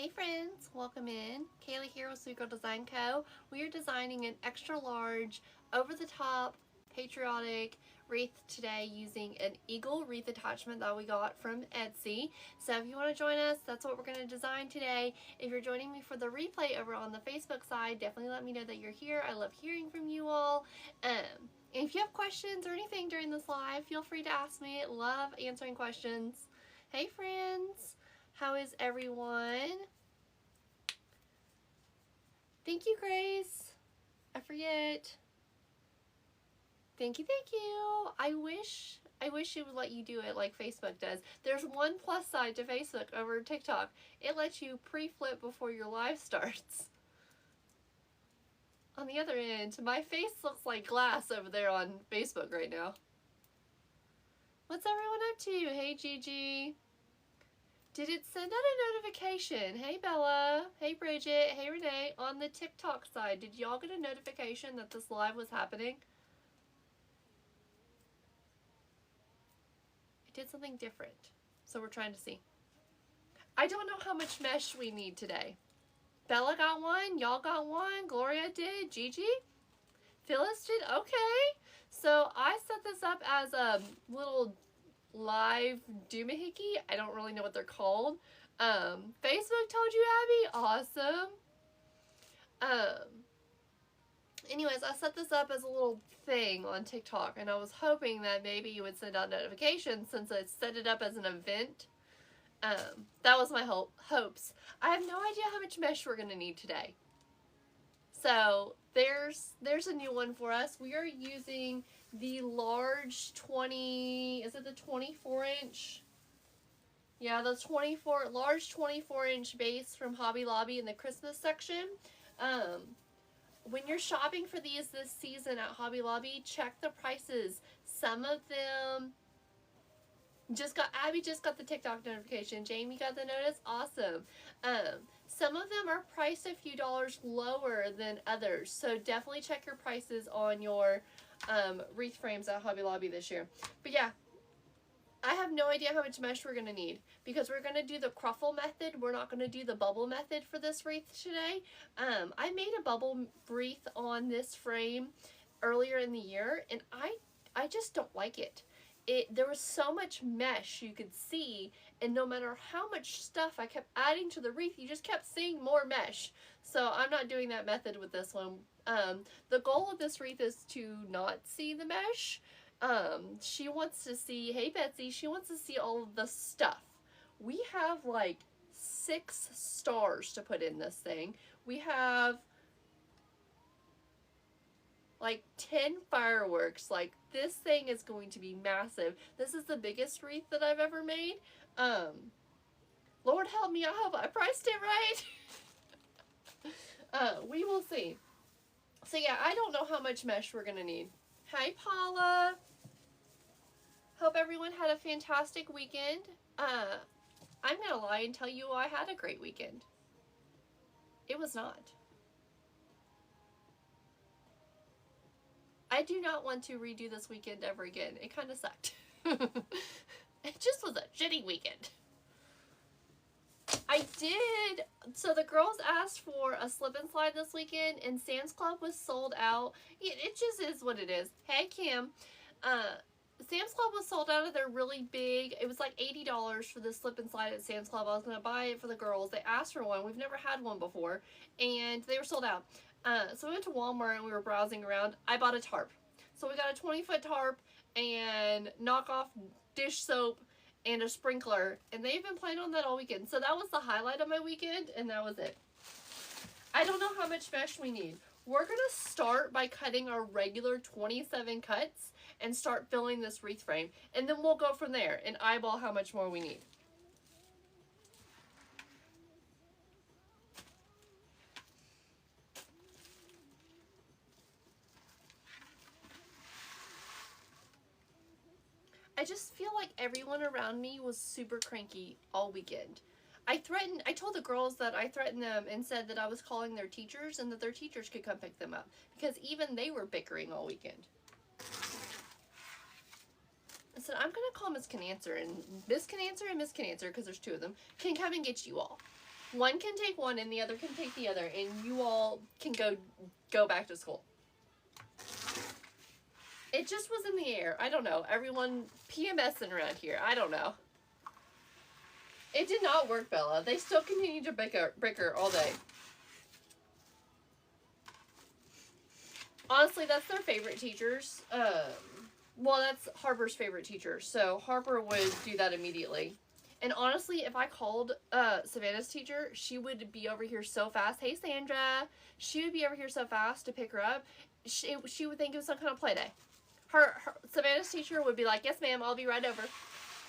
Hey friends, welcome in. Kaylee here with Sweet Girl Design Co. We are designing an extra large, over-the-top, patriotic wreath today using an eagle wreath attachment that we got from Etsy. So if you want to join us, that's what we're going to design today. If you're joining me for the replay over on the Facebook side, definitely let me know that you're here. I love hearing from you all. And if you have questions or anything during this live, feel free to ask me. Love answering questions. Hey friends! How is everyone? Thank you, Grace. I forget. Thank you, thank you. I wish it would let you do it like Facebook does. There's one plus side to Facebook over TikTok. It lets you pre-flip before your live starts. On the other end, my face looks like glass over there on Facebook right now. What's everyone up to? Hey, Gigi. Did it send out a notification? Hey Bella, hey Bridget, hey Renee, on the TikTok side, did y'all get a notification that this live was happening? It did something different, so we're trying to see. I don't know how much mesh we need today. Bella got one, y'all got one, Gloria did, Gigi? Phyllis did? Okay. So I set this up as a little live doomahickey. I don't really know what they're called. Facebook told you, Abby? Awesome. Anyways, I set this up as a little thing on TikTok, and I was hoping that maybe you would send out notifications since I set it up as an event. That was my hopes. I have no idea how much mesh we're going to need today. So there's a new one for us. We are using the large 20, is it the 24-inch? Yeah, the large 24-inch base from Hobby Lobby in the Christmas section. When you're shopping for these this season at Hobby Lobby, check the prices. Some of them Abby just got the TikTok notification. Jamie got the notice. Awesome. Some of them are priced a few dollars lower than others, so definitely check your prices on your wreath frames at Hobby Lobby this year. But yeah, I have no idea how much mesh we're going to need because we're going to do the cruffle method. We're not going to do the bubble method for this wreath today. I made a bubble wreath on this frame earlier in the year, and I just don't like it. There was so much mesh you could see, and no matter how much stuff I kept adding to the wreath, you just kept seeing more mesh. So I'm not doing that method with this one. The goal of this wreath is to not see the mesh. She wants to see, hey Betsy, she wants to see all of the stuff. We have like 6 stars to put in this thing. We have like 10 fireworks. Like, this thing is going to be massive. This is the biggest wreath that I've ever made. Lord help me, I hope I priced it right. We will see. So yeah, I don't know how much mesh we're gonna need. Hi Paula. Hope everyone had a fantastic weekend. I'm gonna lie and tell you I had a great weekend. It was not. I do not want to redo this weekend ever again. It kind of sucked. It just was a shitty weekend. So the girls asked for a slip and slide this weekend, and Sam's Club was sold out. It just is what it is. Hey, Kim. Sam's Club was sold out of their really big, it was like $80 for the slip and slide at Sam's Club. I was going to buy it for the girls. They asked for one. We've never had one before, and they were sold out. So we went to Walmart and we were browsing around. I bought a tarp. So we got a 20-foot tarp and knockoff dish soap and a sprinkler, and they've been playing on that all weekend. So that was the highlight of my weekend, and that was it. I don't know how much mesh we need. We're going to start by cutting our regular 27 cuts and start filling this wreath frame, and then we'll go from there and eyeball how much more we need. I just feel like everyone around me was super cranky all weekend. I told the girls that I threatened them and said that I was calling their teachers and that their teachers could come pick them up because even they were bickering all weekend. I said, I'm going to call Miss Canancer, and Miss Canancer and Miss Canancer, because there's 2 of them, can come and get you all. One can take one and the other can take the other, and you all can go back to school. It just was in the air. I don't know. Everyone PMSing around here. I don't know. It did not work, Bella. They still continue to bicker all day. Honestly, that's their favorite teachers. Well, that's Harper's favorite teacher. So Harper would do that immediately. And honestly, if I called Savannah's teacher, she would be over here so fast. Hey, Sandra. She would be over here so fast to pick her up. She would think it was some kind of play day. Her Savannah's teacher would be like, yes, ma'am, I'll be right over.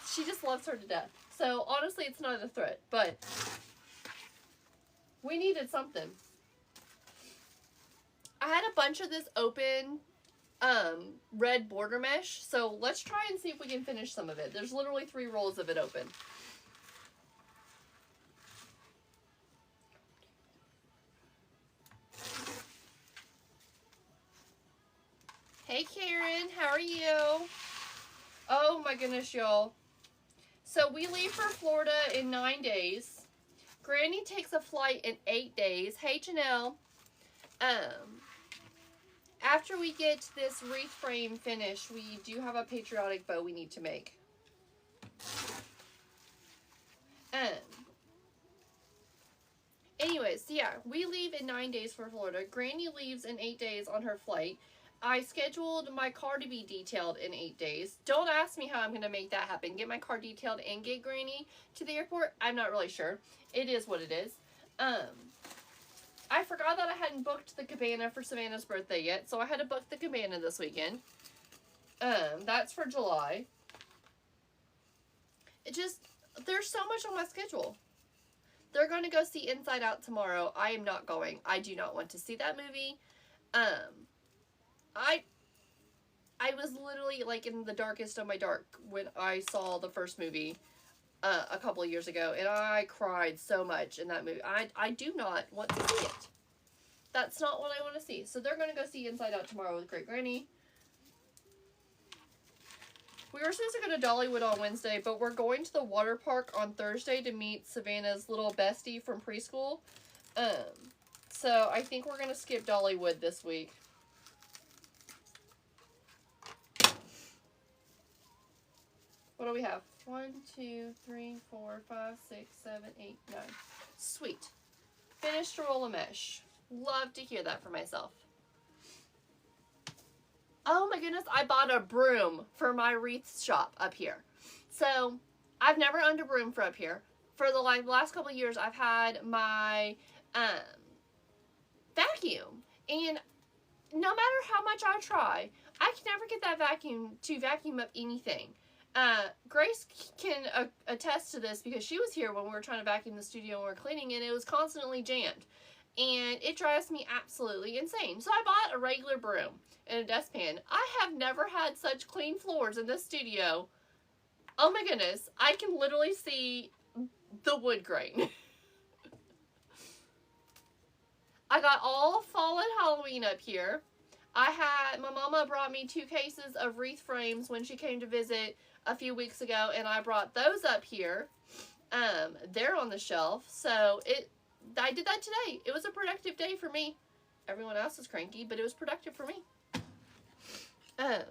She just loves her to death. So, honestly, it's not a threat. But we needed something. I had a bunch of this open red border mesh. So, let's try and see if we can finish some of it. There's literally 3 rolls of it open. Hey, Karen. How are you? Oh, my goodness, y'all. So, we leave for Florida in 9 days. Granny takes a flight in 8 days. Hey, Janelle. After we get this wreath frame finished, we do have a patriotic bow we need to make. Anyways, yeah, we leave in 9 days for Florida. Granny leaves in 8 days on her flight. I scheduled my car to be detailed in 8 days. Don't ask me how I'm going to make that happen. Get my car detailed and get Granny to the airport? I'm not really sure. It is what it is. I forgot that I hadn't booked the cabana for Savannah's birthday yet, so I had to book the cabana this weekend. That's for July. There's so much on my schedule. They're going to go see Inside Out tomorrow. I am not going. I do not want to see that movie. I was literally like in the darkest of my dark when I saw the first movie a couple of years ago, and I cried so much in that movie. I do not want to see it. That's not what I want to see. So they're going to go see Inside Out tomorrow with Great Granny. We were supposed to go to Dollywood on Wednesday, but we're going to the water park on Thursday to meet Savannah's little bestie from preschool. So I think we're going to skip Dollywood this week. What do we have? 1, 2, 3, 4, 5, 6, 7, 8, 9. Sweet. Finished roll of mesh. Love to hear that for myself. Oh my goodness, I bought a broom for my wreath shop up here. So, I've never owned a broom for up here. For the last couple of years, I've had my vacuum. And no matter how much I try, I can never get that vacuum to vacuum up anything. Grace can attest to this because she was here when we were trying to vacuum the studio and we were cleaning, and it was constantly jammed. And it drives me absolutely insane. So I bought a regular broom and a dustpan. I have never had such clean floors in this studio. Oh my goodness. I can literally see the wood grain. I got all fall and Halloween up here. My mama brought me 2 cases of wreath frames when she came to visit a few weeks ago, and I brought those up here. They're on the shelf. So I did that today. It was a productive day for me. Everyone else is cranky, but it was productive for me. Oh,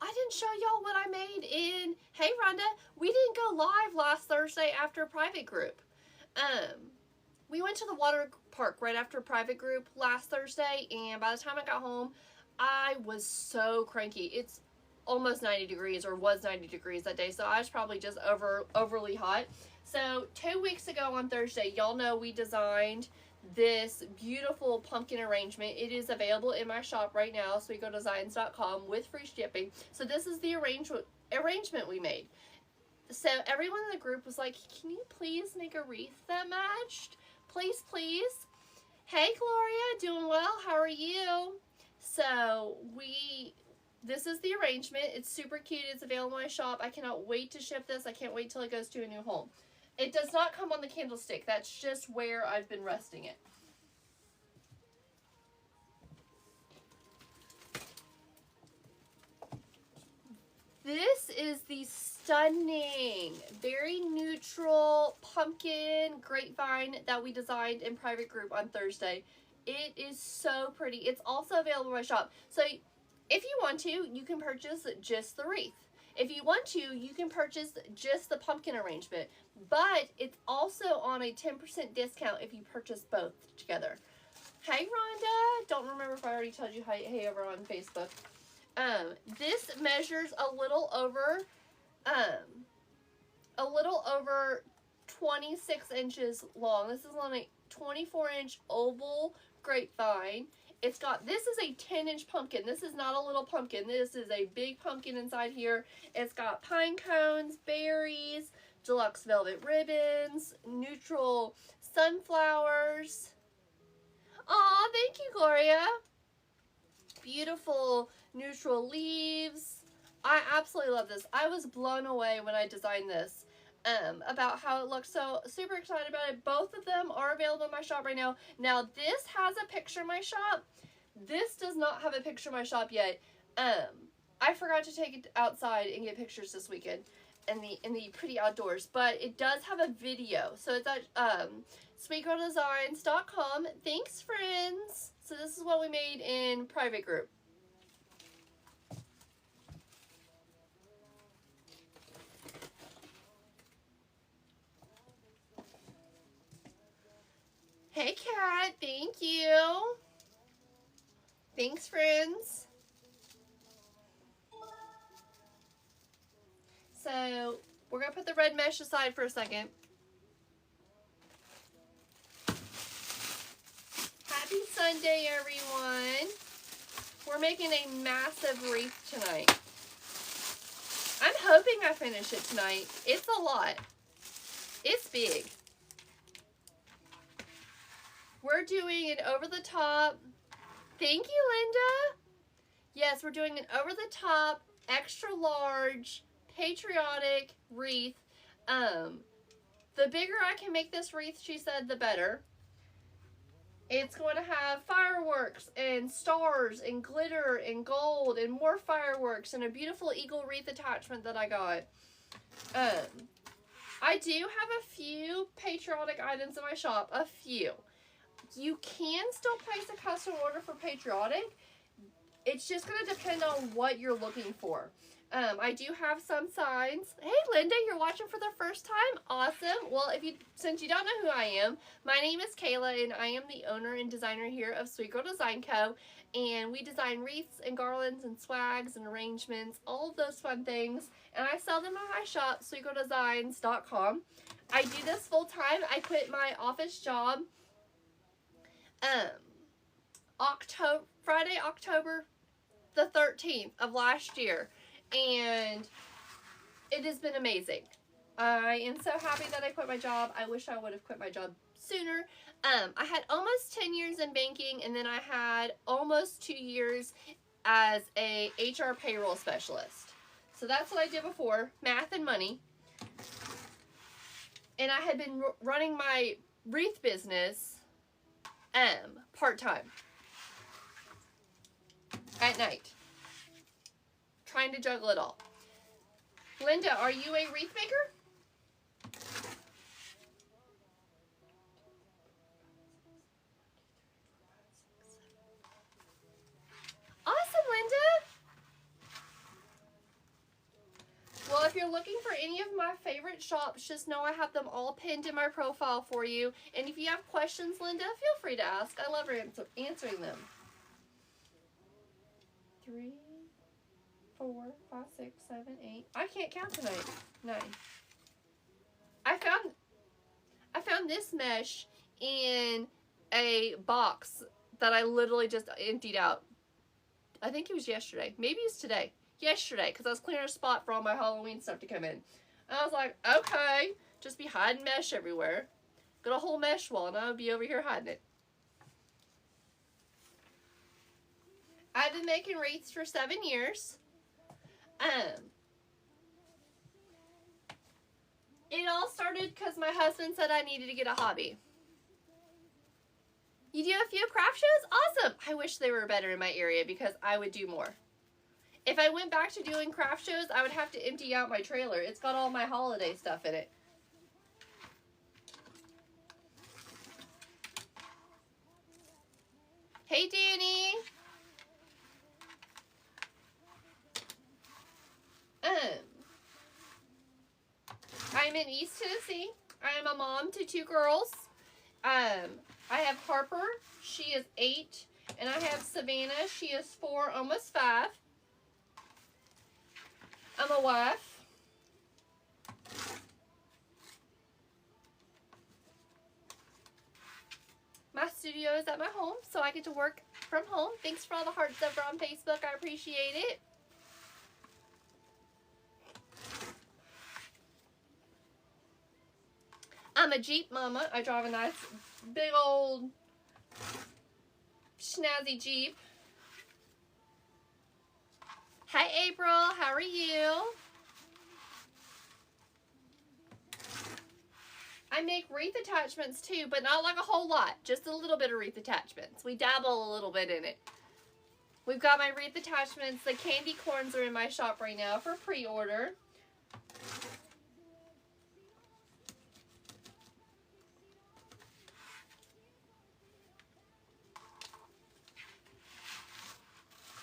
I didn't show y'all what I made in... Hey, Rhonda. We didn't go live last Thursday after private group. We went to the water park right after private group last Thursday, and by the time I got home, I was so cranky. It's almost 90 degrees, or was 90 degrees that day, so I was probably just overly hot. So 2 weeks ago on Thursday, y'all know we designed this beautiful pumpkin arrangement. It is available in my shop right now, so you go to Zions.com with free shipping. So this is the arrangement we made. So everyone in the group was like, can you please make a wreath that matched? Please, please. Hey, Gloria, doing well. How are you? So this is the arrangement. It's super cute. It's available in my shop. I cannot wait to ship this. I can't wait till it goes to a new home. It does not come on the candlestick. That's just where I've been resting it. This is the stunning, very neutral pumpkin grapevine that we designed in private group on Thursday. It is so pretty. It's also available in my shop. So if you want to, you can purchase just the wreath. If you want to, you can purchase just the pumpkin arrangement. But it's also on a 10% discount if you purchase both together. Hey, Rhonda. Don't remember if I already told you hey over on Facebook. This measures a little over 26 inches long. This is on a 24-inch oval grapevine. This is a 10-inch pumpkin. This is not a little pumpkin. This is a big pumpkin inside here. It's got pine cones, berries, deluxe velvet ribbons, neutral sunflowers. Aw, thank you, Gloria. Beautiful neutral leaves. I absolutely love this. I was blown away when I designed this. About how it looks. So super excited about it. Both of them are available in my shop right now. Now this has a picture in my shop. This does not have a picture in my shop yet. I forgot to take it outside and get pictures this weekend in the pretty outdoors, but it does have a video. So it's at sweetgirldesigns.com. Thanks, friends. So this is what we made in private group. Hey, Kat. Thank you. Thanks, friends. So, we're going to put the red mesh aside for a second. Happy Sunday, everyone. We're making a massive wreath tonight. I'm hoping I finish it tonight. It's a lot. It's big. We're doing an over-the-top. Thank you, Linda. Yes, we're doing an over-the-top, extra-large, patriotic wreath. The bigger I can make this wreath, she said, the better. It's going to have fireworks and stars and glitter and gold and more fireworks and a beautiful eagle wreath attachment that I got. I do have a few patriotic items in my shop. A few. You can still place a custom order for patriotic. It's just going to depend on what you're looking for. I do have some signs. Hey, Linda, you're watching for the first time? Awesome. Well, since you don't know who I am, my name is Kayla, and I am the owner and designer here of Sweet Girl Design Co. And we design wreaths and garlands and swags and arrangements, all of those fun things. And I sell them at my shop, sweetgirldesigns.com. I do this full time. I quit my office job Friday, October the 13th of last year, and it has been amazing. I am so happy that I quit my job. I wish I would have quit my job sooner. I had almost 10 years in banking, and then I had almost 2 years as a HR payroll specialist. So that's what I did before, math and money. And I had been running my wreath business part-time at night, trying to juggle it all. Linda, are you a wreath maker? Awesome, Linda. Well, if you're looking for any of my favorite shops, just know I have them all pinned in my profile for you. And if you have questions, Linda, feel free to ask. I love answering them. 3, 4, 5, 6, 7, 8. I can't count tonight. 9. I found this mesh in a box that I literally just emptied out. I think it was yesterday. Maybe it's today. Yesterday, because I was clearing a spot for all my Halloween stuff to come in. And I was like, okay, just be hiding mesh everywhere. Got a whole mesh wall, and I would be over here hiding it. I've been making wreaths for 7 years. It all started because my husband said I needed to get a hobby. You do a few craft shows? Awesome! I wish they were better in my area because I would do more. If I went back to doing craft shows, I would have to empty out my trailer. It's got all my holiday stuff in it. Hey, Danny. I'm in East Tennessee. I am a mom to 2 girls. I have Harper. She is 8. And I have Savannah. She is 4, almost 5. I'm a wife. My studio is at my home, so I get to work from home. Thanks for all the hearts over on Facebook. I appreciate it. I'm a Jeep mama. I drive a nice, big old, snazzy Jeep. Hi, April. How are you? I make wreath attachments too, but not like a whole lot. Just a little bit of wreath attachments. We dabble a little bit in it. We've got my wreath attachments. The candy corns are in my shop right now for pre-order.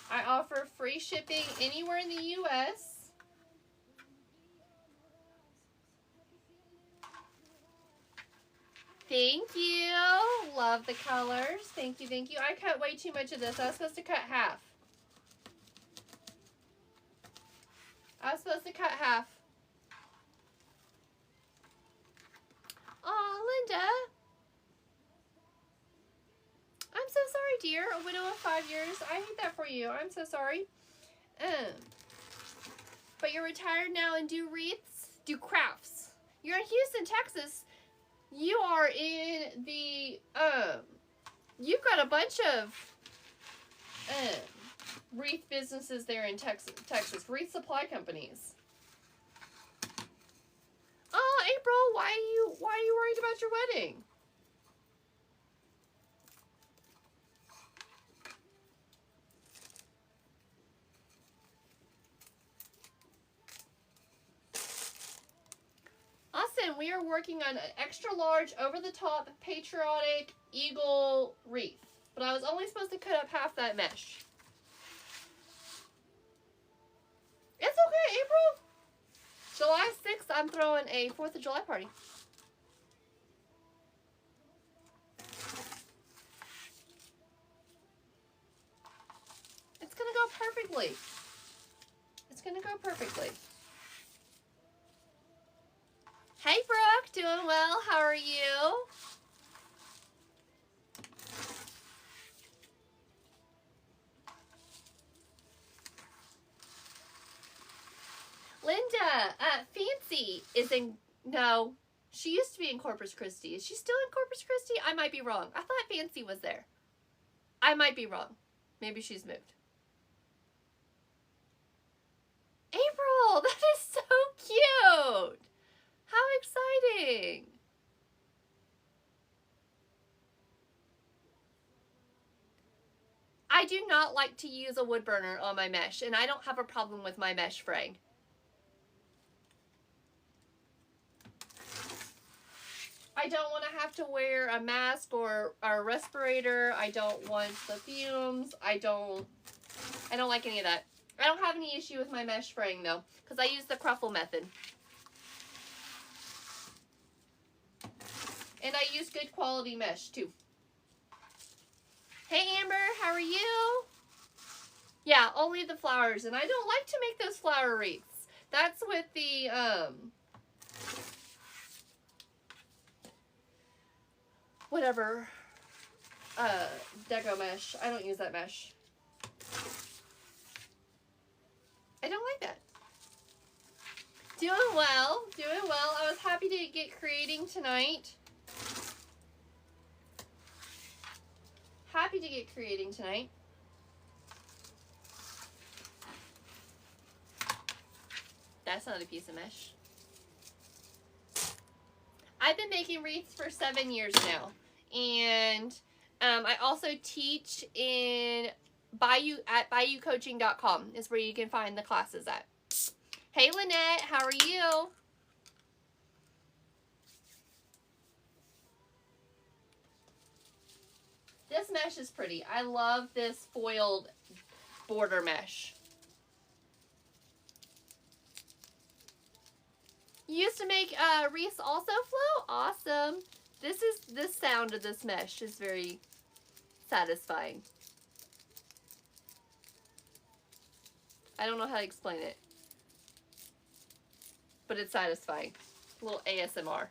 I offer free shipping anywhere in the U.S. Thank you. Love the colors. Thank you, thank you. I cut way too much of this. I was supposed to cut half. Oh, Linda. I'm so sorry, dear. A widow of 5 years. I hate that for you. I'm so sorry. But you're retired now and do wreaths? Do crafts. You're in Houston, Texas. You are in the, you've got a bunch of, wreath businesses there in Texas. Wreath supply companies. Oh, April, why are you worried about your wedding? Austin, we are working on an extra large, over-the-top, patriotic eagle wreath. But I was only supposed to cut up half that mesh. It's okay, April. July 6th, I'm throwing a 4th of July party. It's going to go perfectly. It's going to go perfectly. Hey, Brooke. Doing well. How are you? Linda, Fancy is in, no, she used to be in Corpus Christi. Is she still in Corpus Christi? I might be wrong. I thought Fancy was there. I might be wrong. Maybe she's moved. April, that is so cute. How exciting. I do not like to use a wood burner on my mesh, and I don't have a problem with my mesh fraying. I don't want to have to wear a mask or a respirator. I don't want the fumes. I don't like any of that. I don't have any issue with my mesh fraying though, because I use the Cruffle method. And I use good quality mesh too. Hey Amber, how are you? Yeah, only the flowers, and I don't like to make those flower wreaths. That's with the whatever deco mesh. I don't use that mesh. I don't like that. Doing well, doing well. I was happy to get creating tonight. Happy to get creating tonight. That's not a piece of mesh. I've been making wreaths for 7 years now. And I also teach in BayouCoaching.com is where you can find the classes at. Hey Lynette, how are you? This mesh is pretty. I love this foiled border mesh. You used to make wreaths also, Flo? Awesome. This sound of this mesh is very satisfying. I don't know how to explain it, but it's satisfying. A little ASMR.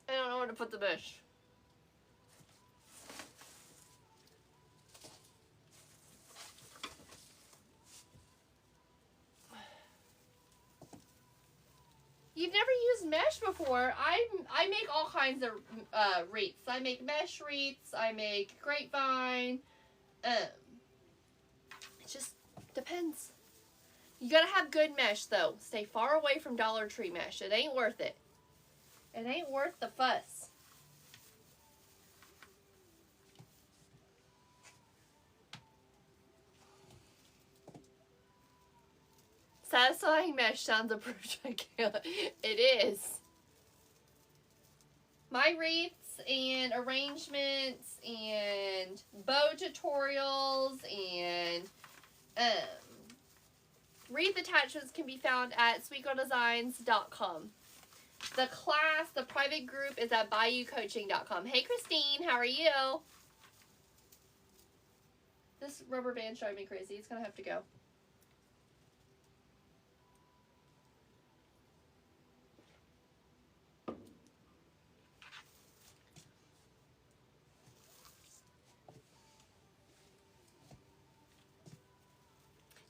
I don't know where to put the mesh. You've never used mesh before. I make all kinds of wreaths. I make mesh wreaths. I make grapevine. It just depends. You gotta have good mesh though. Stay far away from Dollar Tree mesh. It ain't worth it. It ain't worth the fuss. Satisfying mesh sounds approved. It is. My wreaths and arrangements and bow tutorials and wreath attachments can be found at sweetgirldesigns.com. The class, the private group is at BayouCoaching.com. Hey Christine, how are you? This rubber band's driving me crazy. It's gonna have to go.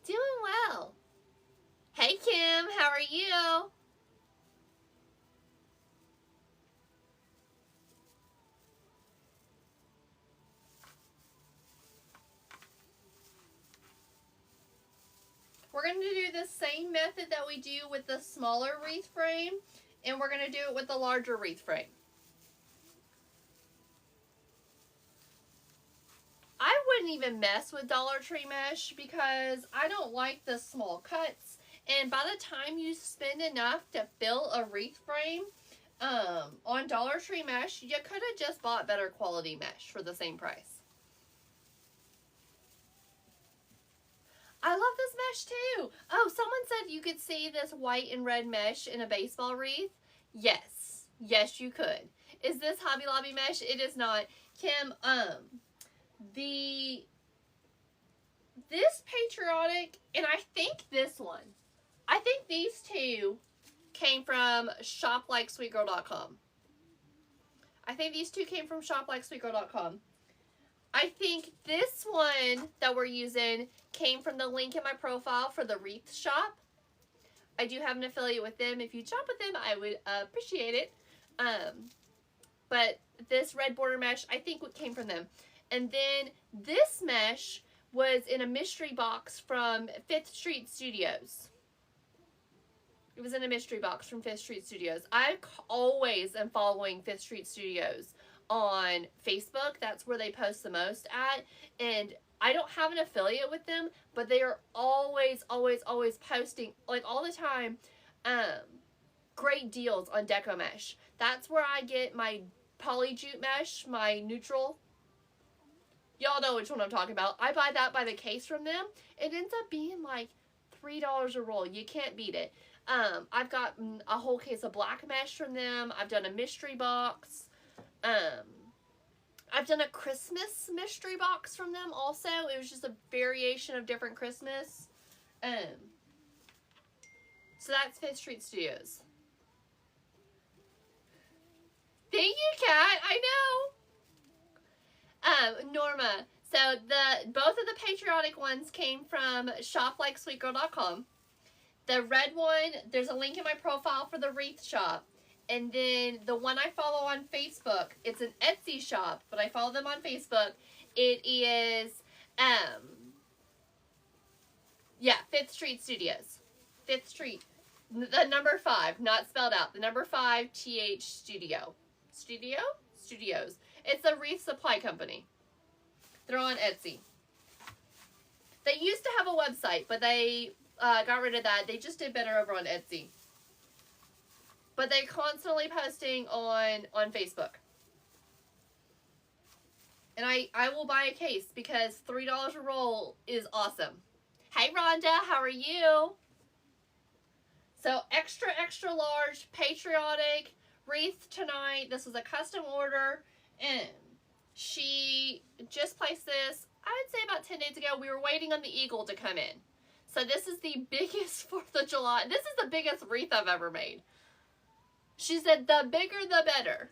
Doing well. Hey Kim, how are you? We're going to do the same method that we do with the smaller wreath frame, and we're going to do it with the larger wreath frame. I wouldn't even mess with Dollar Tree mesh because I don't like the small cuts. And by the time you spend enough to fill a wreath frame on Dollar Tree mesh, you could have just bought better quality mesh for the same price. I love this mesh too. Oh, someone said you could see this white and red mesh in a baseball wreath. Yes. Yes, you could. Is this Hobby Lobby mesh? It is not. Kim, this patriotic, and I think this one, I think these two came from shoplikesweetgirl.com. I think these two came from shoplikesweetgirl.com. I think this one that we're using came from the link in my profile for the wreath shop. I do have an affiliate with them. If you shop with them, I would appreciate it. But this red border mesh, I think what came from them. And then this mesh was in a mystery box from 5th Street Studios. It was in a mystery box from 5th Street Studios. I always am following 5th Street Studios on Facebook. That's where they post the most at. And I don't have an affiliate with them, but they are always posting, like all the time, great deals on Deco Mesh. That's where I get my poly jute mesh, my neutral. Y'all know which one I'm talking about. I buy that by the case from them. It ends up being like $3 a roll. You can't beat it. I've got a whole case of black mesh from them. I've done a mystery box. I've done a Christmas mystery box from them also. It was just a variation of different Christmas. So that's 5th Street Studios. Thank you, Kat. I know. Norma. So both of the patriotic ones came from shoplikesweetgirl.com. The red one, there's a link in my profile for the wreath shop. And then the one I follow on Facebook, it's an Etsy shop, but I follow them on Facebook. It is, 5th Street Studios. 5th Street. The number 5, not spelled out. The number 5 TH Studio. Studios. It's a wreath supply company. They're on Etsy. They used to have a website, but they got rid of that. They just did better over on Etsy. But they're constantly posting on Facebook. And I will buy a case because $3 a roll is awesome. Hey, Rhonda, how are you? So extra, extra large, patriotic wreath tonight. This was a custom order. And she just placed this, I would say about 10 days ago. We were waiting on the eagle to come in. So this is the biggest 4th of July. This is the biggest wreath I've ever made. She said the bigger the better.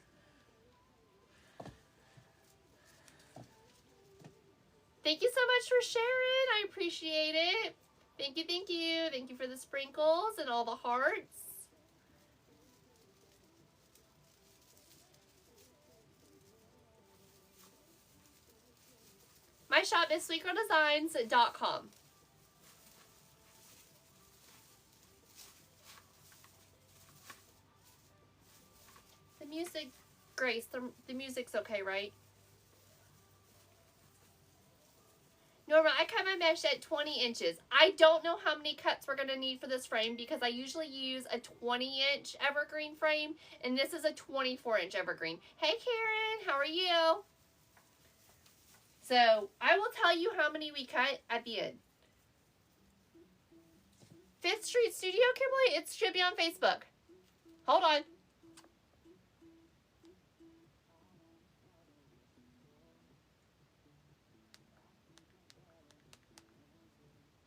Thank you so much for sharing. I appreciate it. Thank you, thank you. Thank you for the sprinkles and all the hearts. My shop is sweetgirldesigns.com. The music, Grace, the music's okay, right? Norma, I cut my mesh at 20 inches. I don't know how many cuts we're going to need for this frame because I usually use a 20-inch evergreen frame, and this is a 24-inch evergreen. Hey, Karen, how are you? So, I will tell you how many we cut at the end. 5th Street Studio, Kimberly? It should be on Facebook. Hold on.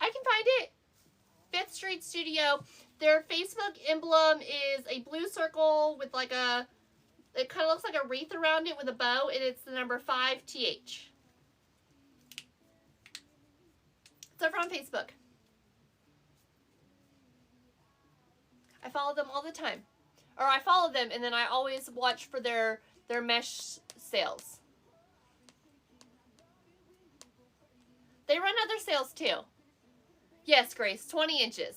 I can find it. 5th Street Studio. Their Facebook emblem is a blue circle with like a, it kind of looks like a wreath around it with a bow, and it's the number 5TH. It's over on Facebook. I follow them all the time. Or I follow them, and then I always watch for their mesh sales. They run other sales too. Yes, Grace, 20 inches.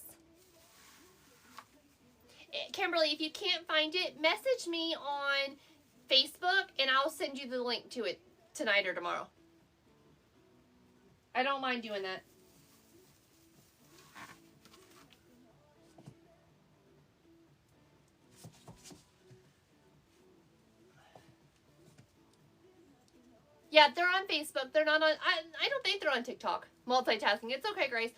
Kimberly, if you can't find it, message me on Facebook, and I'll send you the link to it tonight or tomorrow. I don't mind doing that. Yeah, they're on Facebook. They're not on, I don't think they're on TikTok. Multitasking. It's okay, Grace.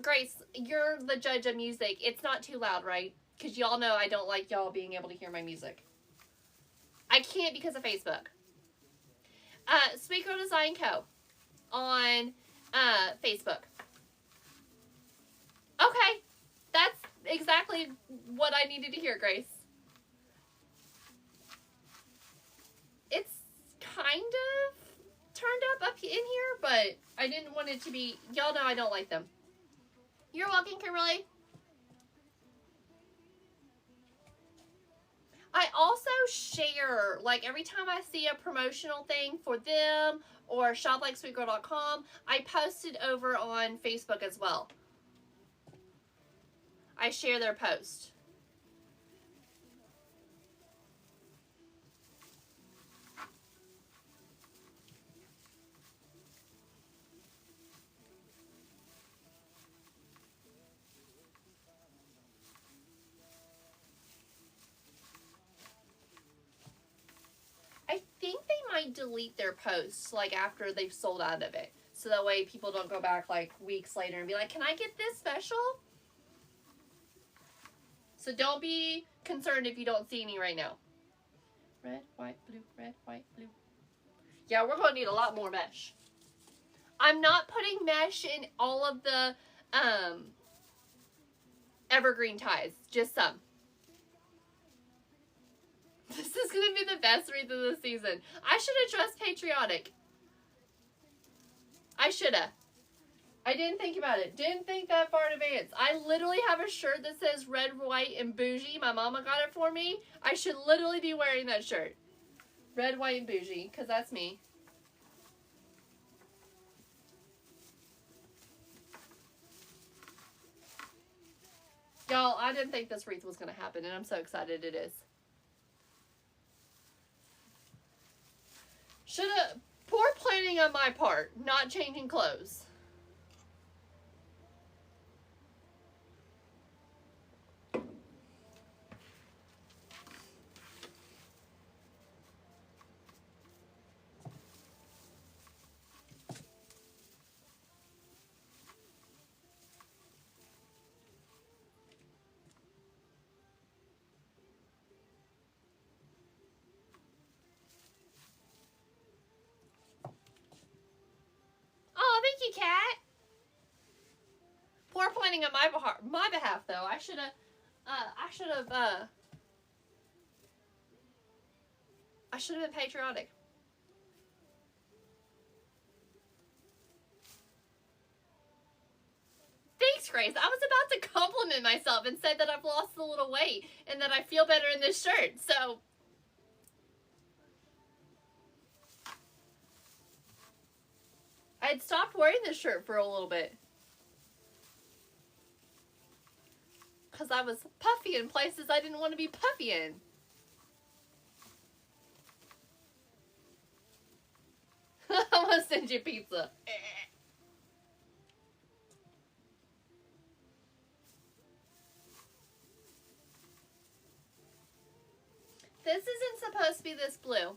Grace, you're the judge of music. It's not too loud, right? Because y'all know I don't like y'all being able to hear my music. I can't because of Facebook. Sweet Girl Design Co. on Facebook. Okay. That's exactly what I needed to hear, Grace. It's kind of turned up in here, but I didn't want it to be, y'all know I don't like them. You're welcome, Kimberly. I also share, like every time I see a promotional thing for them or shoplikesweetgirl.com, I post it over on Facebook as well. I share their post. I think they might delete their posts like after they've sold out of it. So that way people don't go back like weeks later and be like, can I get this special? So don't be concerned if you don't see any right now. Red, white, blue, red, white, blue. Yeah, we're going to need a lot more mesh. I'm not putting mesh in all of the evergreen ties, just some. This is going to be the best wreath of the season. I should have dressed patriotic. I should have. I didn't think about it. Didn't think that far in advance. I literally have a shirt that says red, white, and bougie. My mama got it for me. I should literally be wearing that shirt. Red, white, and bougie, because that's me. Y'all, I didn't think this wreath was going to happen, and I'm so excited it is. my part. Not changing clothes. Oh, thank you, Kat. Poor planning on my behalf, though. I should have been patriotic. Thanks, Grace. I was about to compliment myself and say that I've lost a little weight and that I feel better in this shirt. So, I had stopped wearing this shirt for a little bit. Because I was puffy in places I didn't want to be puffy in. I'm going to send you pizza. This isn't supposed to be this blue.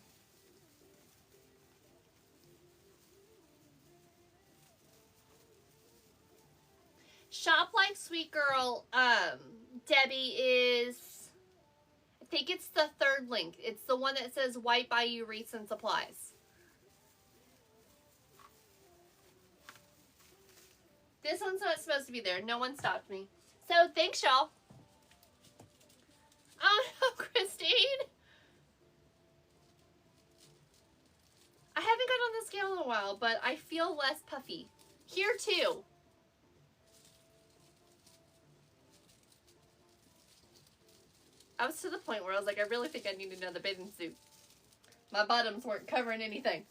Shop Like Sweet Girl, Debbie, is, I think it's the third link. It's the one that says White Bayou Wreaths and Supplies. This one's not supposed to be there. No one stopped me. So, thanks, y'all. Oh, no, Christine. I haven't got on the scale in a while, but I feel less puffy. Here, too. I was to the point where I was like, I really think I need another bathing suit. My bottoms weren't covering anything.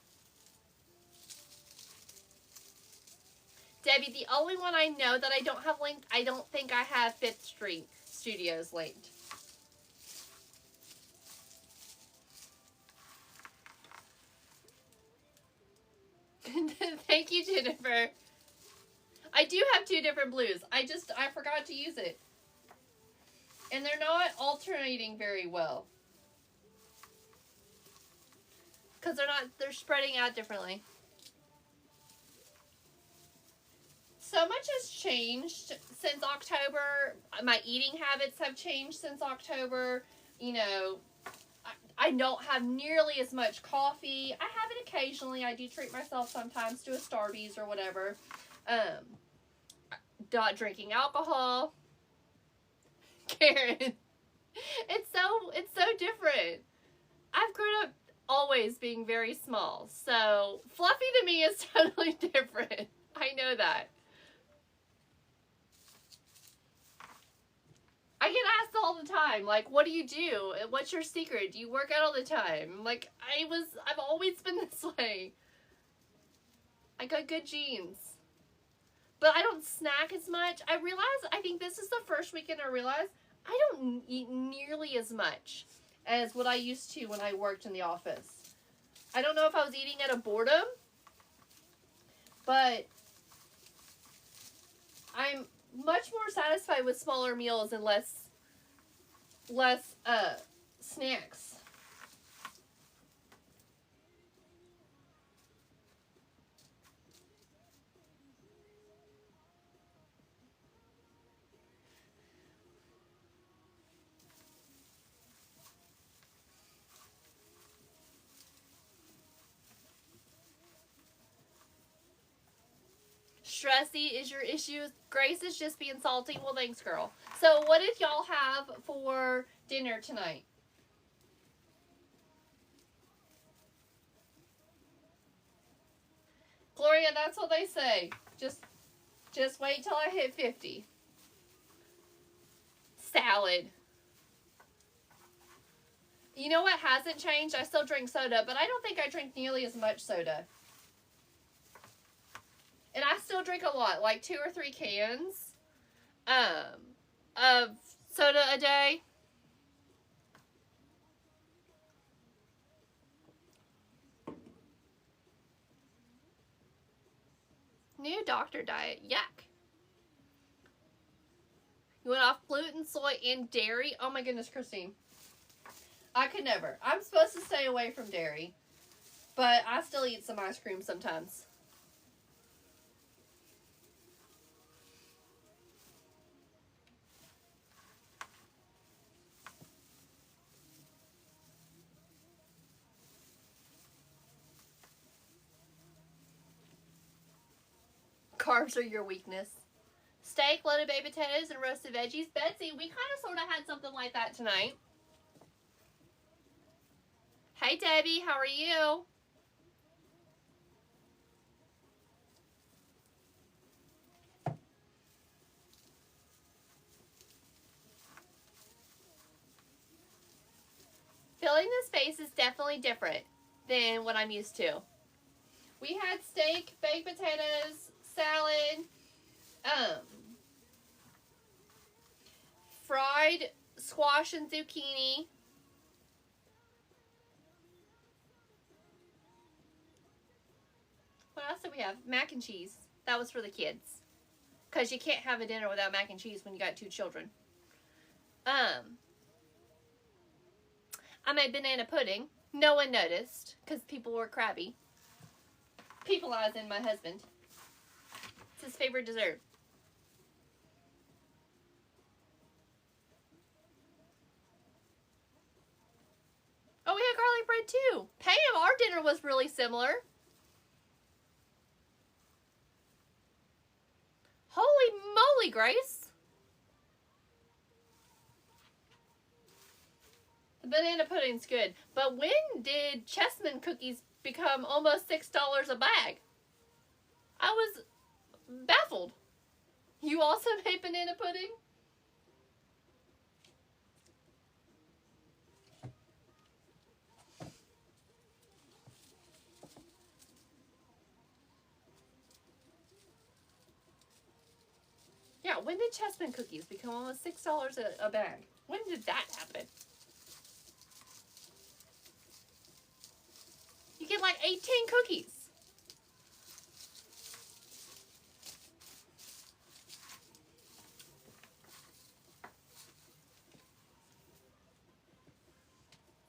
Debbie, the only one I know that I don't have linked, I don't think I have 5th Street Studios linked. Thank you, Jennifer. I do have 2 different blues. I forgot to use it. And they're not alternating very well. Because they're spreading out differently. So much has changed since October. My eating habits have changed since October. You know, I don't have nearly as much coffee. I have it occasionally. I do treat myself sometimes to a Starbucks or whatever. Not drinking alcohol. Karen, it's so different. I've grown up always being very small, so fluffy to me is totally different. I know that. I get asked all the time, like, what do you do? What's your secret? Do you work out all the time? I'm like, I've always been this way. I got good genes. But I don't snack as much. I think this is the first weekend I realized I don't eat nearly as much as what I used to when I worked in the office. I don't know if I was eating out of boredom, but I'm much more satisfied with smaller meals and less snacks. Stressy is your issue. Grace is just being salty. Well, thanks, girl. So, what did y'all have for dinner tonight? Gloria, that's what they say. Just wait till I hit 50. Salad. You know what hasn't changed? I still drink soda, but I don't think I drink nearly as much soda. And I still drink a lot, like 2 or 3 cans of soda a day. New doctor diet. Yuck. You went off gluten, soy, and dairy? Oh my goodness, Christine. I could never. I'm supposed to stay away from dairy, but I still eat some ice cream sometimes. Carbs are your weakness. Steak, loaded baked potatoes, and roasted veggies. Betsy, we kind of sort of had something like that tonight. Hey, Debbie, how are you? Filling the space is definitely different than what I'm used to. We had steak, baked potatoes, salad, fried squash and zucchini. What else did we have? Mac and cheese. That was for the kids. Because you can't have a dinner without mac and cheese when you got 2 children. I made banana pudding. No one noticed because people were crabby. People as in my husband. It's his favorite dessert. Oh, we had garlic bread too. Pam, our dinner was really similar. Holy moly, Grace. The banana pudding's good. But when did chessman cookies become almost $6 a bag? I was baffled. You also made banana pudding? Yeah, when did chessman cookies become almost $6 a bag? When did that happen? You get like 18 cookies.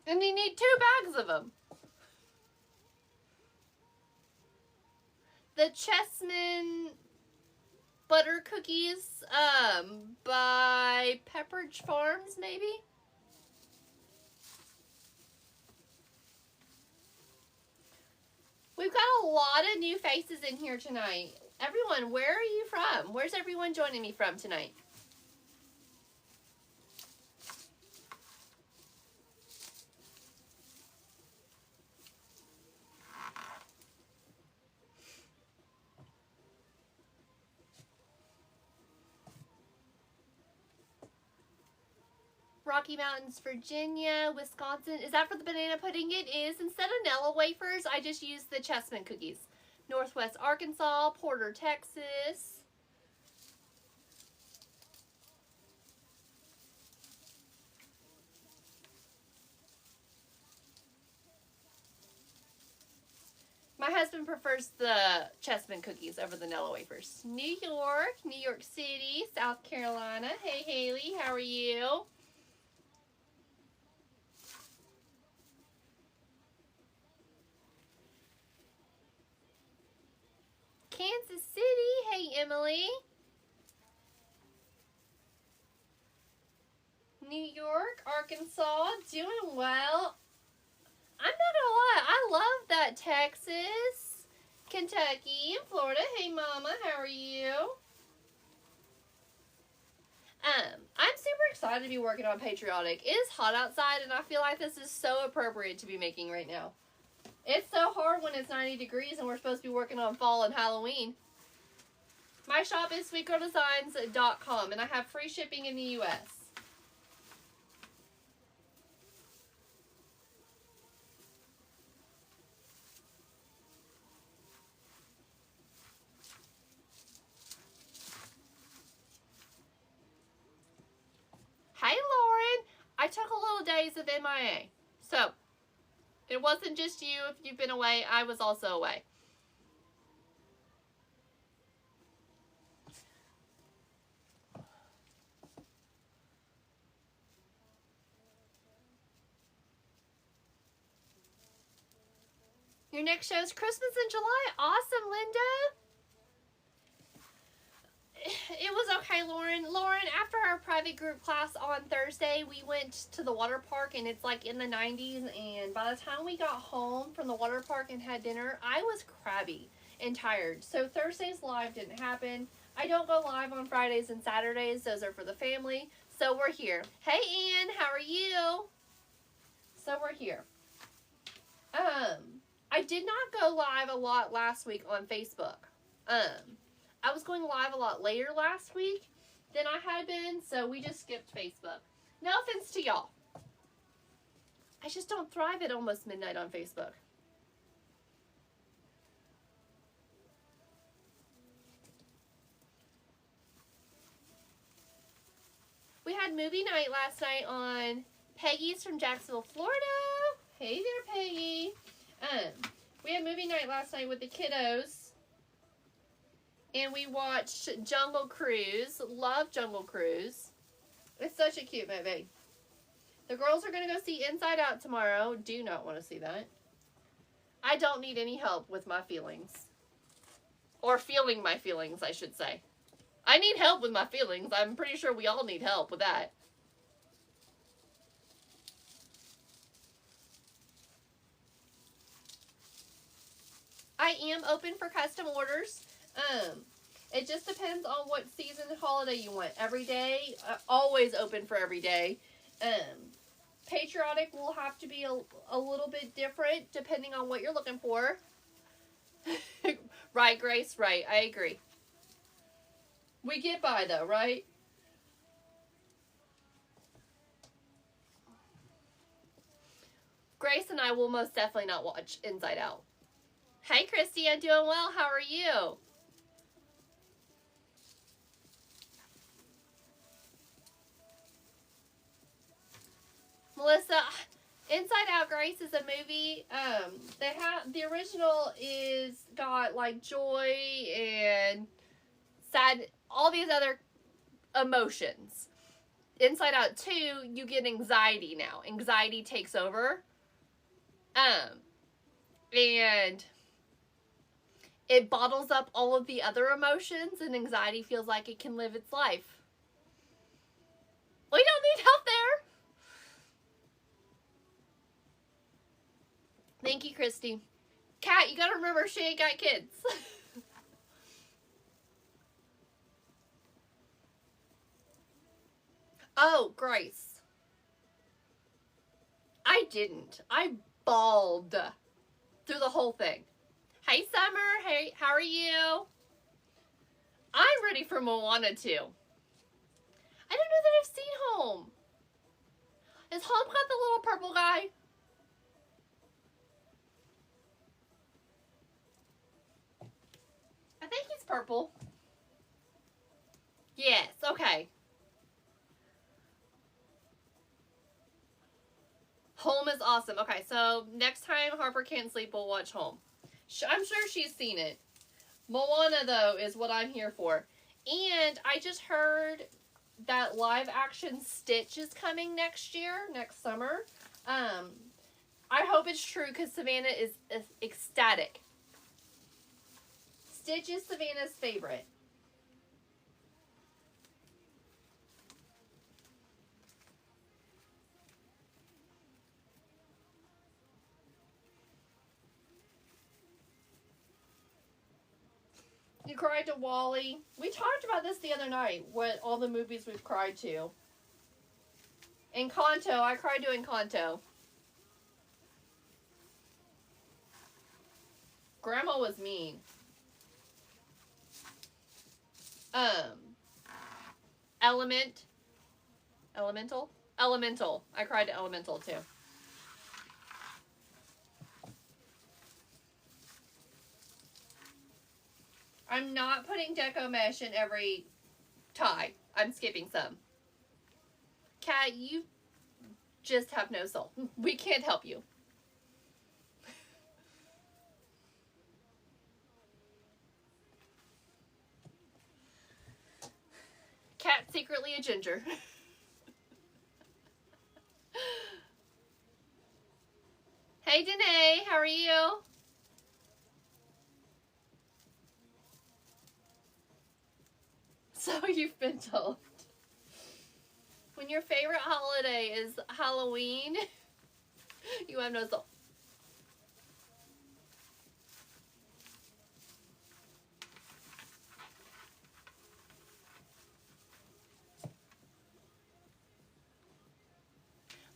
And you need 2 bags of them. The Chessman butter cookies by Pepperidge Farms, maybe? We've got a lot of new faces in here tonight. Everyone, where are you from? Where's everyone joining me from tonight? Rocky Mountains, Virginia, Wisconsin. Is that for the banana pudding? It is. Instead of Nella wafers, I just used the Chessman cookies. Northwest Arkansas, Porter, Texas. My husband prefers the Chessman cookies over the Nella wafers. New York, New York City, South Carolina. Hey, Haley, how are you? Kansas City. Hey, Emily. New York, Arkansas. Doing well. I'm not gonna lie. I love that Texas, Kentucky, and Florida. Hey, Mama. How are you? I'm super excited to be working on Patriotic. It is hot outside, and I feel like this is so appropriate to be making right now. It's so hard when it's 90 degrees and we're supposed to be working on fall and Halloween. My shop is sweetgirldesigns.com, and I have free shipping in the U.S. Hey, Lauren. I took a little days of MIA. So, it wasn't just you if you've been away. I was also away. Your next show is Christmas in July. Awesome, Linda. It was okay, Lauren. Lauren, after our private group class on Thursday, we went to the water park, and it's like in the 90s, and by the time we got home from the water park and had dinner, I was crabby and tired. So Thursday's live didn't happen. I don't go live on Fridays and Saturdays. Those are for the family. So we're here. Hey, Ann, how are you? So we're here. I did not go live a lot last week on Facebook. I was going live a lot later last week than I had been, so we just skipped Facebook. No offense to y'all. I just don't thrive at almost midnight on Facebook. We had movie night last night on Peggy's from Jacksonville, Florida. Hey there, Peggy. We had movie night last night with the kiddos. And we watched Jungle Cruise. Love Jungle Cruise. It's such a cute movie. The girls are going to go see Inside Out tomorrow. Do not want to see that. I don't need any help with my feelings. Or feeling my feelings, I should say. I need help with my feelings. I'm pretty sure we all need help with that. I am open for custom orders. It just depends on what season and holiday you want. Every day, always open for every day. Patriotic will have to be a little bit different depending on what you're looking for. Right, Grace? Right, I agree. We get by though, right? Grace and I will most definitely not watch Inside Out. Hey, Christy, I'm doing well. How are you? Melissa, Inside Out, Grace, is a movie. They have the original is got like joy and sad, all these other emotions. Inside Out 2, you get anxiety now. Anxiety takes over. And it bottles up all of the other emotions, and anxiety feels like it can live its life. We don't need help there. Thank you, Christy. Kat, you gotta remember she ain't got kids. Oh, Grace. I didn't. I bawled through the whole thing. Hey, Summer. Hey, how are you? I'm ready for Moana 2. I don't know that I've seen Home. Is Home got the little purple guy? I think he's purple. Yes, okay. Home is awesome. Okay, so next time Harper can't sleep, we'll watch Home. I'm sure she's seen it. Moana, though, is what I'm here for. And I just heard that live action Stitch is coming next year, next summer. I hope it's true because Savannah is ecstatic. Stitch is Savannah's favorite. You cried to Wall-E. We talked about this the other night, what all the movies we've cried to. Encanto, I cried to Encanto. Grandma was mean. Elemental. I cried to Elemental too. I'm not putting deco mesh in every tie. I'm skipping some. Kat, you just have no soul. We can't help you. Kat, secretly a ginger. Hey, Danae, how are you? So you've been told. When your favorite holiday is Halloween, you have no soul.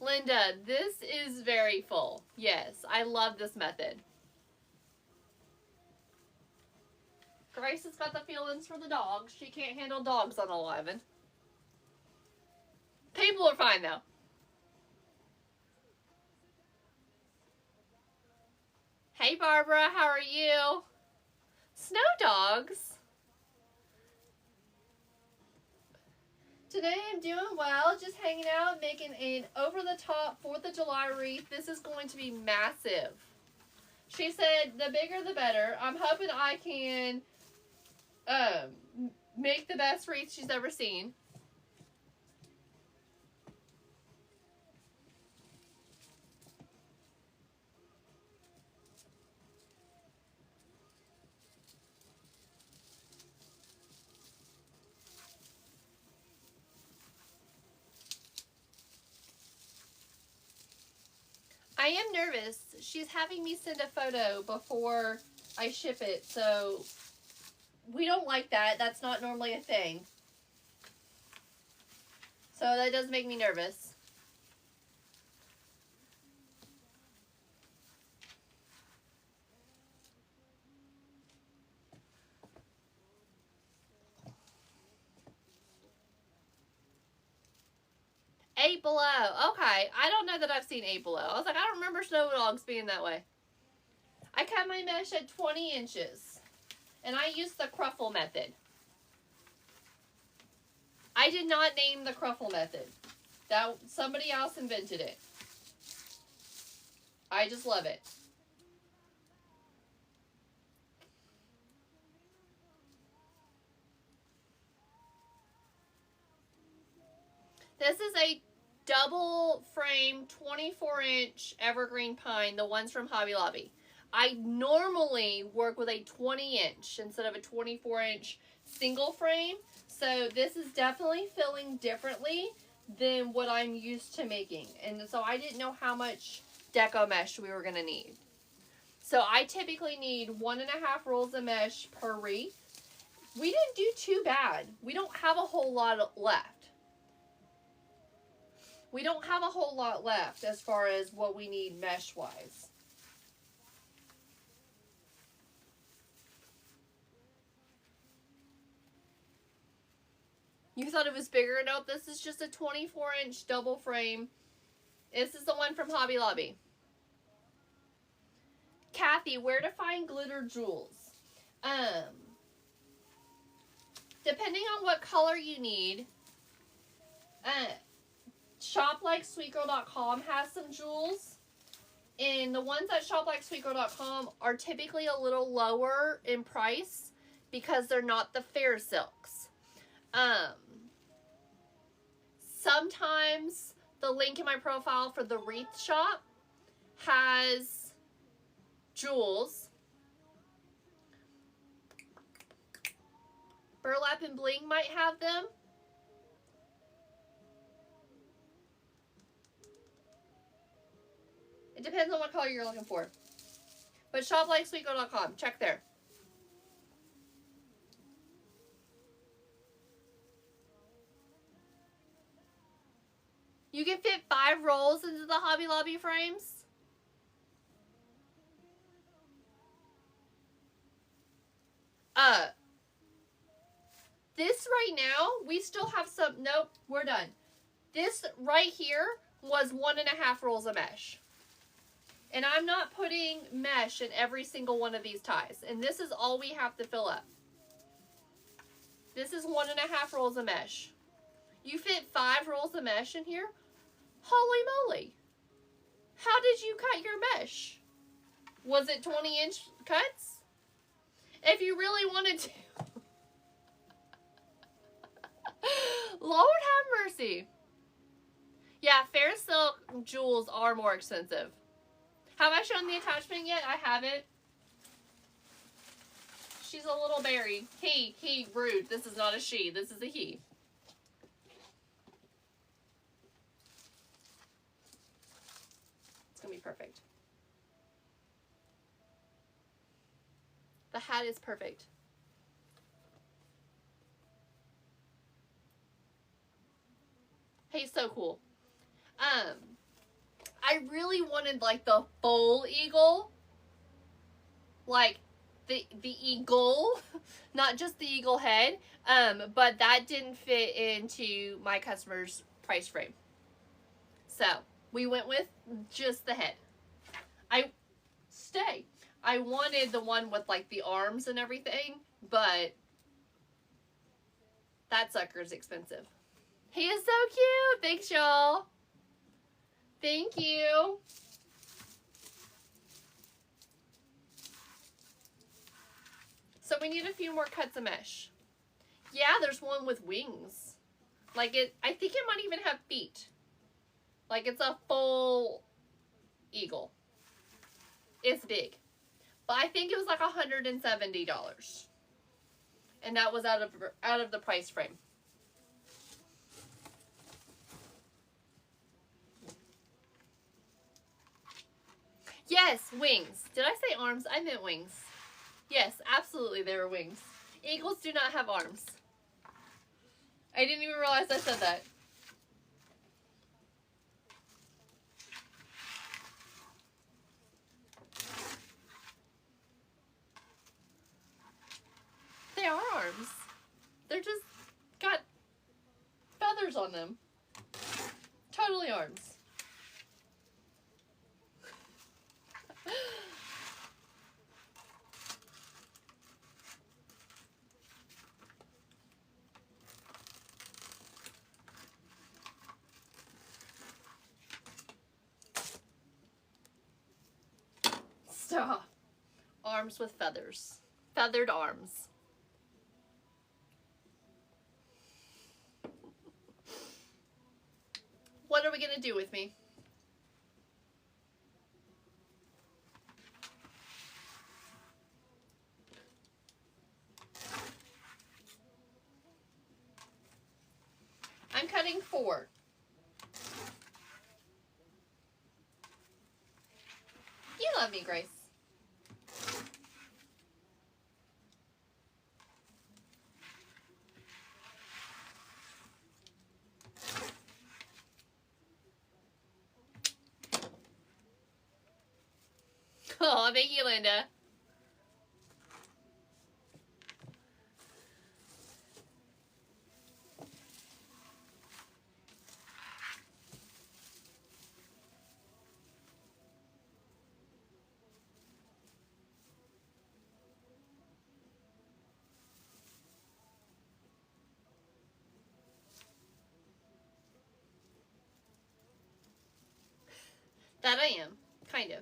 Linda, this is very full. Yes, I love this method. Grace has got the feelings for the dogs. She can't handle dogs on 11. People are fine, though. Hey, Barbara, how are you? Snow dogs. Today I'm doing well, just hanging out, making an over-the-top 4th of July wreath. This is going to be massive. She said the bigger the better. I'm hoping I can make the best wreath she's ever seen. I am nervous. She's having me send a photo before I ship it, so we don't like that. That's not normally a thing. So that does make me nervous. Eight below. Okay. I don't know that I've seen 8 below. I was like, I don't remember snow dogs being that way. I cut my mesh at 20 inches. And I used the Cruffle method. I did not name the Cruffle method. That somebody else invented it. I just love it. This is a double frame 24-inch evergreen pine, the ones from Hobby Lobby. I normally work with a 20-inch instead of a 24-inch single frame. So this is definitely filling differently than what I'm used to making. And so I didn't know how much deco mesh we were going to need. So I typically need 1.5 rolls of mesh per wreath. We didn't do too bad. We don't have a whole lot left. We don't have a whole lot left as far as what we need mesh-wise. You thought it was bigger? Nope, this is just a 24-inch double frame. This is the one from Hobby Lobby. Kathy, where to find glitter jewels? Depending on what color you need, shoplikesweetgirl.com has some jewels. And the ones at shoplikesweetgirl.com are typically a little lower in price because they're not the fair silks. Sometimes the link in my profile for the wreath shop has jewels. Burlap and Bling might have them. It depends on what color you're looking for. But shoplikesweetgirl.com. Check there. You can fit 5 rolls into the Hobby Lobby frames. This right now, we still have some, nope, we're done. This right here was 1.5 rolls of mesh. And I'm not putting mesh in every single one of these ties. And this is all we have to fill up. This is 1.5 rolls of mesh. You fit 5 rolls of mesh in here? Holy moly. How did you cut your mesh? Was it 20-inch cuts? If you really wanted to. Lord have mercy. Yeah, fair silk jewels are more expensive. Have I shown the attachment yet? I haven't. She's a little berry. He, rude. This is not a she. This is a he. It's going to be perfect. The hat is perfect. He's so cool. I really wanted like the full eagle. Like the eagle, not just the eagle head. But that didn't fit into my customer's price frame. So we went with just the head. I wanted the one with like the arms and everything, but that sucker's expensive. He is so cute. Thanks, y'all. Thank you. So we need a few more cuts of mesh. Yeah, there's one with wings. Like I think it might even have feet. Like it's a full eagle. It's big. But I think it was like $170. And that was out of the price frame. Yes, wings. Did I say arms? I meant wings. Yes, absolutely they were wings. Eagles do not have arms. I didn't even realize I said that. They are arms. They're just got feathers on them. Totally arms. Stop. Arms with feathers. Feathered arms. What are we going to do with me? I'm cutting 4. You love me, Grace. Oh, thank you, Linda. That I am, kind of.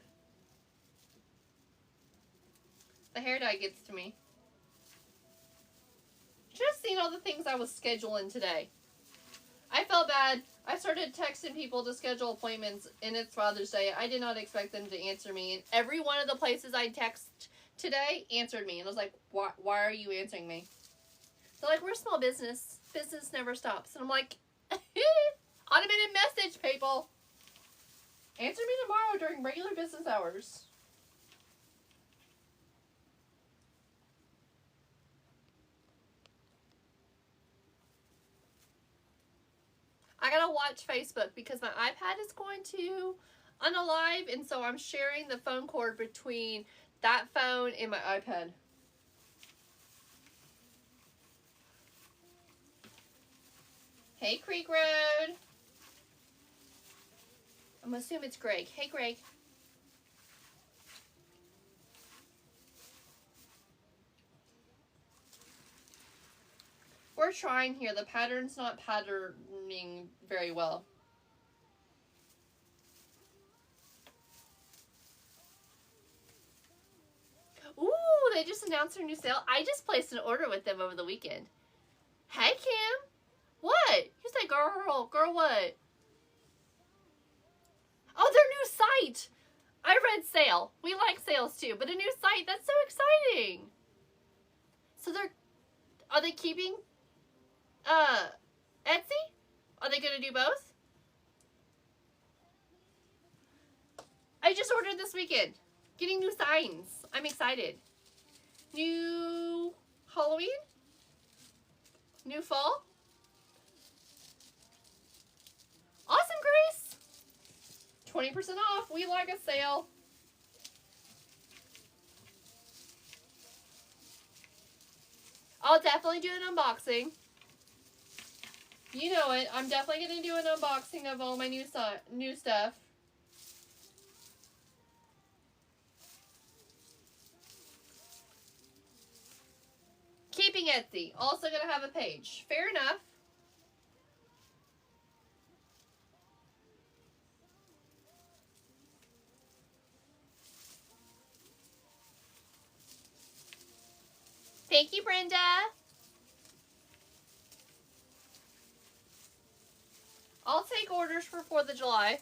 The hair dye gets to me. Just seen all the things I was scheduling today. I felt bad. I started texting people to schedule appointments, and it's Father's Day. I did not expect them to answer me. And every one of the places I text today answered me. And I was like, why are you answering me? They're like, we're a small business. Business never stops. And I'm like, automated message, people. Answer me tomorrow during regular business hours. I gotta watch Facebook because my iPad is going to unalive, and so I'm sharing the phone cord between that phone and my iPad. Hey, Creek Road. I'm gonna assume it's Greg. Hey, Greg. We're trying here. The pattern's not patterning very well. Ooh, they just announced their new sale. I just placed an order with them over the weekend. Hey, Kim. What? You say girl. Girl, what? Oh, their new site. I read sale. We like sales too, but a new site, that's so exciting. Are they keeping Etsy? Are they gonna do both? I just ordered this weekend. Getting new signs. I'm excited. New Halloween? New fall? Awesome, Grace! 20% off. We like a sale. I'll definitely do an unboxing. You know it. I'm definitely going to do an unboxing of all my new stuff. Keeping Etsy. Also going to have a page. Fair enough. Thank you, Brenda. I'll take orders for 4th of July.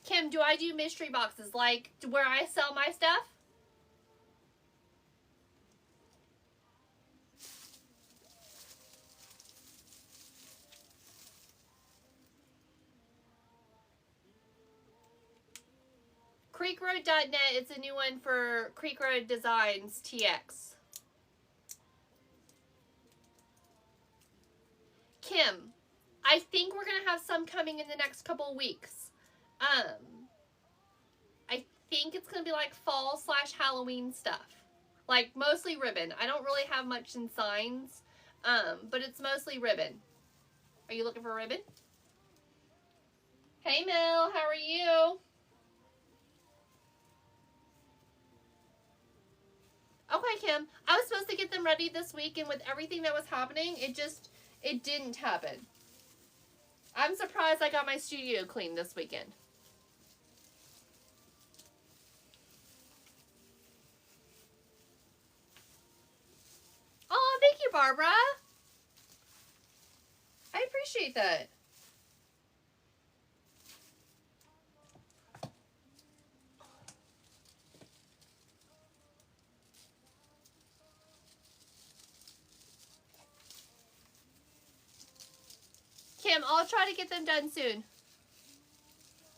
Kim, do I do mystery boxes like where I sell my stuff? CreekRoad.net is a new one for Creek Road Designs TX. Kim, I think we're going to have some coming in the next couple weeks. I think it's going to be like fall/Halloween stuff. Like mostly ribbon. I don't really have much in signs, but it's mostly ribbon. Are you looking for ribbon? Hey Mel, how are you? Okay, Kim. I was supposed to get them ready this week, and with everything that was happening, it didn't happen. I'm surprised I got my studio clean this weekend. Oh, thank you, Barbara. I appreciate that. Kim, I'll try to get them done soon.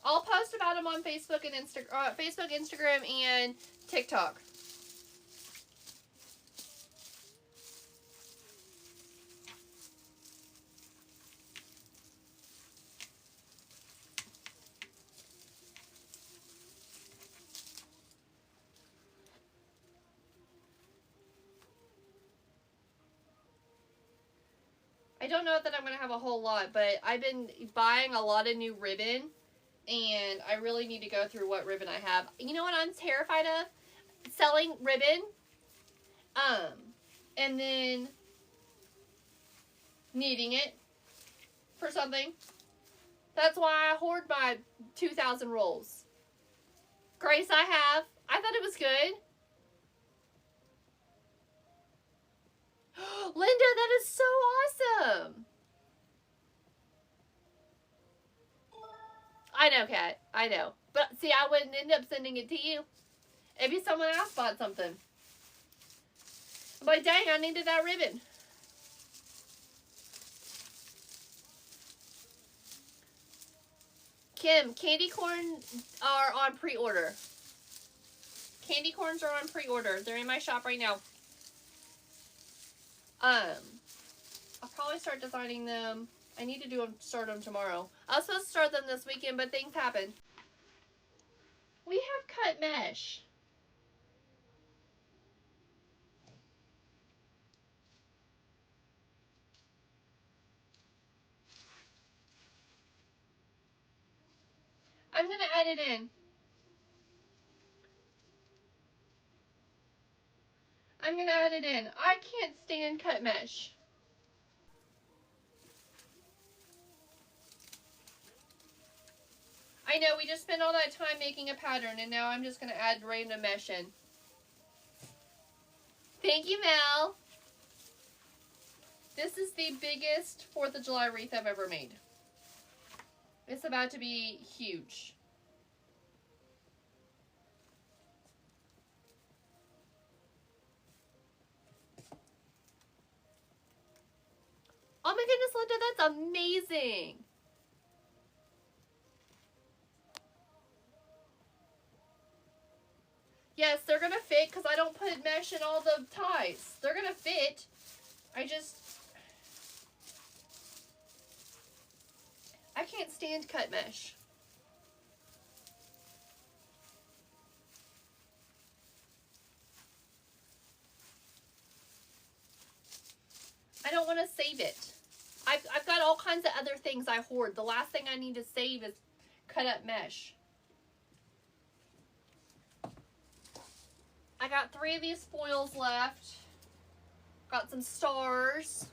I'll post about them on Facebook and Instagram, and TikTok. I don't know that I'm going to have a whole lot, but I've been buying a lot of new ribbon, and I really need to go through what ribbon I have. You know what I'm terrified of? Selling ribbon, and then needing it for something. That's why I hoard my 2,000 rolls. Grace, I thought it was good. Linda, that is so awesome. I know, Kat. I know. But see, I wouldn't end up sending it to you. It'd be someone else bought something. I'm like, dang, I needed that ribbon. Kim, candy corn are on pre-order. Candy corns are on pre-order. They're in my shop right now. I'll probably start designing them. I need to start them tomorrow. I was supposed to start them this weekend, but things happened. We have cut mesh. I'm going to add it in. I'm going to add it in. I can't stand cut mesh. I know, we just spent all that time making a pattern, and now I'm just going to add random mesh in. Thank you, Mel. This is the biggest 4th of July wreath I've ever made. It's about to be huge. my goodness, Linda, that's amazing. Yes, they're going to fit because I don't put mesh in all the ties. They're going to fit. I can't stand cut mesh. I don't want to save it. I've got all kinds of other things I hoard. The last thing I need to save is cut up mesh. I got 3 of these foils left. Got some stars.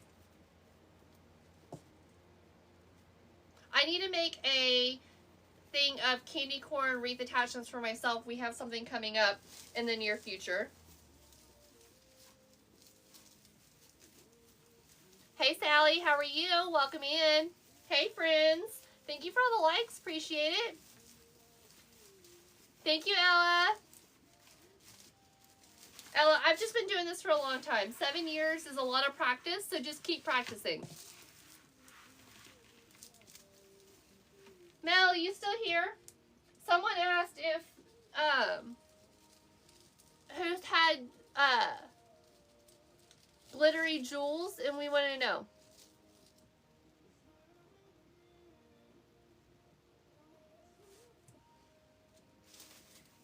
I need to make a thing of candy corn wreath attachments for myself. We have something coming up in the near future. Hey Sally, how are you? Welcome in. Hey friends. Thank you for all the likes. Appreciate it. Thank you, Ella. Ella, I've just been doing this for a long time. 7 years is a lot of practice, so just keep practicing. Mel, you still here? Someone asked if who's had glittery jewels, and we want to know.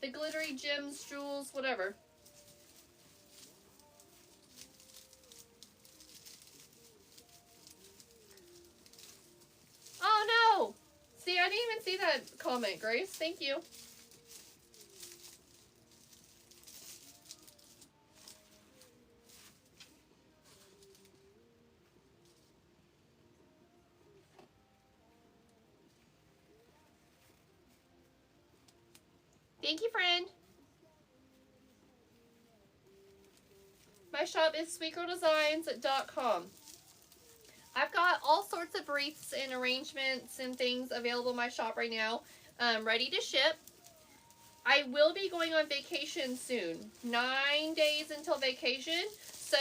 The glittery gems, jewels, whatever. Oh no! See, I didn't even see that comment, Grace. Thank you. Thank you, friend. My shop is sweetgirldesigns.com. I've got all sorts of wreaths and arrangements and things available in my shop right now, ready to ship. I will be going on vacation soon. 9 days until vacation. So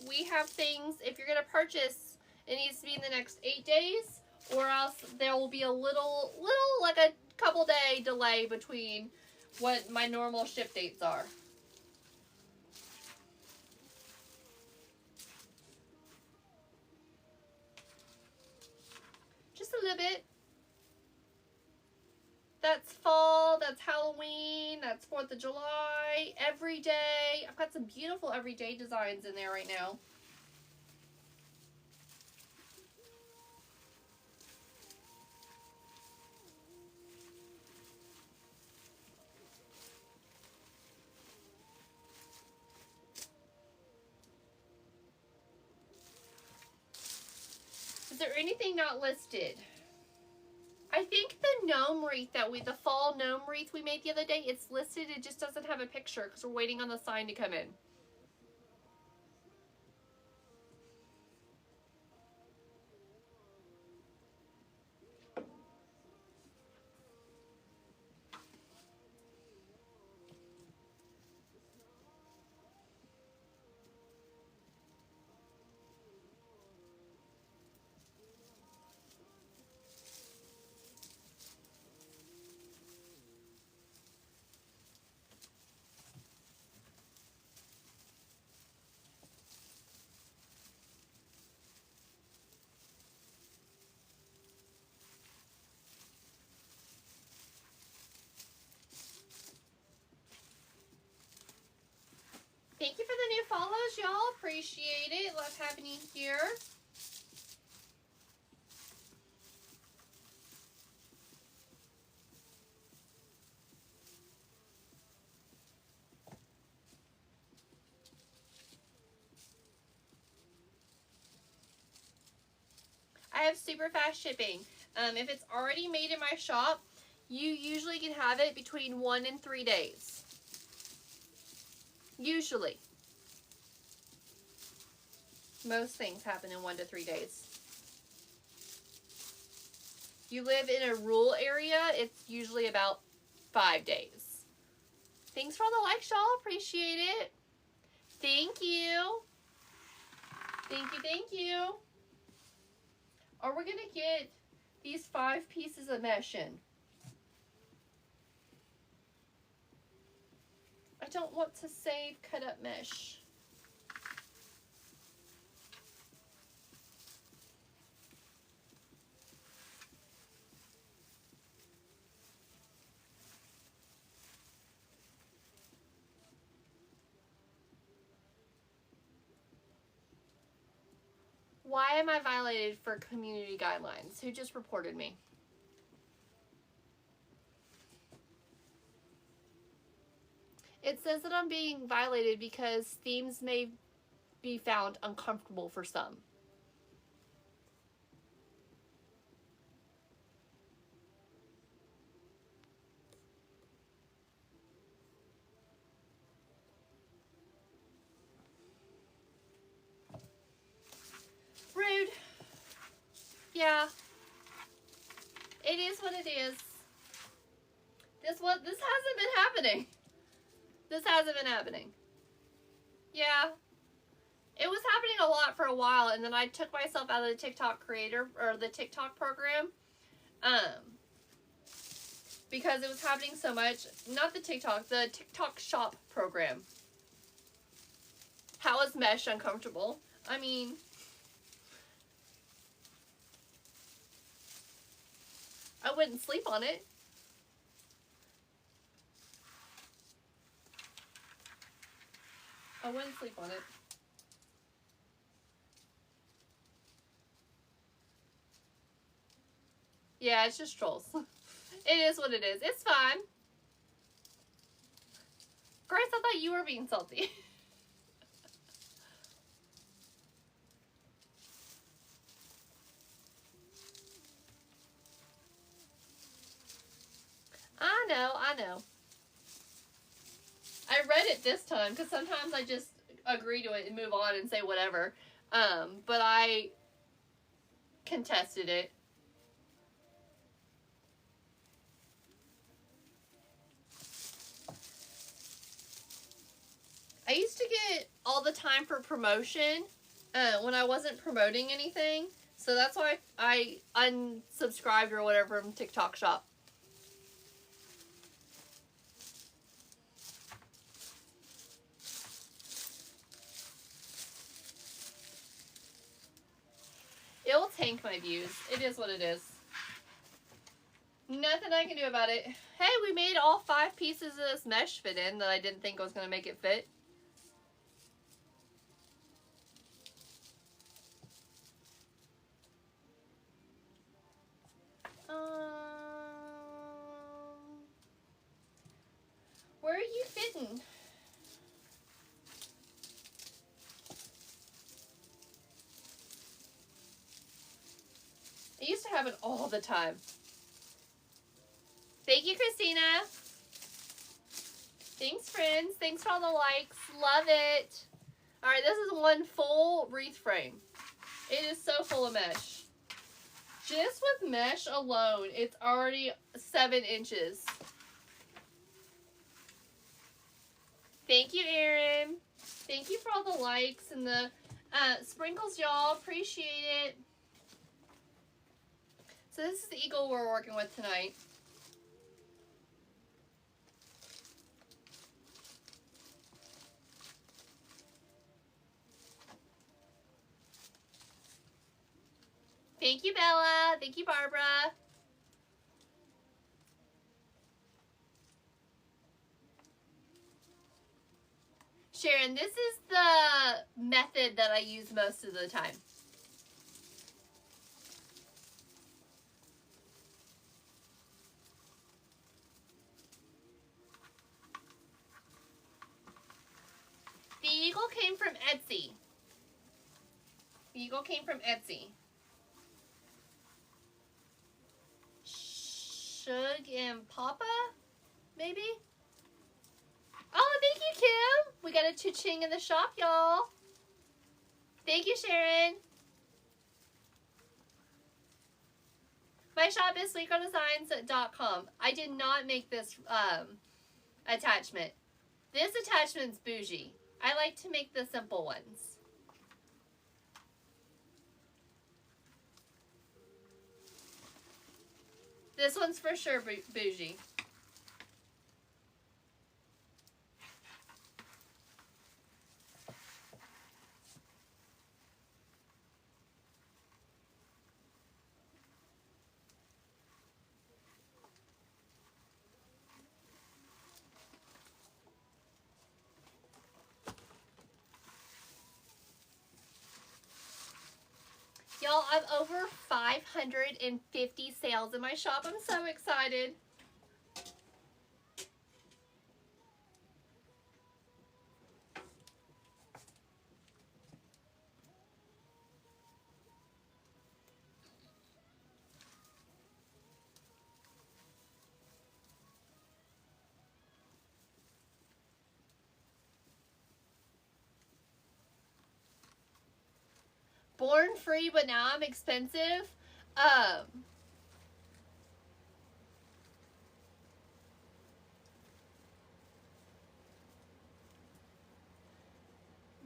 we have things, if you're going to purchase, it needs to be in the next 8 days, or else there will be a little like a couple day delay between what my normal ship dates are. Just a little bit. That's fall, that's Halloween, that's 4th of July, every day. I've got some beautiful everyday designs in there right now. Is there anything not listed? I think the gnome wreath the fall gnome wreath we made the other day, it's listed, it just doesn't have a picture because we're waiting on the sign to come in. Thank you for the new follows, y'all. Appreciate it. Love having you here. I have super fast shipping. If it's already made in my shop, you usually can have it between 1 and 3 days. Usually. Most things happen in 1 to 3 days. You live in a rural area, it's usually about 5 days. Thanks for all the likes, y'all. Appreciate it. Thank you. Thank you, thank you. Or we're going to get these 5 pieces of mesh in. I don't want to save cut up mesh. Why am I violated for community guidelines? Who just reported me? It says that I'm being violated because themes may be found uncomfortable for some. Rude. Yeah. It is what it is. This hasn't been happening. This hasn't been happening. Yeah. It was happening a lot for a while, and then I took myself out of the TikTok creator, or the TikTok program, because it was happening so much. Not the TikTok shop program. How is mesh uncomfortable? I mean, I wouldn't sleep on it. I wouldn't sleep on it. Yeah, it's just trolls. It is what it is. It's fine. Grace, I thought you were being salty. I know. I read it this time because sometimes I just agree to it and move on and say whatever. But I contested it. I used to get all the time for promotion when I wasn't promoting anything. So that's why I unsubscribed or whatever from TikTok Shop. It will tank my views. It is what it is. Nothing I can do about it. Hey, we made all 5 pieces of this mesh fit in that I didn't think was going to make it fit. Where are you fitting? It used to happen all the time. Thank you, Christina. Thanks, friends. Thanks for all the likes. Love it. All right, this is one full wreath frame. It is so full of mesh. Just with mesh alone, it's already 7 inches. Thank you, Erin. Thank you for all the likes and the sprinkles, y'all. Appreciate it. So this is the eagle we're working with tonight. Thank you, Bella. Thank you, Barbara. Sharon, this is the method that I use most of the time. The eagle came from Etsy. The eagle came from Etsy. Shug and Papa, maybe? Oh, thank you, Kim. We got a cha-ching in the shop, y'all. Thank you, Sharon. My shop is sweetgirldesigns.com. I did not make this attachment. This attachment's bougie. I like to make the simple ones. This one's for sure bougie. Y'all, I have over 550 sales in my shop. I'm so excited. Born free, but now I'm expensive.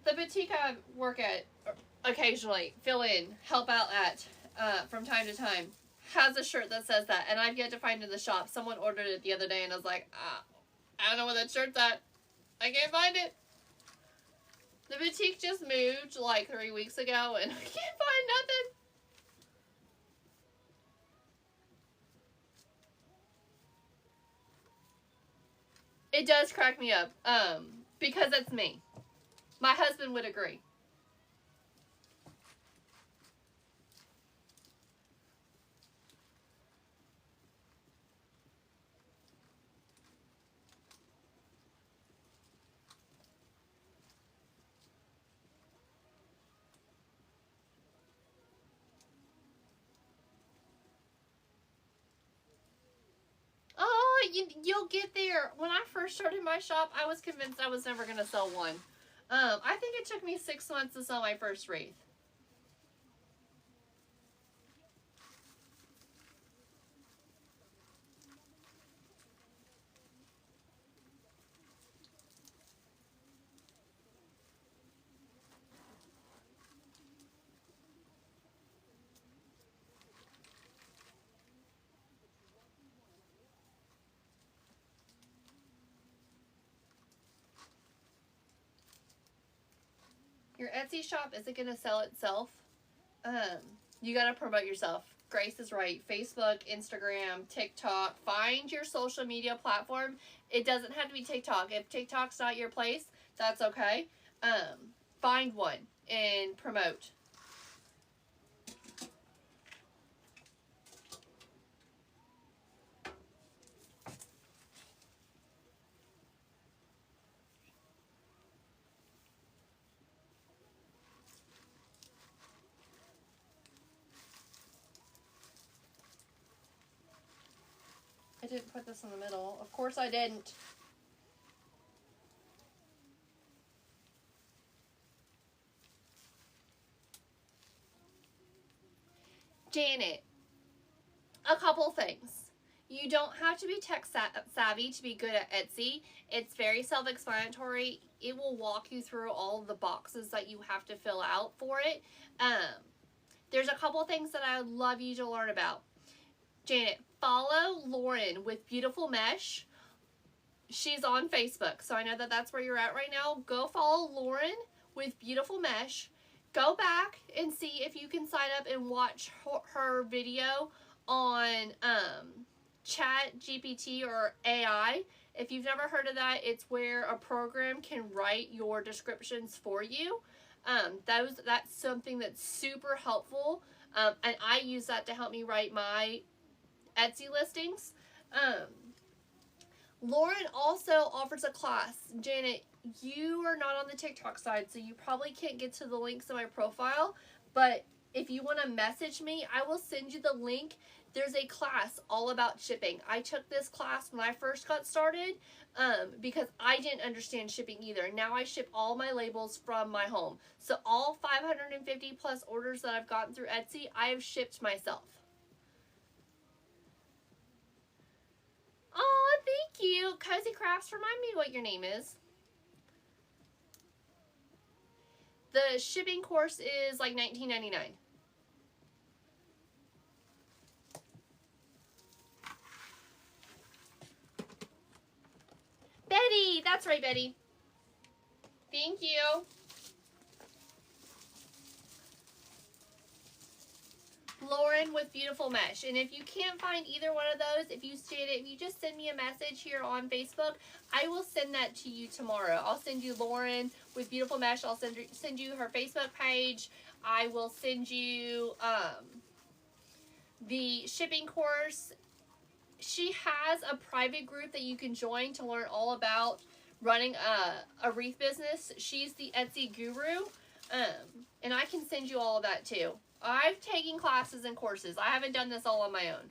The boutique I work at occasionally, fill in, help out at, from time to time, has a shirt that says that, and I've yet to find it in the shop. Someone ordered it the other day, and I was like, I don't know what that shirt's at. I can't find it. The boutique just moved like 3 weeks ago, and I can't find nothing. It does crack me up, because it's me. My husband would agree. Oh, you'll get there. When I first started my shop, I was convinced I was never going to sell one. I think it took me 6 months to sell my first wreath. Your Etsy shop isn't going to sell itself. You got to promote yourself. Grace is right. Facebook, Instagram, TikTok. Find your social media platform. It doesn't have to be TikTok. If TikTok's not your place, that's okay. Find one and promote. I didn't put this in the middle. Of course I didn't. Janet, a couple things. You don't have to be tech savvy to be good at Etsy. It's very self-explanatory. It will walk you through all of the boxes that you have to fill out for it. There's a couple things that I would love you to learn about. Janet, follow Lauren with Beautiful Mesh. She's on Facebook, so I know that that's where you're at right now. Go follow Lauren with Beautiful Mesh. Go back and see if you can sign up and watch her video on Chat GPT or AI. If you've never heard of that, it's where a program can write your descriptions for you. That's something that's super helpful, and I use that to help me write my Etsy listings. Lauren also offers a class. Janet, you are not on the TikTok side, so you probably can't get to the links in my profile, but if you want to message me, I will send you the link. There's a class all about shipping. I took this class when I first got started because I didn't understand shipping either. Now I ship all my labels from my home. So all 550 plus orders that I've gotten through Etsy, I have shipped myself. Oh, thank you. Cozy Crafts, remind me what your name is. The shipping course is like $19.99. That's right, Betty. Thank you. Lauren with Beautiful Mesh. And if you can't find either one of those, if you just send me a message here on Facebook, I will send that to you tomorrow. I'll send you Lauren with Beautiful Mesh. I'll send you her Facebook page. I will send you the shipping course. She has a private group that you can join to learn all about running a wreath business. She's the Etsy guru. And I can send you all of that too. I've taken classes and courses. I haven't done this all on my own.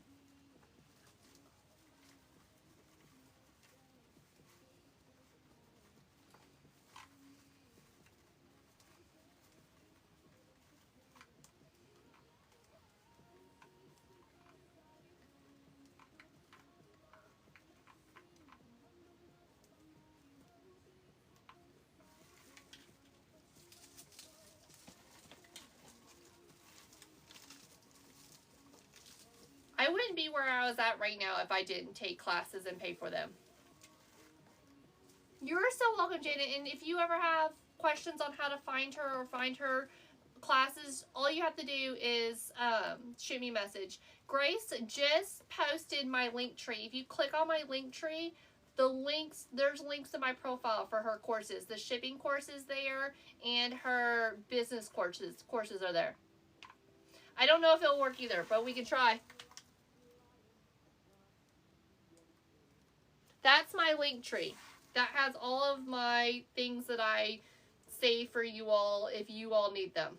I wouldn't be where I was at right now if I didn't take classes and pay for them. You're so welcome, Janet. And if you ever have questions on how to find her or find her classes, all you have to do is shoot me a message. Grace just posted my link tree. If you click on my link tree, there's links in my profile for her courses. The shipping course is there, and her business courses are there. I don't know if it'll work either, but we can try. That's my link tree. That has all of my things that I save for you all if you all need them.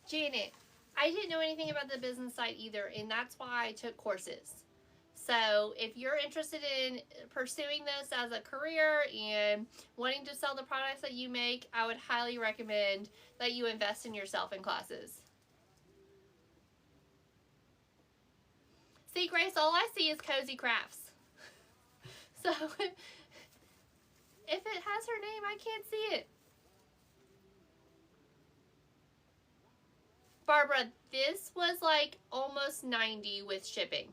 Janet, I didn't know anything about the business side either, and that's why I took courses. So if you're interested in pursuing this as a career and wanting to sell the products that you make, I would highly recommend that you invest in yourself in classes. See, Grace, all I see is Cozy Crafts. So if it has her name, I can't see it. Barbara, this was like almost 90 with shipping.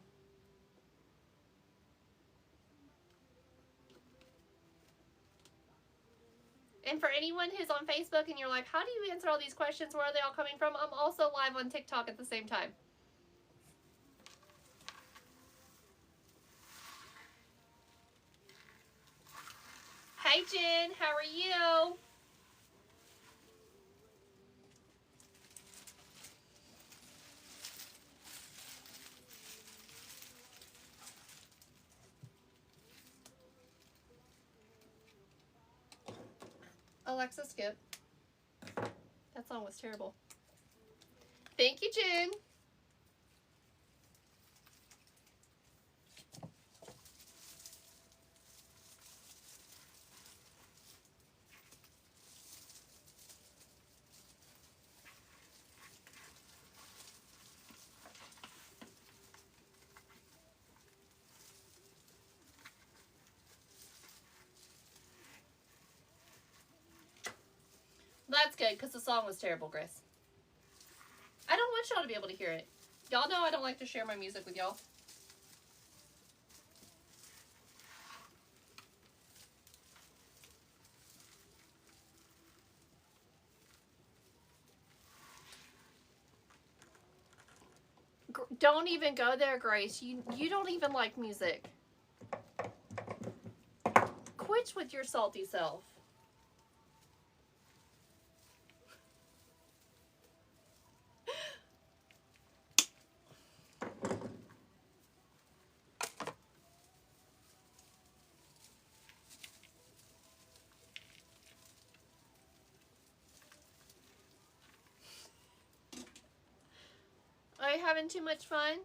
And for anyone who's on Facebook and you're like, how do you answer all these questions? Where are they all coming from? I'm also live on TikTok at the same time. Hi, Jen. How are you? Alexa, skip. That song was terrible. Thank you, Jen. That's good, because the song was terrible, Grace. I don't want y'all to be able to hear it. Y'all know I don't like to share my music with y'all. Don't even go there, Grace. You don't even like music. Quit with your salty self. Everybody having too much fun?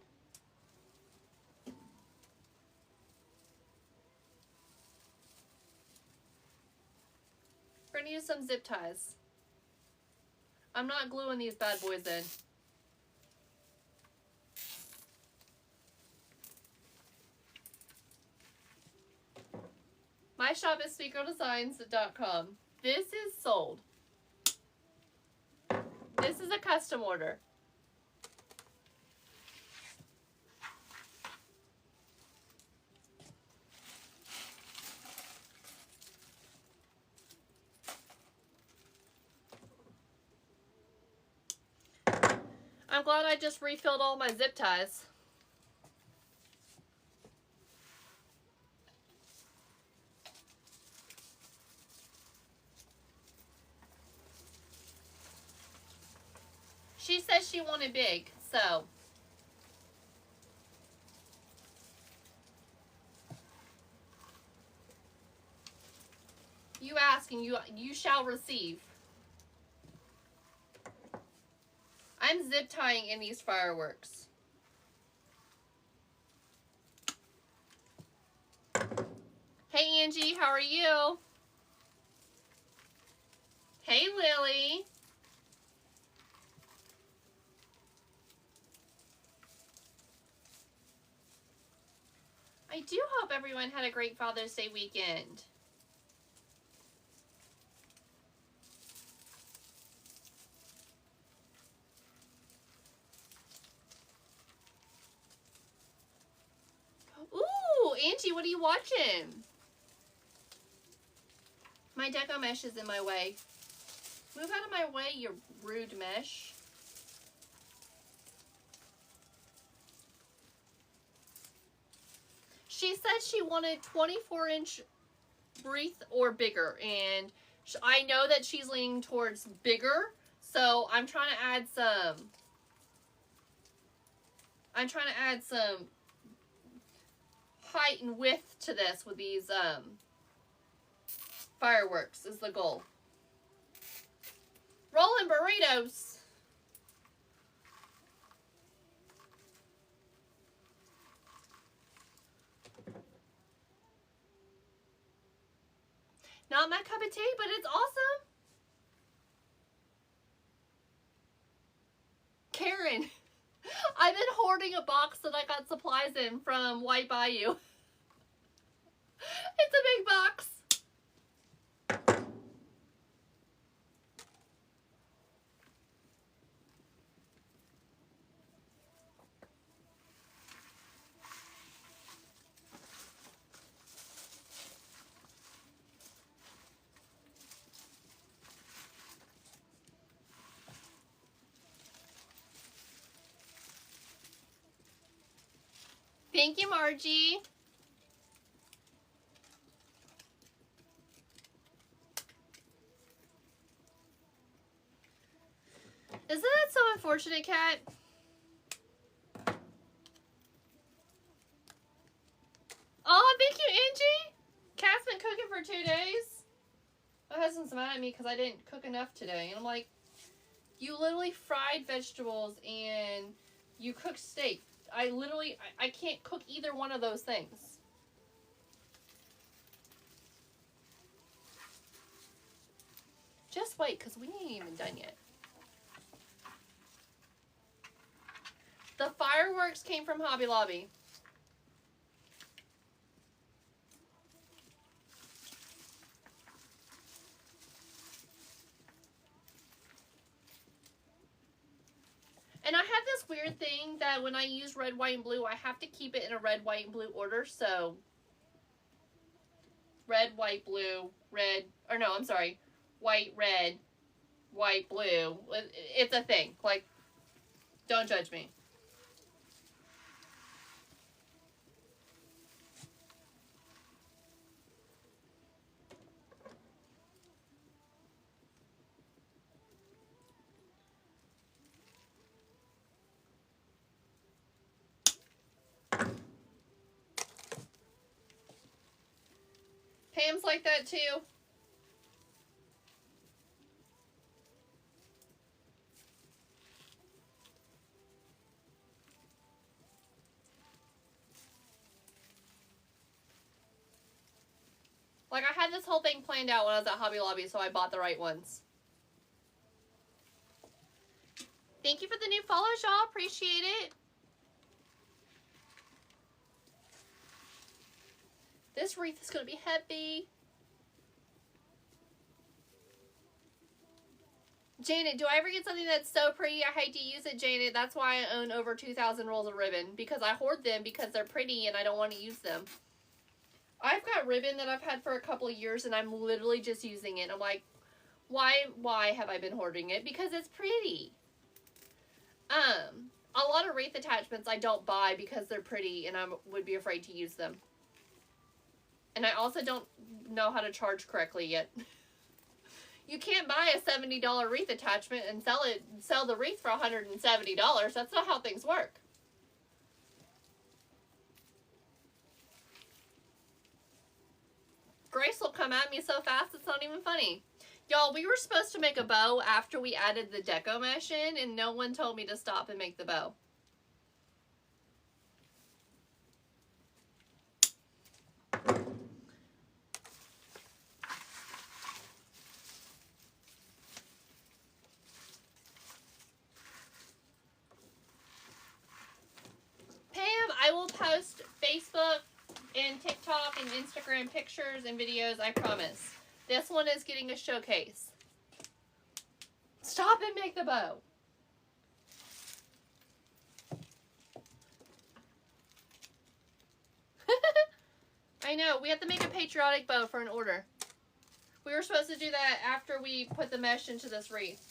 We're gonna use some zip ties. I'm not gluing these bad boys in. My shop is speakerdesigns.com. This is sold. This is a custom order. I'm glad I just refilled all my zip ties. She said she wanted big, so. You ask and you shall receive. I'm zip tying in these fireworks. Hey Angie, how are you? Hey Lily. I do hope everyone had a great Father's Day weekend. Ooh, Angie, what are you watching? My deco mesh is in my way. Move out of my way, you rude mesh. She said she wanted 24-inch wreath or bigger, and I know that she's leaning towards bigger, so I'm trying to add some height and width to this with these fireworks is the goal. Rolling burritos. Not my cup of tea, but it's awesome. Karen, I've been hoarding a box that I got supplies in from White Bayou. It's a big box. Thank you, Margie. Isn't that so unfortunate, Kat? Oh, thank you, Angie. Kat's been cooking for 2 days. My husband's mad at me because I didn't cook enough today. And I'm like, you literally fried vegetables and you cooked steak. I can't cook either one of those things. Just wait, because we ain't even done yet. The fireworks came from Hobby Lobby. And I have this weird thing that when I use red, white, and blue, I have to keep it in a red, white, and blue order. So, red, white, blue, red, or no, I'm sorry, white, red, white, blue. It's a thing. Like, don't judge me. Pam's like that too. Like, I had this whole thing planned out when I was at Hobby Lobby, so I bought the right ones. Thank you for the new follows, y'all. Appreciate it. This wreath is going to be heavy. Janet, do I ever get something that's so pretty I hate to use it, Janet? That's why I own over 2,000 rolls of ribbon. Because I hoard them because they're pretty and I don't want to use them. I've got ribbon that I've had for a couple of years and I'm literally just using it. I'm like, why have I been hoarding it? Because it's pretty. A lot of wreath attachments I don't buy because they're pretty and I would be afraid to use them. And I also don't know how to charge correctly yet. You can't buy a $70 wreath attachment and sell the wreath for $170. That's not how things work. Grace will come at me so fast it's not even funny. Y'all, we were supposed to make a bow after we added the deco mesh in, and no one told me to stop and make the bow. Pam, I will post Facebook and TikTok and Instagram pictures and videos, I promise. This one is getting a showcase. Stop and make the bow. I know, we have to make a patriotic bow for an order. We were supposed to do that after we put the mesh into this wreath.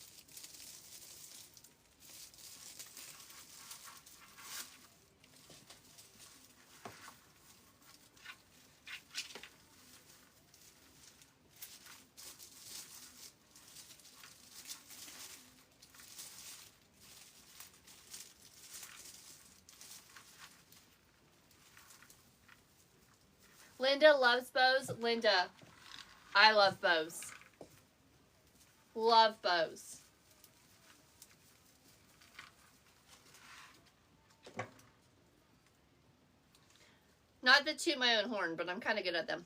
Linda loves bows. Linda, I love bows. Love bows. Not to toot my own horn, but I'm kind of good at them.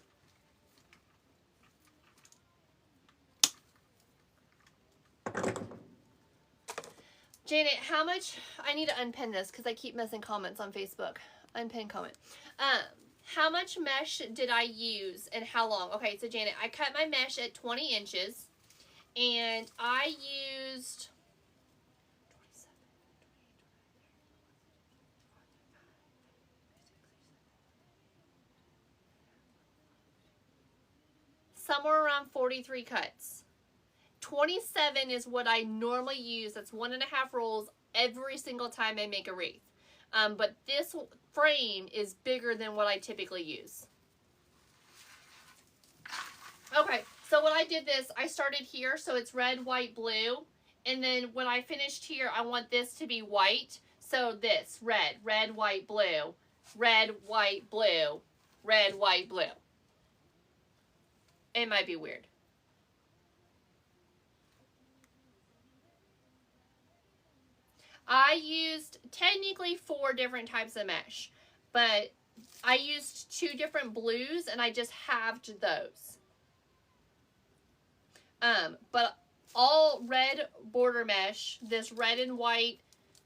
Janet, how much... I need to unpin this because I keep missing comments on Facebook. Unpin comment. How much mesh did I use and how long? Okay, so Janet, I cut my mesh at 20 inches and I used somewhere around 43 cuts. 27 is what I normally use. That's 1.5 rolls every single time I make a wreath. But this frame is bigger than what I typically use. Okay, so when I did this, I started here, so it's red, white, blue. And then when I finished here, I want this to be white. So this, red, red, white, blue, red, white, blue, red, white, blue. It might be weird. I used technically 4 different types of mesh, but I used 2 different blues and I just halved those. But all red border mesh, this red and white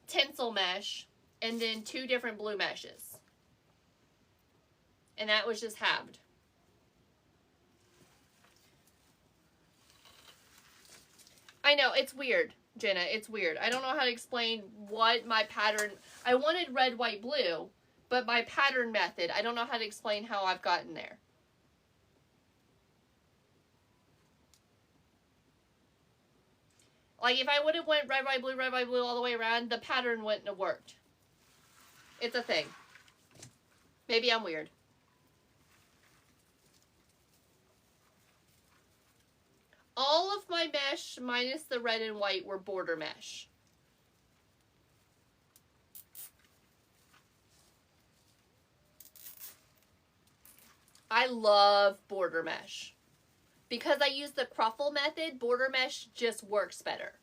tinsel mesh, and then 2 different blue meshes. And that was just halved. I know, it's weird. Jenna, it's weird. I don't know how to explain what my pattern... I wanted red, white, blue, but my pattern method, I don't know how to explain how I've gotten there. Like, if I would have went red, white, blue all the way around, the pattern wouldn't have worked. It's a thing. Maybe I'm weird. All of my mesh, minus the red and white, were border mesh. I love border mesh. Because I use the Cruffle method, border mesh just works better.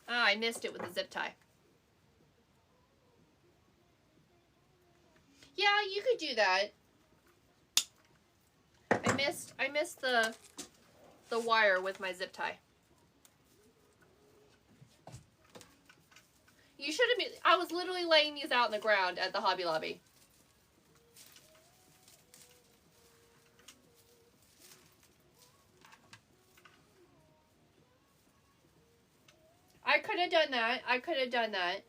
Ah, I missed it with the zip tie. Yeah, you could do that. I missed the wire with my zip tie. You should have been, I was literally laying these out in the ground at the Hobby Lobby. I could have done that. I could have done that.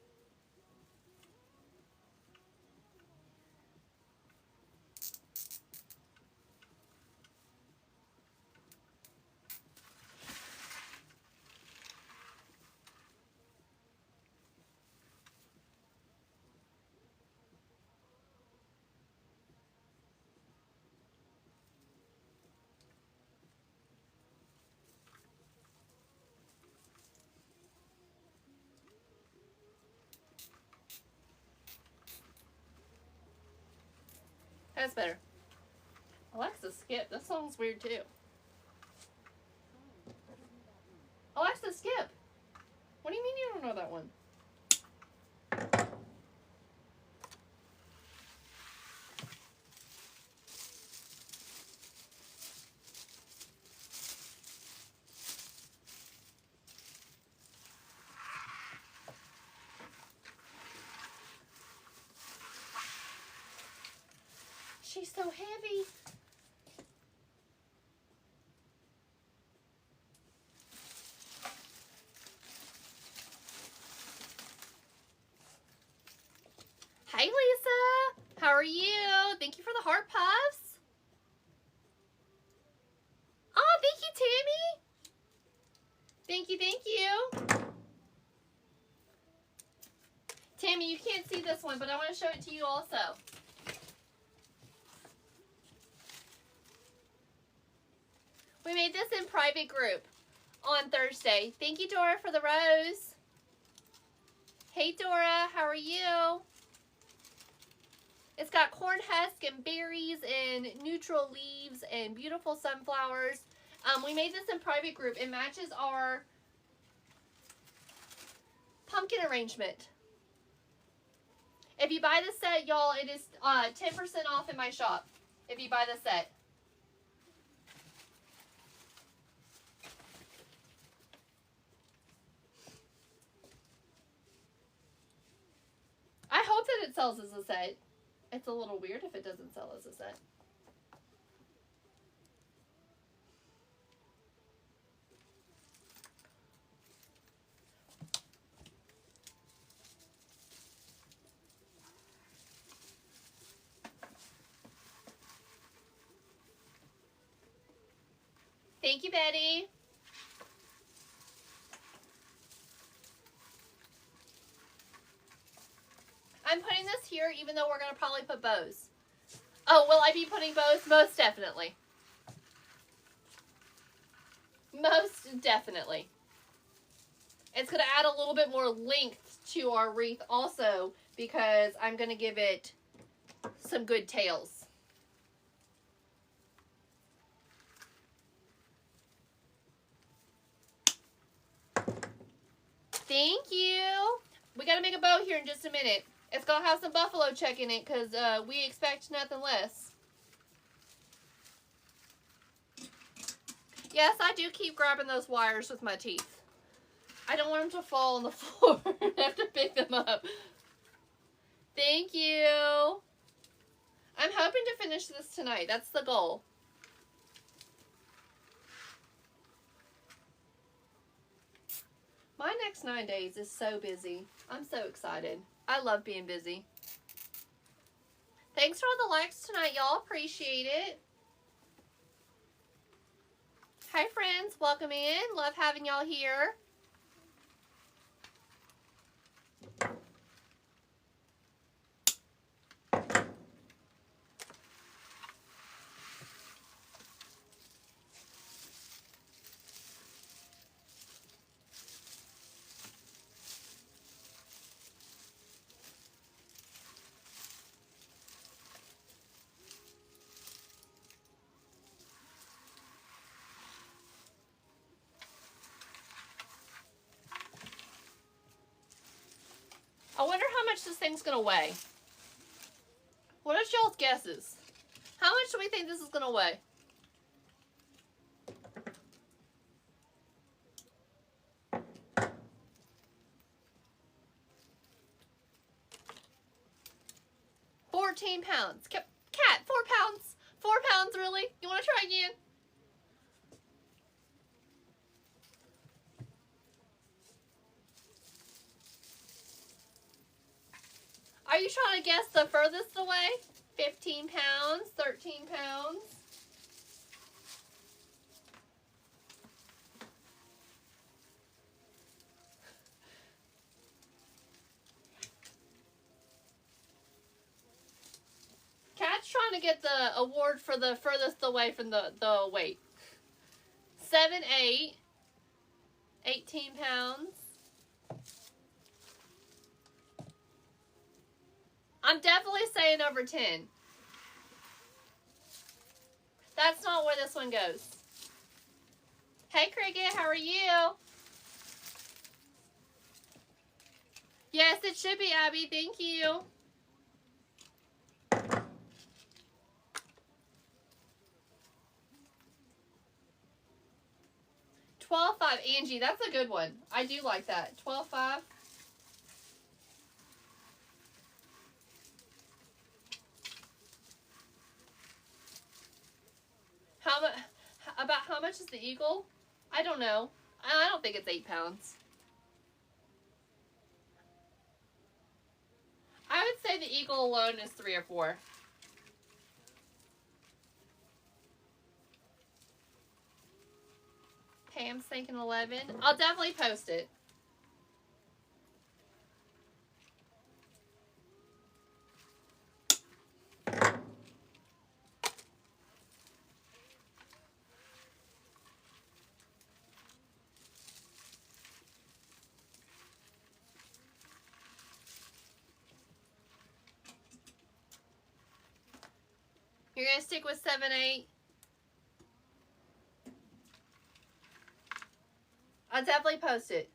That's better. Alexa, skip. That song's weird too. Alexa, skip. What do you mean you don't know that one? She's so heavy. Hey, Lisa. How are you? Thank you for the heart puffs. Oh, thank you, Tammy. Thank you, thank you. Tammy, you can't see this one, but I want to show it to you also. We made this in private group on Thursday. Thank you, Dora, for the rose. Hey, Dora, how are you? It's got corn husk and berries and neutral leaves and beautiful sunflowers. We made this in private group. It matches our pumpkin arrangement. If you buy the set, y'all, it is 10% off in my shop if you buy the set. I hope that it sells as a set. It's a little weird if it doesn't sell as a set. Thank you, Betty. I'm putting this here even though we're going to probably put bows. Oh, will I be putting bows? Most definitely. Most definitely. It's going to add a little bit more length to our wreath also because I'm going to give it some good tails. Thank you. We got to make a bow here in just a minute. It's going to have some buffalo check in it because we expect nothing less. Yes, I do keep grabbing those wires with my teeth. I don't want them to fall on the floor and have to pick them up. Thank you. I'm hoping to finish this tonight. That's the goal. My next 9 days is so busy. I'm so excited. I love being busy. Thanks for all the likes tonight, y'all. Appreciate it. Hi, friends. Welcome in. Love having y'all here. much this thing's gonna weigh? What is y'all's guesses? How much do we think this is gonna weigh? £14. Cat, 4 pounds. 4 pounds, really? You want to try again? Are you trying to guess the furthest away? 15 pounds, 13 pounds. Cat's trying to get the award for the furthest away from the weight. 7, 8, 18 pounds. I'm definitely saying over 10. That's not where this one goes. Hey, Cricket, how are you? Yes, it should be, Abby. Thank you. $12.5. Angie, that's a good one. I do like that. $12.5. How much is the eagle? I don't know. I don't think it's 8 pounds. I would say the eagle alone is 3 or 4. Pam's thinking 11. I'll definitely post it. You're going to stick with 7, 8? I'll definitely post it.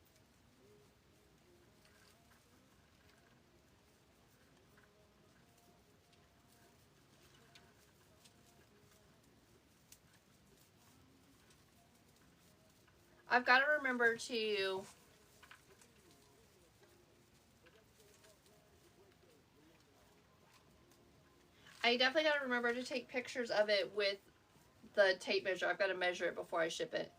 I've got to remember to... I definitely got to remember to take pictures of it with the tape measure. I've got to measure it before I ship it.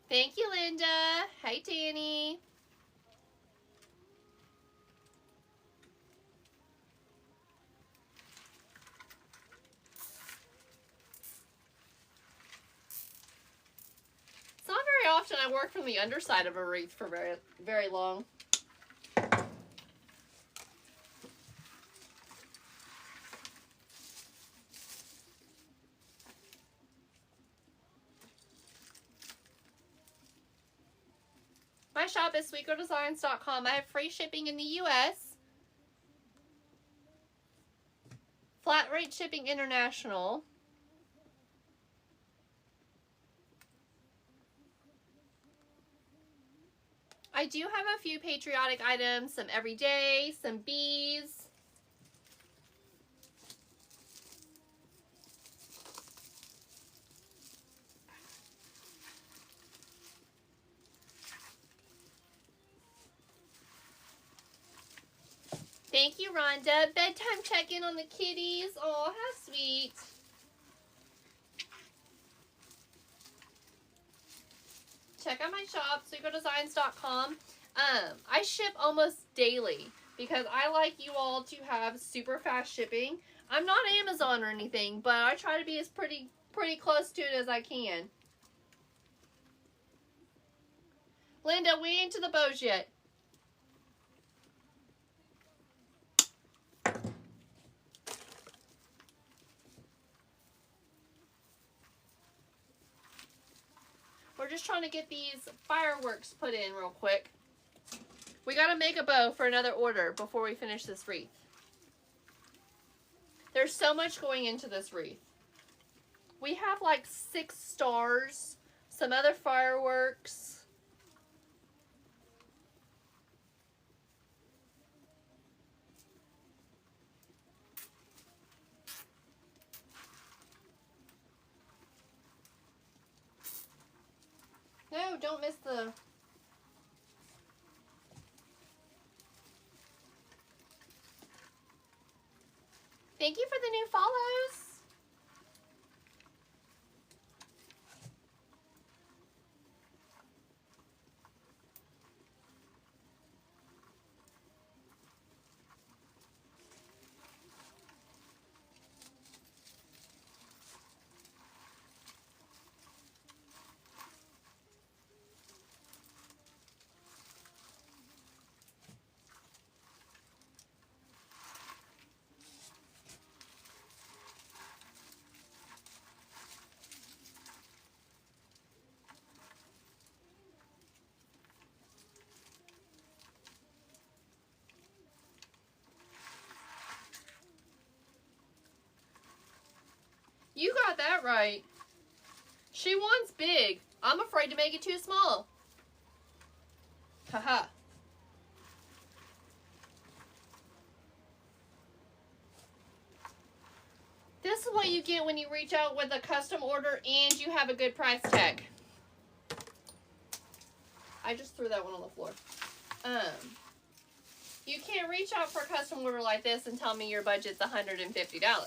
Thank you, Linda. Hey, Danny. It's not very often I work from the underside of a wreath for very, very long. My shop is sweetgirldesigns.com. I have free shipping in the U.S. Flat rate shipping international. I do have a few patriotic items, some everyday, some bees. Thank you, Rhonda. Bedtime check-in on the kitties. Oh, how sweet. Check out my shop, sweetgirldesigns.com. I ship almost daily because I like you all to have super fast shipping. I'm not Amazon or anything, but I try to be as pretty close to it as I can. Linda, we ain't to the bows yet. We're just trying to get these fireworks put in real quick. We got to make a bow for another order before we finish this wreath. There's so much going into this wreath. We have like 6 stars, some other fireworks. No, don't miss the... Thank you for the new follows. You got that right. She wants big. I'm afraid to make it too small. Haha. This is what you get when you reach out with a custom order and you have a good price tag. I just threw that one on the floor. You can't reach out for a custom order like this and tell me your budget's $150.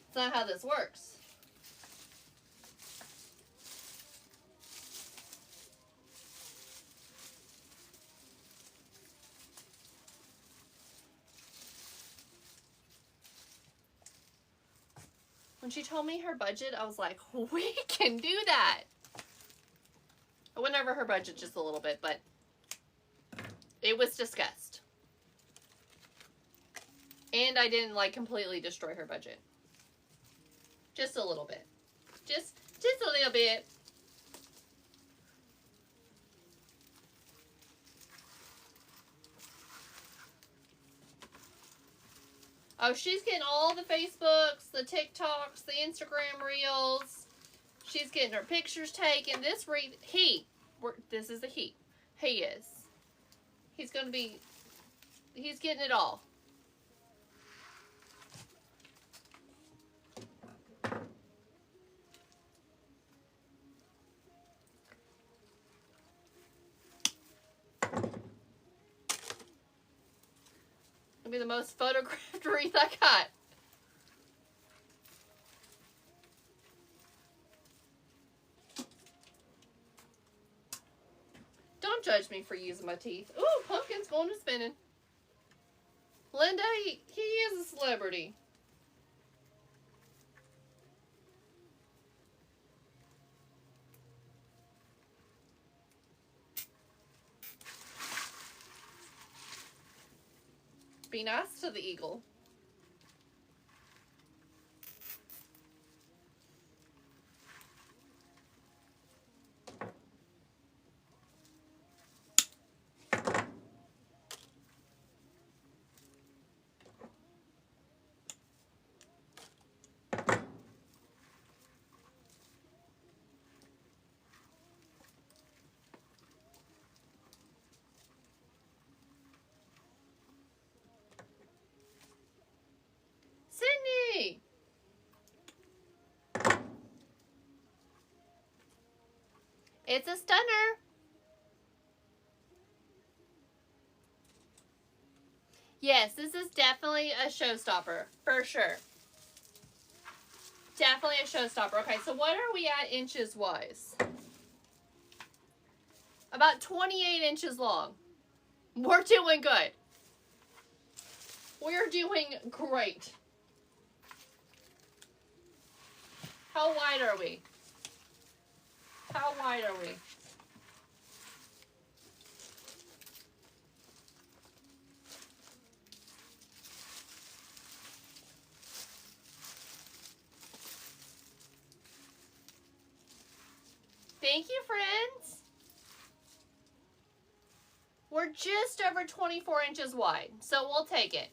It's not how this works. When she told me her budget, I was like, we can do that. I went over her budget just a little bit, but it was discussed. And I didn't like completely destroy her budget. Just a little bit. Just a little bit. Oh, she's getting all the Facebooks, the TikToks, the Instagram Reels. She's getting her pictures taken. This this is the he. He is. He's getting it all. It'll be the most photographed wreath I got. Don't judge me for using my teeth. Ooh, Pumpkin's going to spinning. Linda, he is a celebrity. Be nice to the eagle. Sydney! It's a stunner. Yes, this is definitely a showstopper, for sure. Definitely a showstopper. Okay, so what are we at inches-wise? About 28 inches long. We're doing good. We're doing great. How wide are we? How wide are we? Thank you, friends. We're just over 24 inches wide, so we'll take it.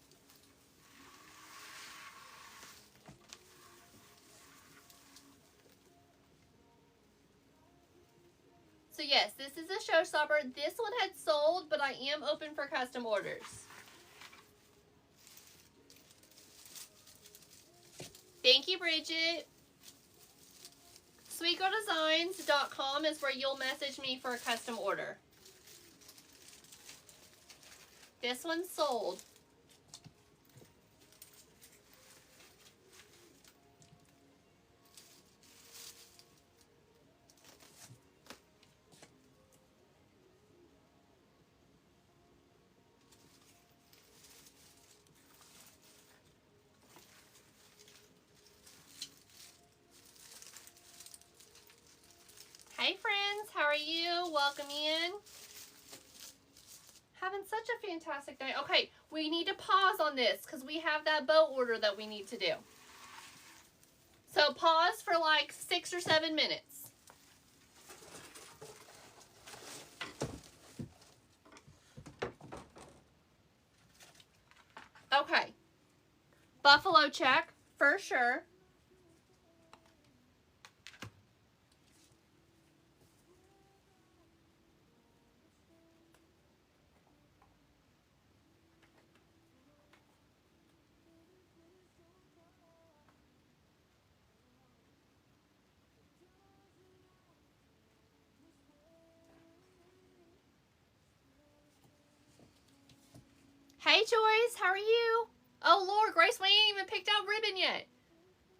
So yes, this is a showstopper. This one had sold, but I am open for custom orders. Thank you, Bridget. SweetGirlDesigns.com is where you'll message me for a custom order. This one's sold. Hey friends, how are you? Welcome in. Having such a fantastic night. Okay, we need to pause on this because we have that bow order that we need to do. So pause for like 6 or 7 minutes. Okay. Buffalo check, for sure. Hey Joyce, how are you? Oh Lord, Grace, we ain't even picked out ribbon yet.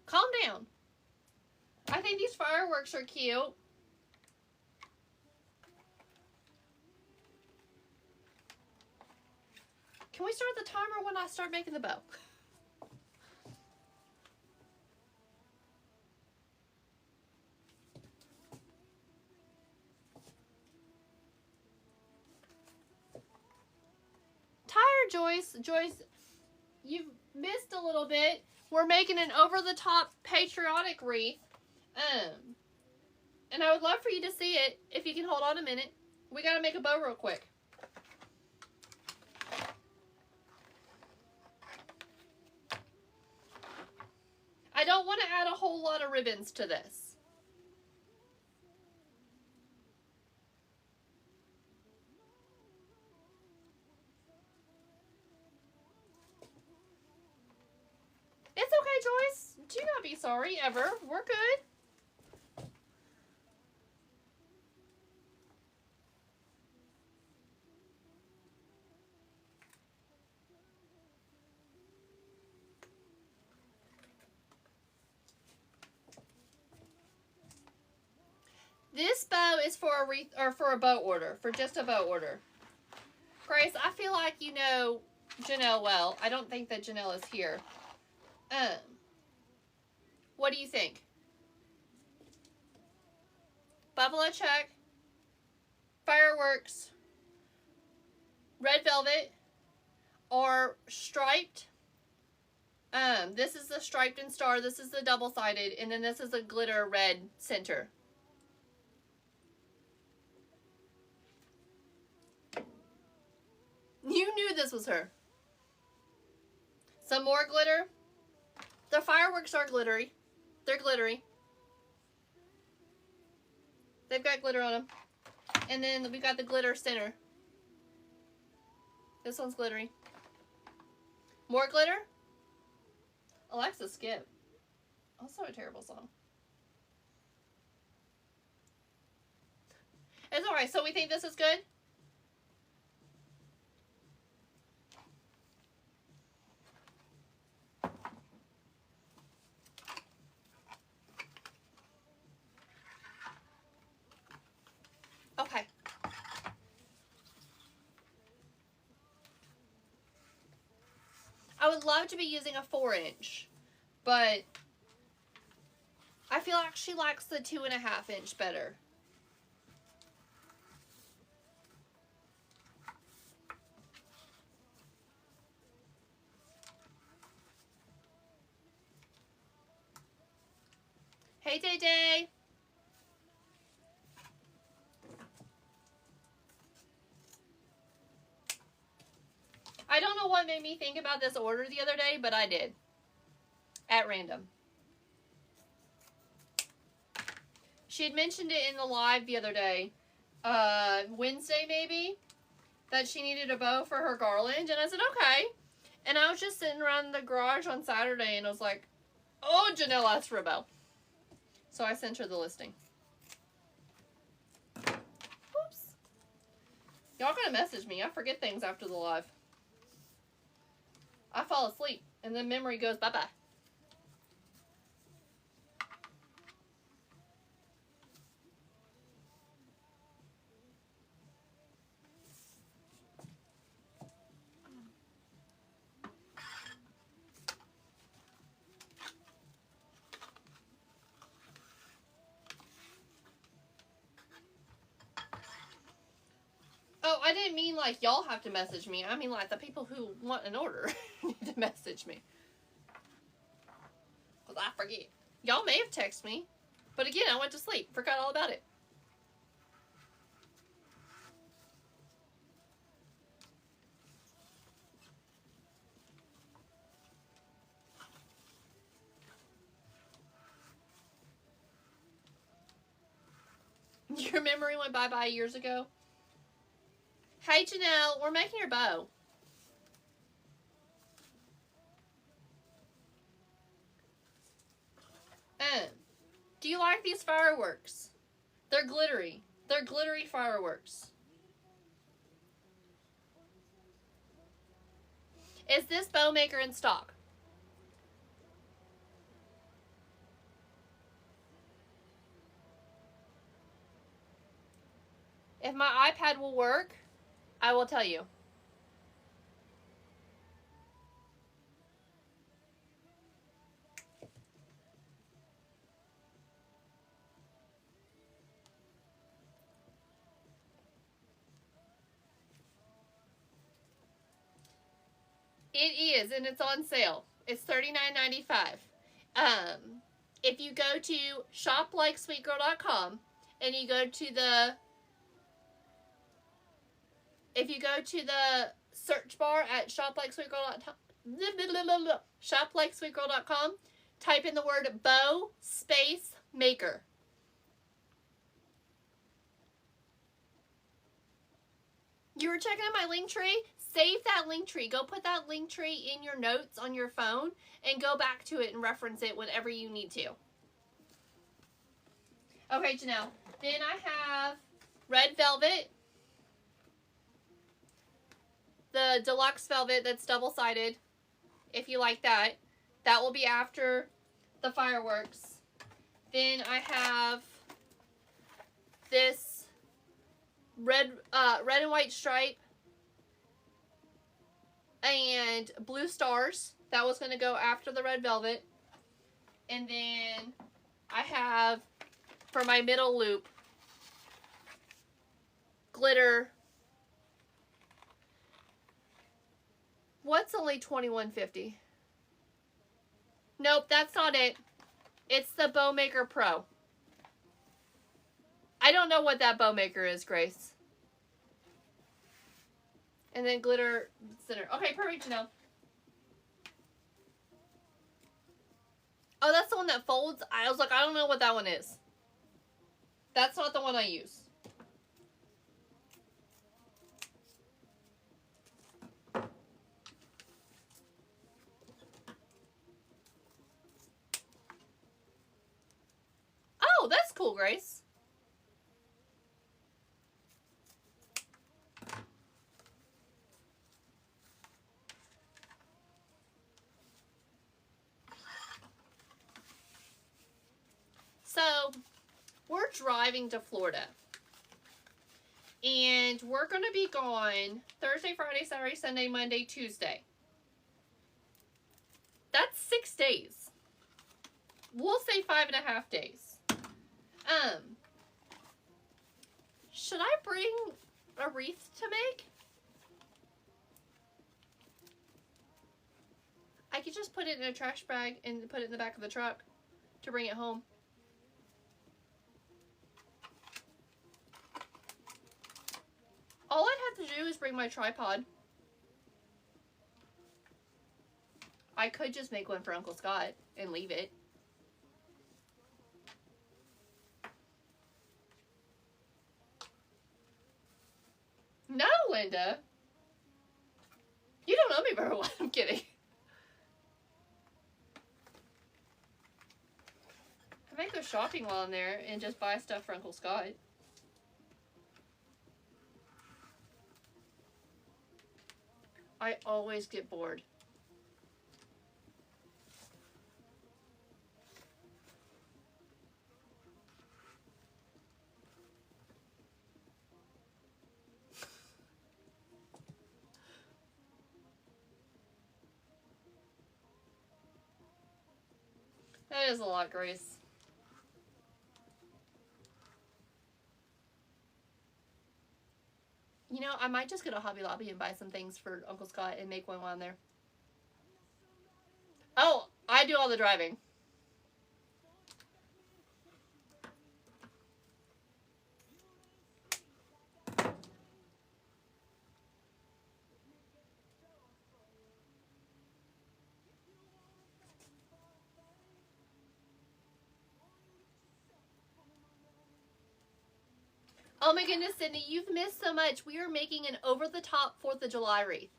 Calm down. I think these fireworks are cute. Can we start the timer when I start making the bow? Tired, Joyce. Joyce, you've missed a little bit. We're making an over-the-top patriotic wreath. And I would love for you to see it if you can hold on a minute. We gotta make a bow real quick. I don't want to add a whole lot of ribbons to this. It's okay, Joyce. Do not be sorry, ever. We're good. This bow is for a wreath, or for a bow order, for just a bow order. Grace, I feel like you know Janelle well. I don't think that Janelle is here. What do you think? Buffalo check, fireworks, red velvet, or striped. This is the striped and star. This is the double-sided, and then this is a glitter red center. You knew this was her. Some more glitter. The fireworks are glittery. They're glittery. They've got glitter on them. And then we've got the glitter center. This one's glittery. More glitter. Alexa, skip. Also a terrible song. It's alright. So we think this is good? Okay. I would love to be using a 4-inch, but I feel like she likes the 2.5-inch better. Hey, Day Day. I don't know what made me think about this order the other day, but I did. At random. She had mentioned it in the live the other day Wednesday maybe, that she needed a bow for her garland, and I said, okay. And I was just sitting around the garage on Saturday, and I was like, oh, Janelle asked for a bow. So I sent her the listing. Oops. Y'all gonna message me. I forget things after the live. I fall asleep, and then memory goes bye-bye. Oh, I didn't mean like y'all have to message me. I mean like the people who want an order need to message me. Because I forget. Y'all may have texted me. But again, I went to sleep. Forgot all about it. Your memory went bye-bye years ago? Hey, Janelle, we're making your bow. Do you like these fireworks? They're glittery. They're glittery fireworks. Is this bow maker in stock? If my iPad will work, I will tell you. It is, and it's on sale. It's $39.95. If you go to shoplikesweetgirl.com and you go to the search bar at shoplikesweetgirl.com, type in the word bow space maker. You were checking out my link tree? Save that link tree. Go put that link tree in your notes on your phone and go back to it and reference it whenever you need to. Okay, Janelle. Then I have red velvet. The deluxe velvet that's double-sided. If you like that. That will be after the fireworks. Then I have this red and white stripe and blue stars. That was going to go after the red velvet. And then I have, for my middle loop, glitter. What's only $21.50? Nope, that's not it. It's the Bow Maker Pro. I don't know what that bow maker is, Grace. And then glitter center. Okay, perfect, Janelle. Oh, that's the one that folds? I was like, I don't know what that one is. That's not the one I use. Oh, that's cool, Grace. So, we're driving to Florida. And we're going to be gone Thursday, Friday, Saturday, Sunday, Monday, Tuesday. That's 6 days. We'll say 5.5 days. Should I bring a wreath to make? I could just put it in a trash bag and put it in the back of the truck to bring it home. All I'd have to do is bring my tripod. I could just make one for Uncle Scott and leave it. No, Linda. You don't know me very well. I'm kidding. I might go shopping while I'm there and just buy stuff for Uncle Scott. I always get bored. That is a lot, Grace. You know, I might just go to Hobby Lobby and buy some things for Uncle Scott and make one while I'm there. Oh, I do all the driving. Oh my goodness, Sydney, you've missed so much. We are making an over-the-top 4th of July wreath.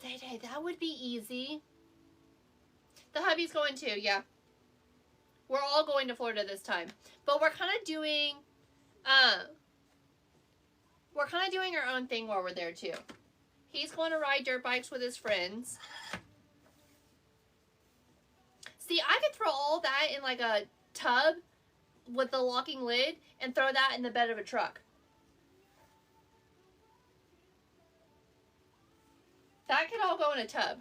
Day, that would be easy. The hubby's going too, yeah. We're all going to Florida this time. But we're kind of doing, our own thing while we're there too. He's going to ride dirt bikes with his friends. See, I could throw all that in like a tub with the locking lid and throw that in the bed of a truck. That could all go in a tub.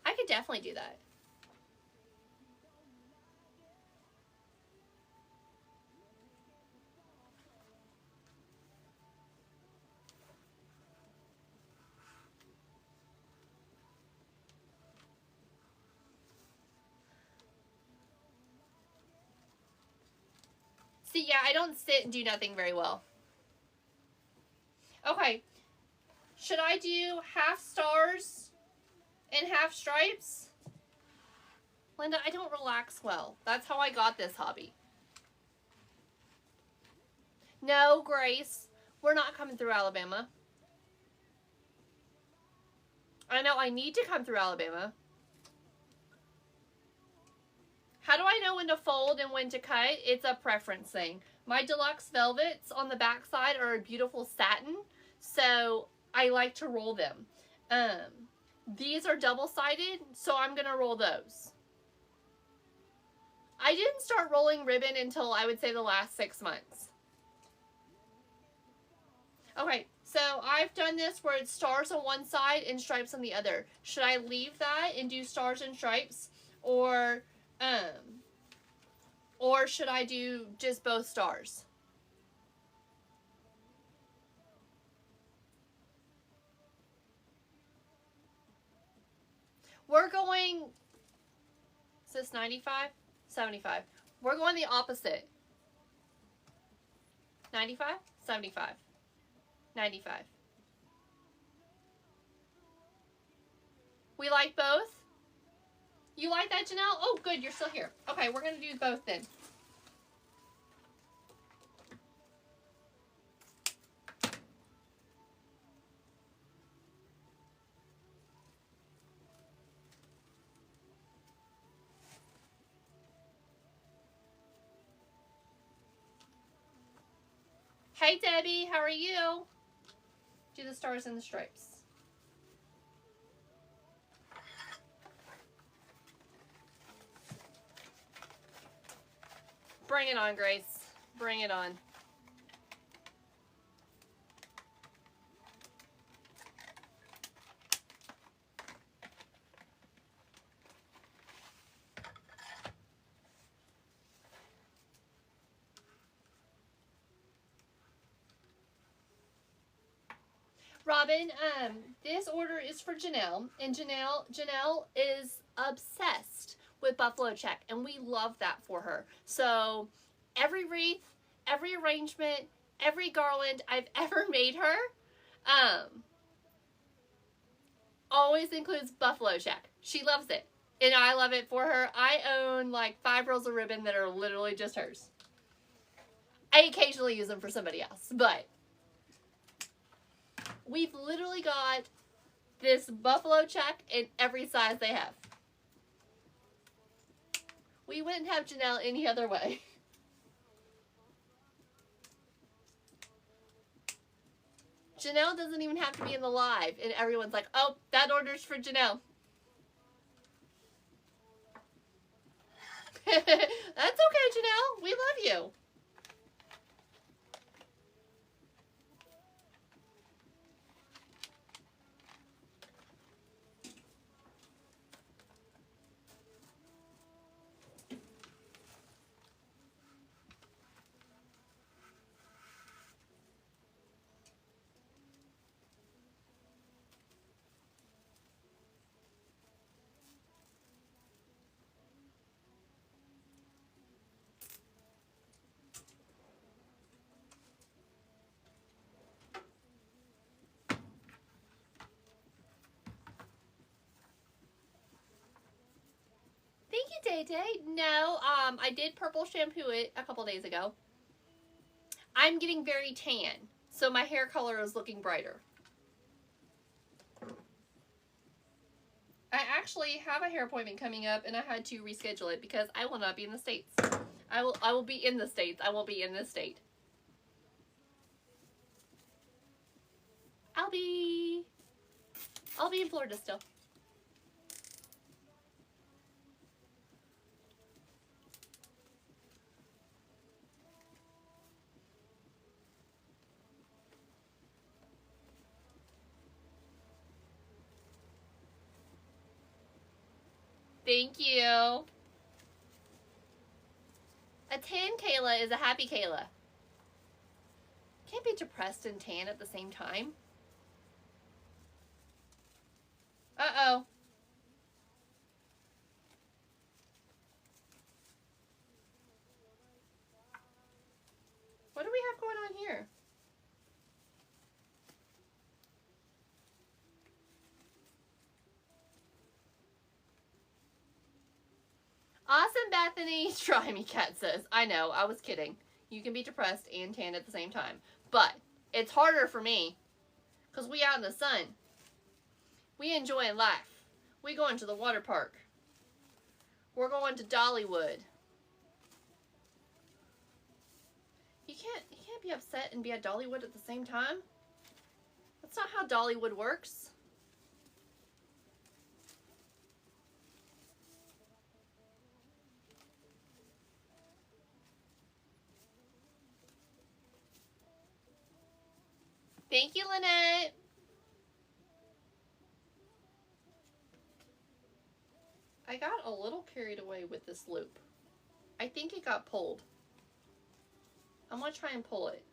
I could definitely do that. See, yeah, I don't sit and do nothing very well. Okay. Should I do half stars and half stripes? Linda, I don't relax well. That's how I got this hobby. No, Grace. We're not coming through Alabama. I know I need to come through Alabama. How do I know when to fold and when to cut? It's a preference thing. My deluxe velvets on the back side are a beautiful satin, so I like to roll them. These are double-sided, so I'm going to roll those. I didn't start rolling ribbon until I would say the last 6 months. Okay, so I've done this where it's stars on one side and stripes on the other. Should I leave that and do stars and stripes, or should I do just both stars? We're going, is this 95? 75. We're going the opposite. 95, 75, 95. We like both? You like that, Janelle? Oh, good, you're still here. Okay, we're going to do both then. Hey, Debbie, how are you? Do the stars and the stripes. Bring it on, Grace. Bring it on. Robin, this order is for Janelle, and Janelle is obsessed with buffalo check, and we love that for her. So every wreath, every arrangement, every garland I've ever made her, always includes buffalo check. She loves it. And I love it for her. I own like 5 rolls of ribbon that are literally just hers. I occasionally use them for somebody else, but we've literally got this buffalo check in every size they have. We wouldn't have Janelle any other way. Janelle doesn't even have to be in the live, and everyone's like, oh, that order's for Janelle. That's okay, Janelle. We love you. Thank you, Day Day. No, I did purple shampoo it a couple days ago. I'm getting very tan, so my hair color is looking brighter. I actually have a hair appointment coming up, and I had to reschedule it because I will not be in the States. I will be in the States. I won't be in this state. I'll be in Florida still. Thank you. A tan Kayla is a happy Kayla. Can't be depressed and tan at the same time. Uh-oh. What do we have going on here? Awesome, Bethany. Try me, Kat says. I know, I was kidding. You can be depressed and tan at the same time. But it's harder for me because we out in the sun. We enjoying life. We going to the water park. We're going to Dollywood. You can't be upset and be at Dollywood at the same time. That's not how Dollywood works. Thank you, Lynette. I got a little carried away with this loop. I think it got pulled. I'm going to try and pull it.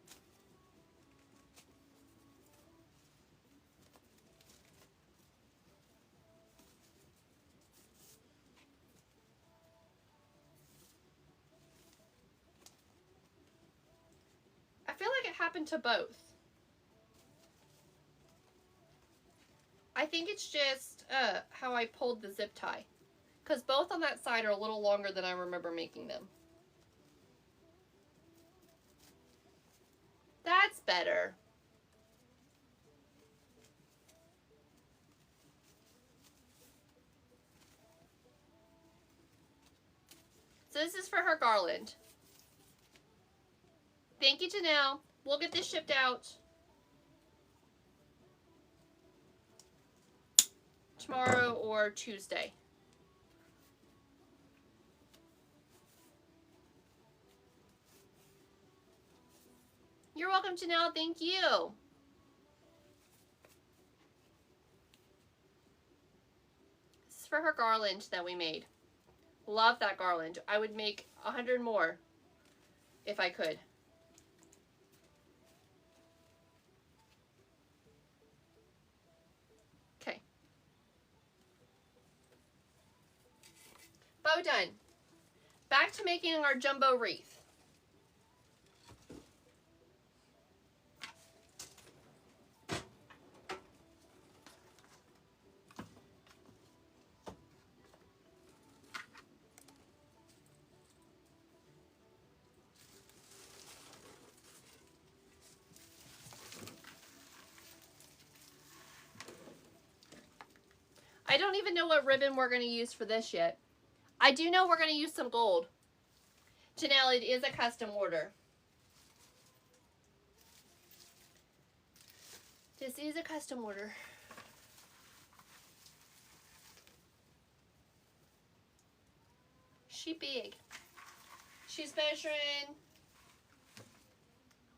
I feel like it happened to both. I think it's just how I pulled the zip tie. Because both on that side are a little longer than I remember making them. That's better. So this is for her garland. Thank you, Janelle. We'll get this shipped out tomorrow or Tuesday. You're welcome, Janelle. Thank you. This is for her garland that we made. Love that garland. I would make 100 more if I could. Okay. Bow done. Back to making our jumbo wreath. I don't even know what ribbon we're going to use for this yet. I do know we're going to use some gold. Janelle, it is a custom order. This is a custom order. She big. She's measuring, I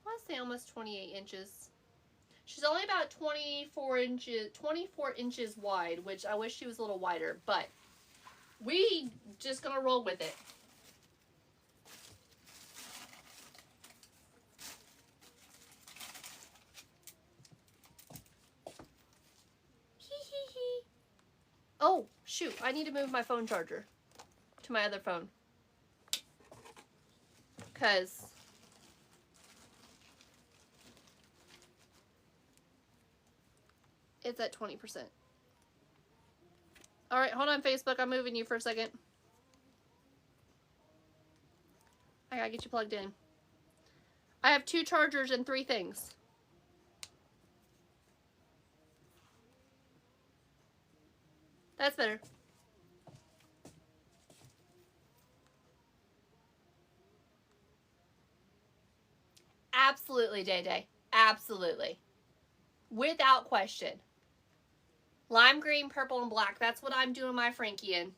want to say almost 28 inches. She's only about 24 inches wide, which I wish she was a little wider, but we just gonna roll with it. Oh, shoot, I need to move my phone charger to my other phone. Because it's at 20%. All right, hold on, Facebook. I'm moving you for a second. I gotta get you plugged in. I have 2 chargers and 3 things. That's better. Absolutely, Day Day. Absolutely. Without question. Lime green, purple, and black. That's what I'm doing my Frankie in.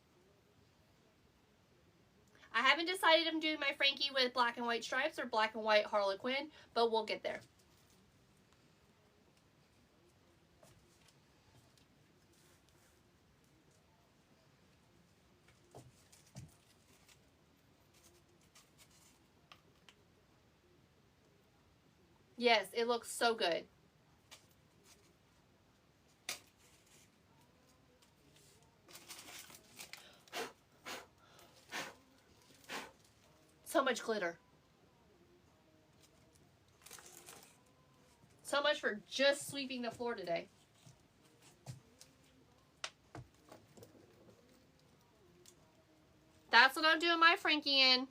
I haven't decided if I'm doing my Frankie with black and white stripes or black and white Harlequin, but we'll get there. Yes, it looks so good. So much glitter. So much for just sweeping the floor today. That's what I'm doing my Frankie in.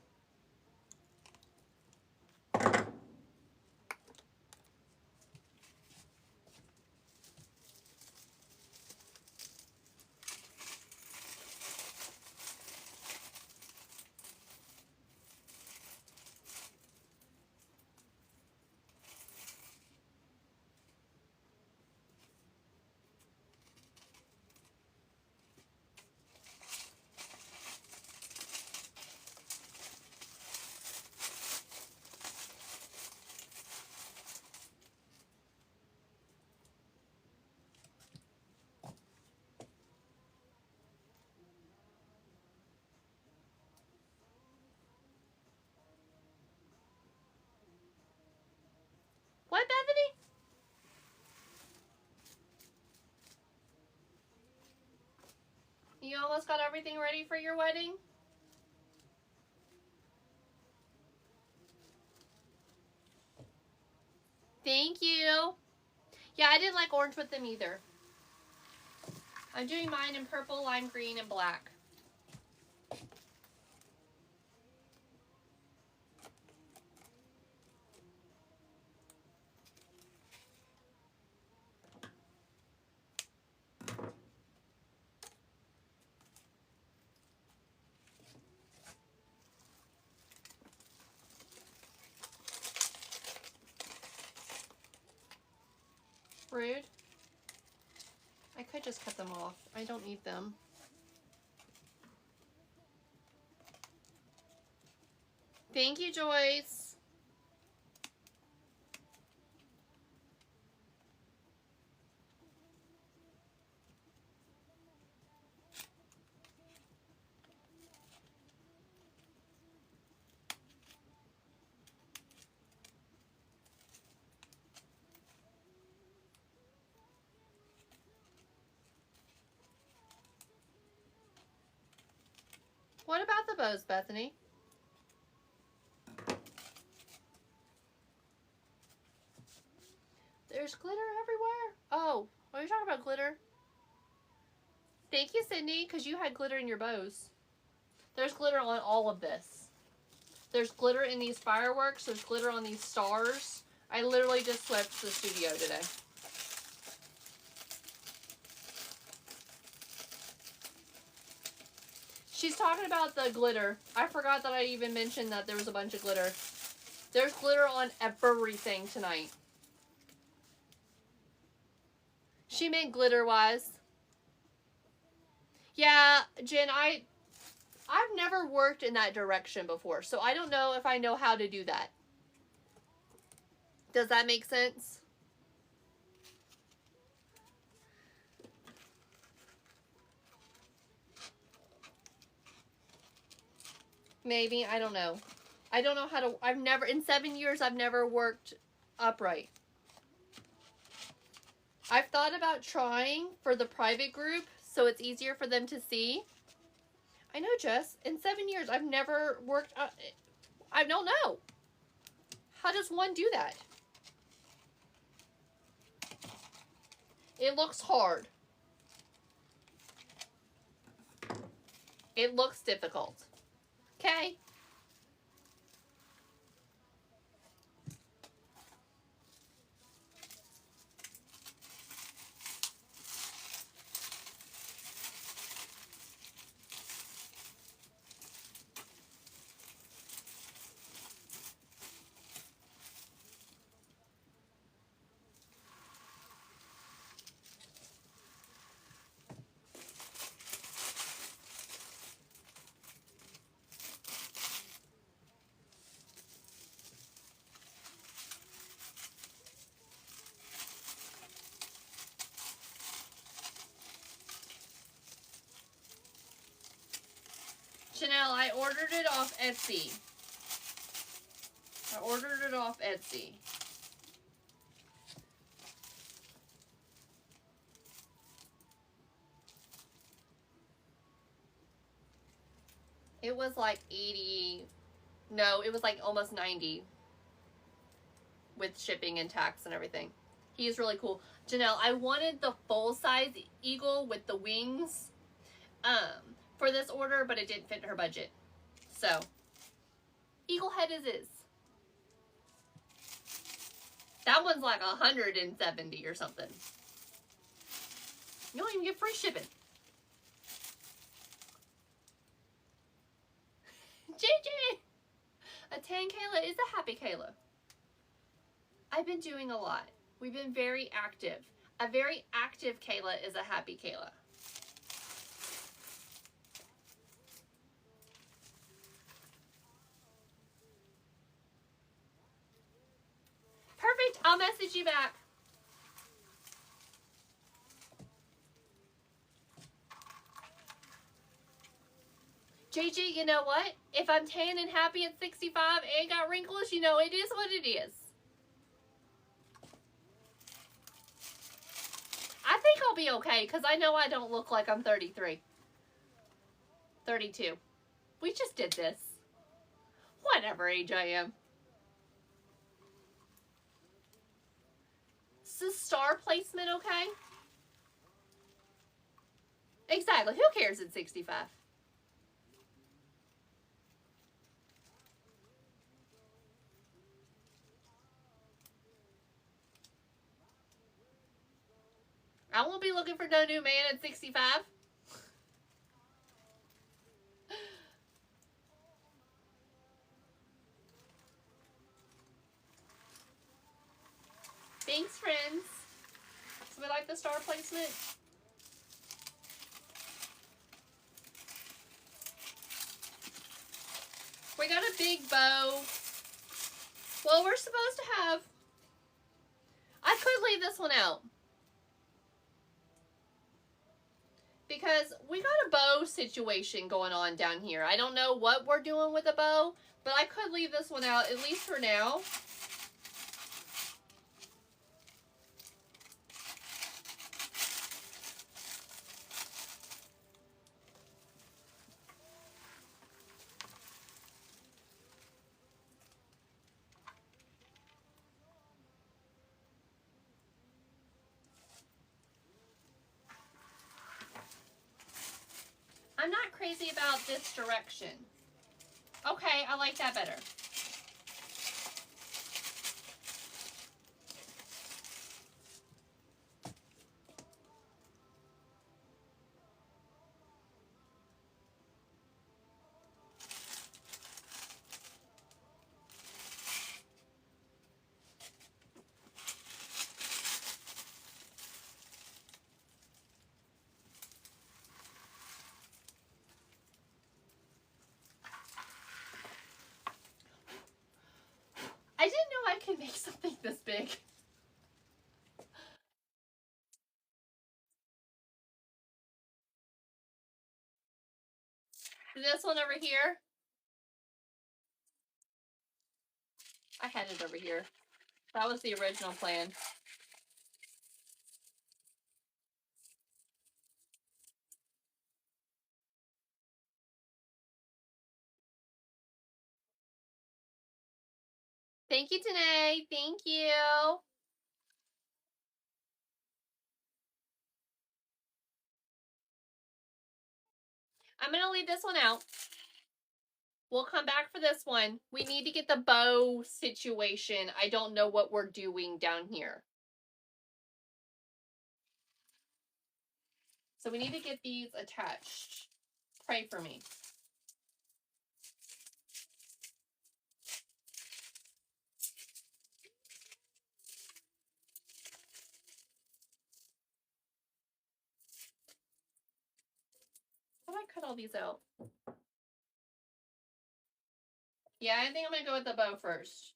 What, Bethany? You almost got everything ready for your wedding? Thank you. Yeah, I didn't like orange with them either. I'm doing mine in purple, lime green, and black. Rude. I could just cut them off. I don't need them. Thank you, Joyce. What about the bows, Bethany? There's glitter everywhere. Oh, are you talking about glitter? Thank you, Sydney, because you had glitter in your bows. There's glitter on all of this. There's glitter in these fireworks. There's glitter on these stars. I literally just swept the studio today. She's talking about the glitter. I forgot that I even mentioned that there was a bunch of glitter. There's glitter on everything tonight. She meant glitter-wise. Yeah, Jen, I've never worked in that direction before, so I don't know if I know how to do that. Does that make sense? Maybe, I don't know. I don't know how to, in 7 years, I've never worked upright. I've thought about trying for the private group so it's easier for them to see. I know, Jess. In 7 years, I've never worked. I don't know. How does one do that? It looks hard. It looks difficult. Okay. Chanel, I ordered it off Etsy. I ordered it off Etsy. It was like 80, no, it was like almost 90 with shipping and tax and everything. He is really cool. Janelle, I wanted the full-size eagle with the wings for this order, but it didn't fit her budget. So, eagle head is. That one's like 170 or something. You don't even get free shipping. JJ! A 10 Kayla is a happy Kayla. I've been doing a lot. We've been very active. A very active Kayla is a happy Kayla. Perfect. I'll message you back. JJ, you know what? If I'm tan and happy at 65 and got wrinkles, you know, it is what it is. I think I'll be okay because I know I don't look like I'm 33. 32. We just did this. Whatever age I am. Is this star placement okay? Exactly. Who cares at 65? I won't be looking for no new man at 65. Thanks, friends. So we like the star placement? We got a big bow. Well, we're supposed to have... I could leave this one out. Because we got a bow situation going on down here. I don't know what we're doing with a bow, but I could leave this one out, at least for now. I'm not crazy about this direction. Okay, I like that better. This one over here. I had it over here. That was the original plan. Thank you, Tanae. Thank you. I'm going to leave this one out. We'll come back for this one. We need to get the bow situation. I don't know what we're doing down here. So we need to get these attached. Pray for me. How do I cut all these out? Yeah, I think I'm going to go with the bow first.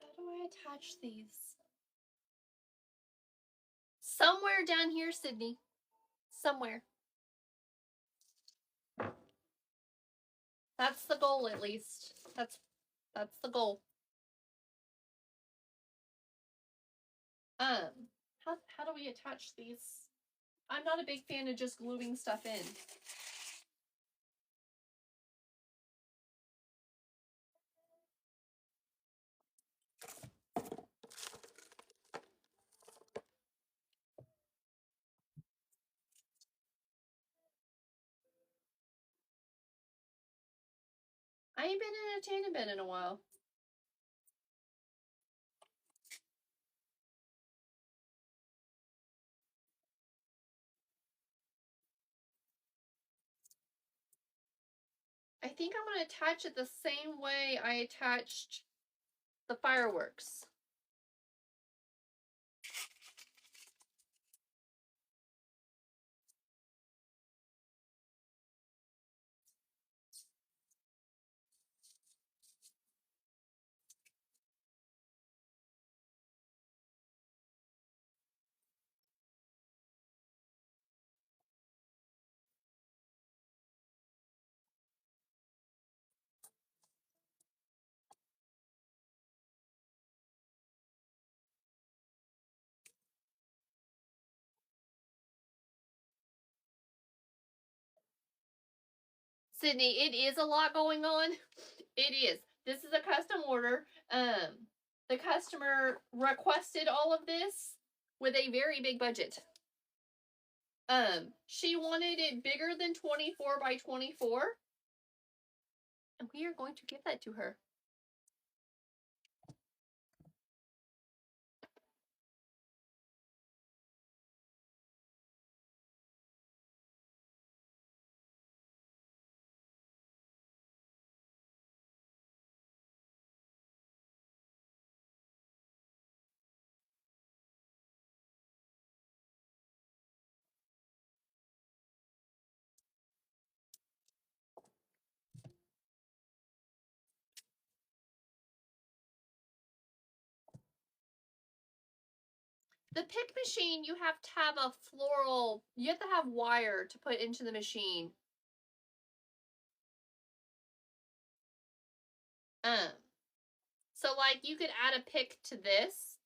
How do I attach these? Somewhere down here, Sydney. Somewhere. That's the goal, at least. That's the goal. How do we attach these? I'm not a big fan of just gluing stuff in. I ain't been in a tanning bed in a while. I think I'm going to attach it the same way I attached the fireworks. Sydney, it is a lot going on. It is. This is a custom order. The customer requested all of this with a very big budget. She wanted it bigger than 24 by 24. And we are going to give that to her. The pick machine, you have to have a floral, you have to have wire to put into the machine. So like you could add a pick to this,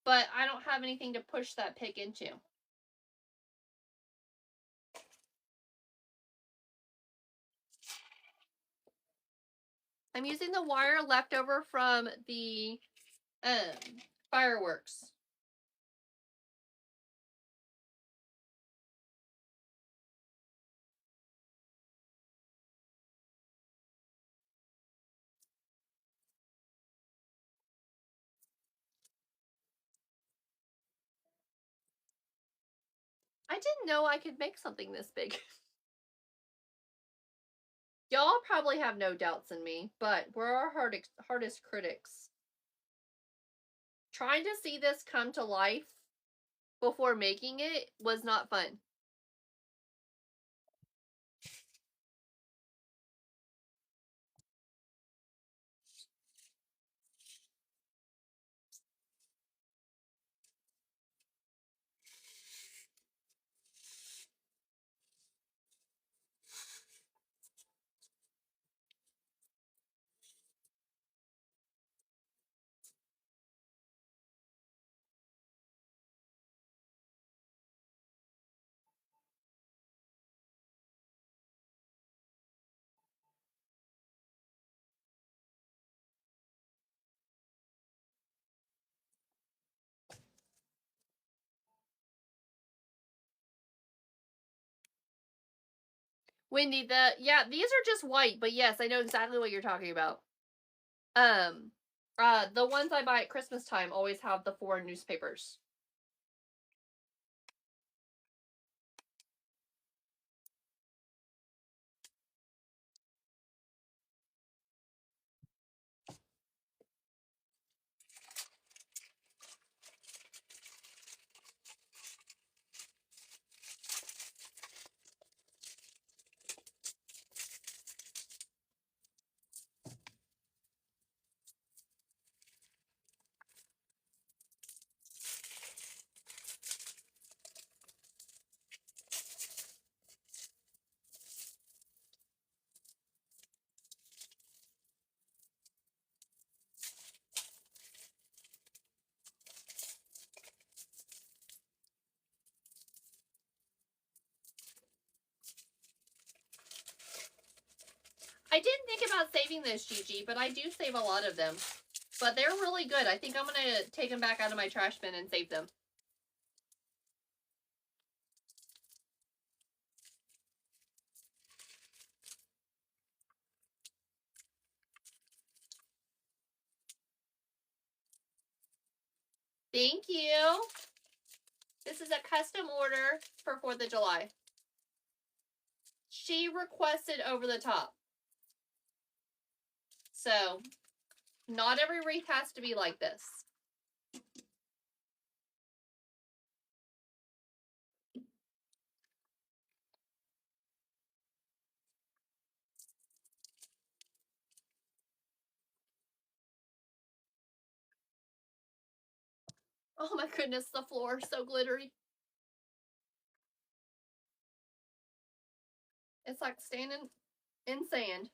but I don't have anything to push that pick into. I'm using the wire left over from the fireworks. I didn't know I could make something this big. Y'all probably have no doubts in me, but we're our hardest critics. Trying to see this come to life before making it was not fun. Wendy, yeah, these are just white, but yes, I know exactly what you're talking about. The ones I buy at Christmas time always have the 4 newspapers. I didn't think about saving this, Gigi, but I do save a lot of them. But they're really good. I think I'm going to take them back out of my trash bin and save them. Thank you. This is a custom order for 4th of July. She requested over the top. So, not every wreath has to be like this. Oh my goodness, the floor is so glittery. It's like standing in sand.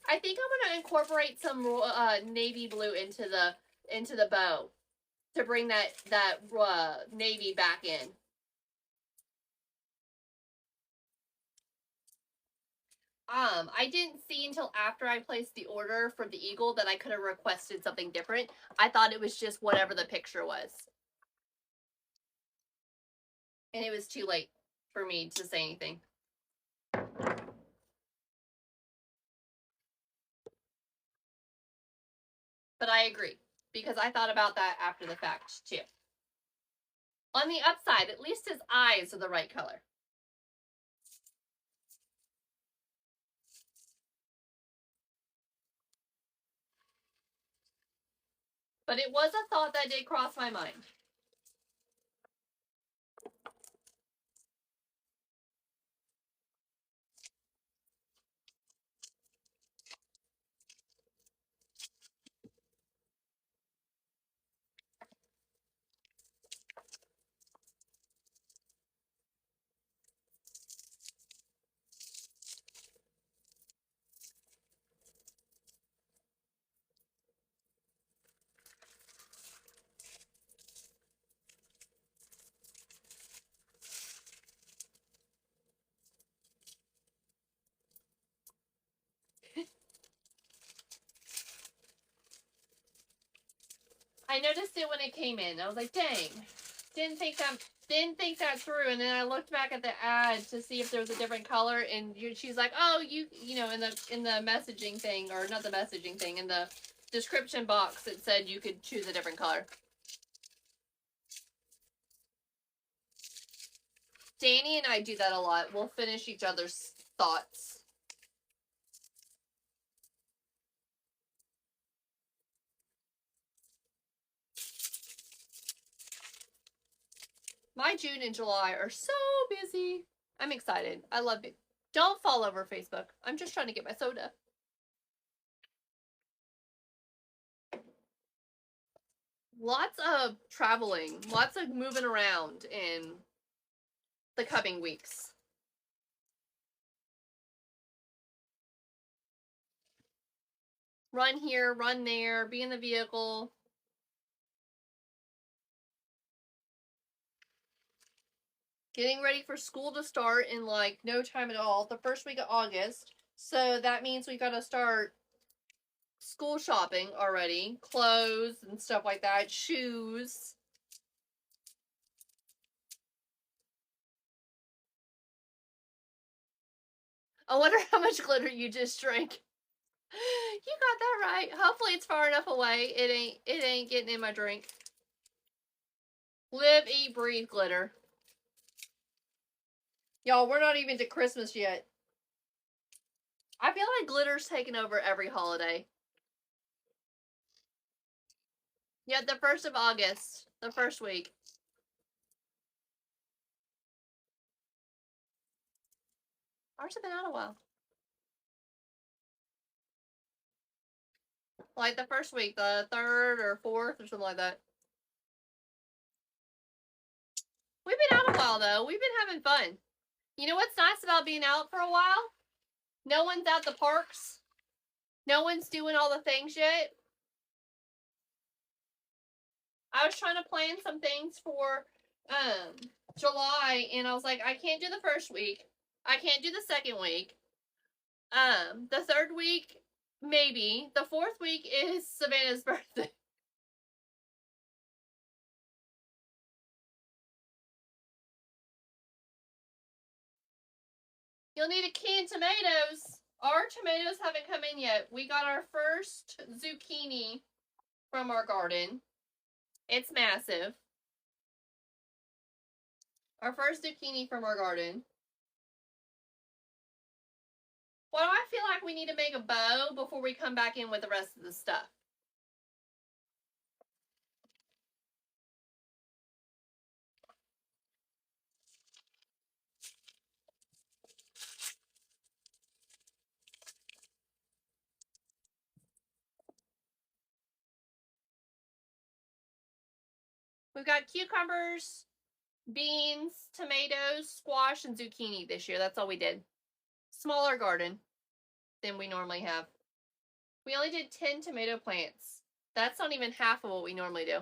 I think I'm going to incorporate some navy blue into the bow to bring that navy back in. I didn't see until after I placed the order for the eagle that I could have requested something different. I thought it was just whatever the picture was. And it was too late for me to say anything. But I agree, because I thought about that after the fact, too. On the upside, at least his eyes are the right color. But it was a thought that did cross my mind. I noticed it when it came in. I was like, dang, didn't think that through. And then I looked back at the ad to see if there was a different color, and she's like, oh, you know, in the messaging thing, or not the messaging thing, in the description box, it said you could choose a different color. Danny and I do that a lot. We'll finish each other's thoughts. My June and July are so busy. I'm excited. I love it. Don't fall over Facebook. I'm just trying to get my soda. Lots of traveling, lots of moving around in the coming weeks. Run here, run there, be in the vehicle. Getting ready for school to start in like no time at all. The first week of August. So that means we gotta start school shopping already. Clothes and stuff like that. Shoes. I wonder how much glitter you just drank. You got that right. Hopefully it's far enough away. It ain't getting in my drink. Live, eat, breathe glitter. Y'all, we're not even to Christmas yet. I feel like glitter's taken over every holiday. Yeah, the 1st of August. The first week. Ours have been out a while. Like the first week, the 3rd or 4th or something like that. We've been out a while though. We've been having fun. You know what's nice about being out for a while? No one's at the parks. No one's doing all the things yet. I was trying to plan some things for July, and I was like, I can't do the first week. I can't do the second week. The third week, maybe. The fourth week is Savannah's birthday. You'll need a can of tomatoes. Our tomatoes haven't come in yet. We got our first zucchini from our garden. It's massive. Our first zucchini from our garden. Why do I feel like we need to make a bow before we come back in with the rest of the stuff? We've got cucumbers, beans, tomatoes, squash, and zucchini this year. That's all we did. Smaller garden than we normally have. We only did 10 tomato plants. That's not even half of what we normally do.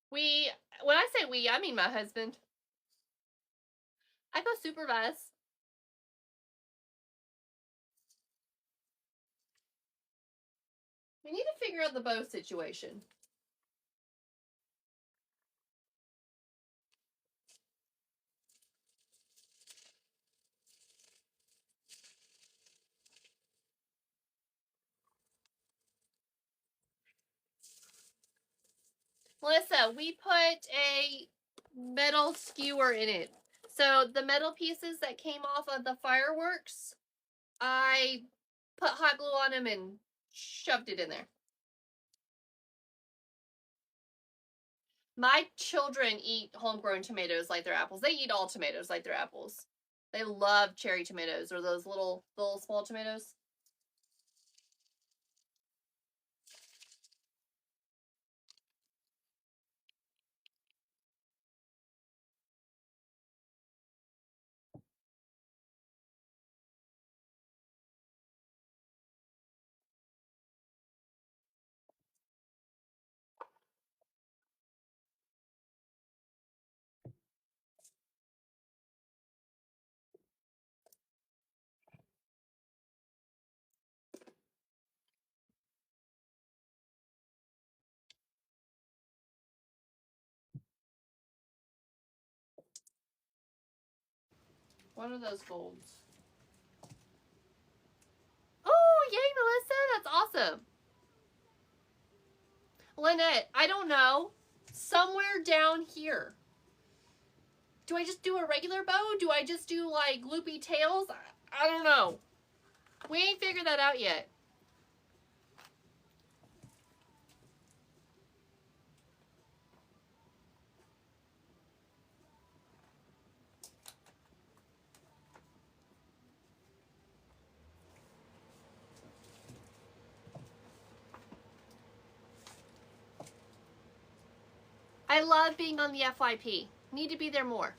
When I say we, I mean my husband. I go supervise. We need to figure out the bow situation. Melissa, we put a metal skewer in it. So the metal pieces that came off of the fireworks, I put hot glue on them and shoved it in there. My children eat homegrown tomatoes like they're apples. They eat all tomatoes like they're apples. They love cherry tomatoes, or those little small tomatoes. What are those golds? Oh, yay, Melissa. That's awesome. Lynette, I don't know. Somewhere down here. Do I just do a regular bow? Do I just do like loopy tails? I don't know. We ain't figured that out yet. I love being on the FYP. Need to be there more.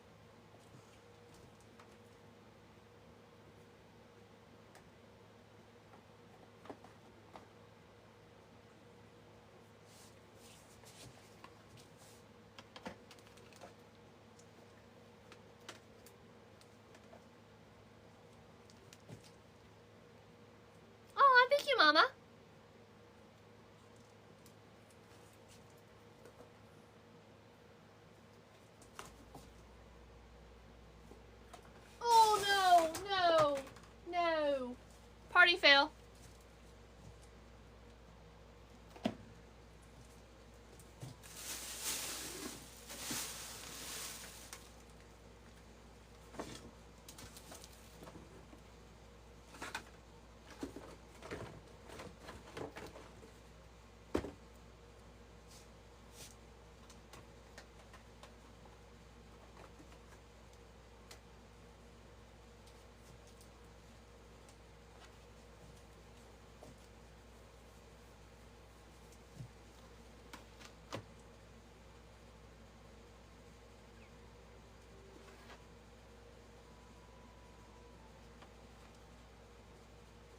Oh, thank you, Mama. Oh, no, no, no. Party fail.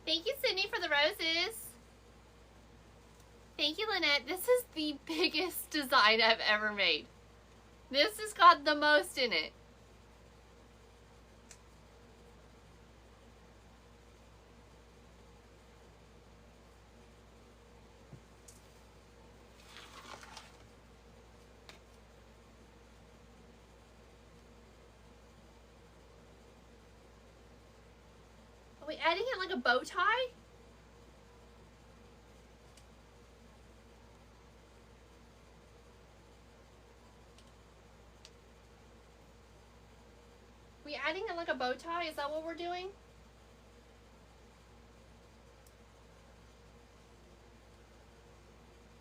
Thank you, Sydney, for the roses. Thank you, Lynette. This is the biggest design I've ever made. This has got the most in it. Are we adding it like a bow tie? We adding it like a bow tie? Is that what we're doing?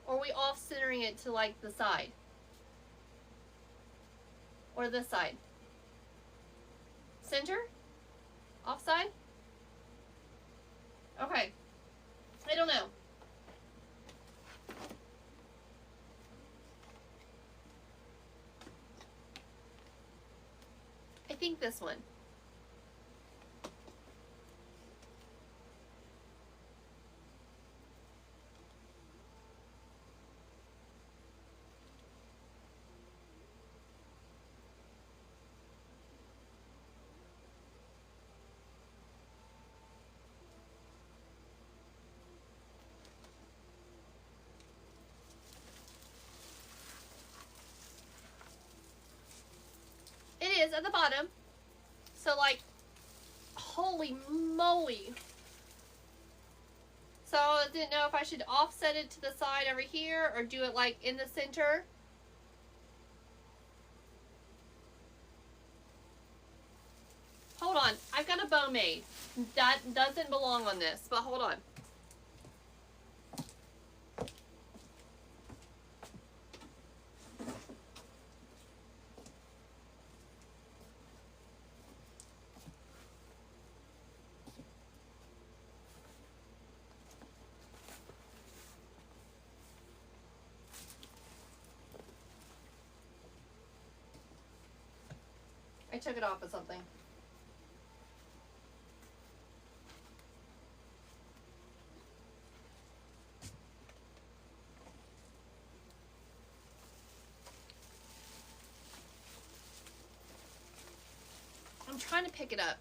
Or are we off centering it to like the side? Or this side? Center? Offside? Okay. I don't know. I think this one. It is at the bottom. So like, holy moly. So I didn't know if I should offset it to the side over here or do it like in the center. Hold on, I've got a bow made. That doesn't belong on this, but hold on. I took it off of something. I'm trying to pick it up.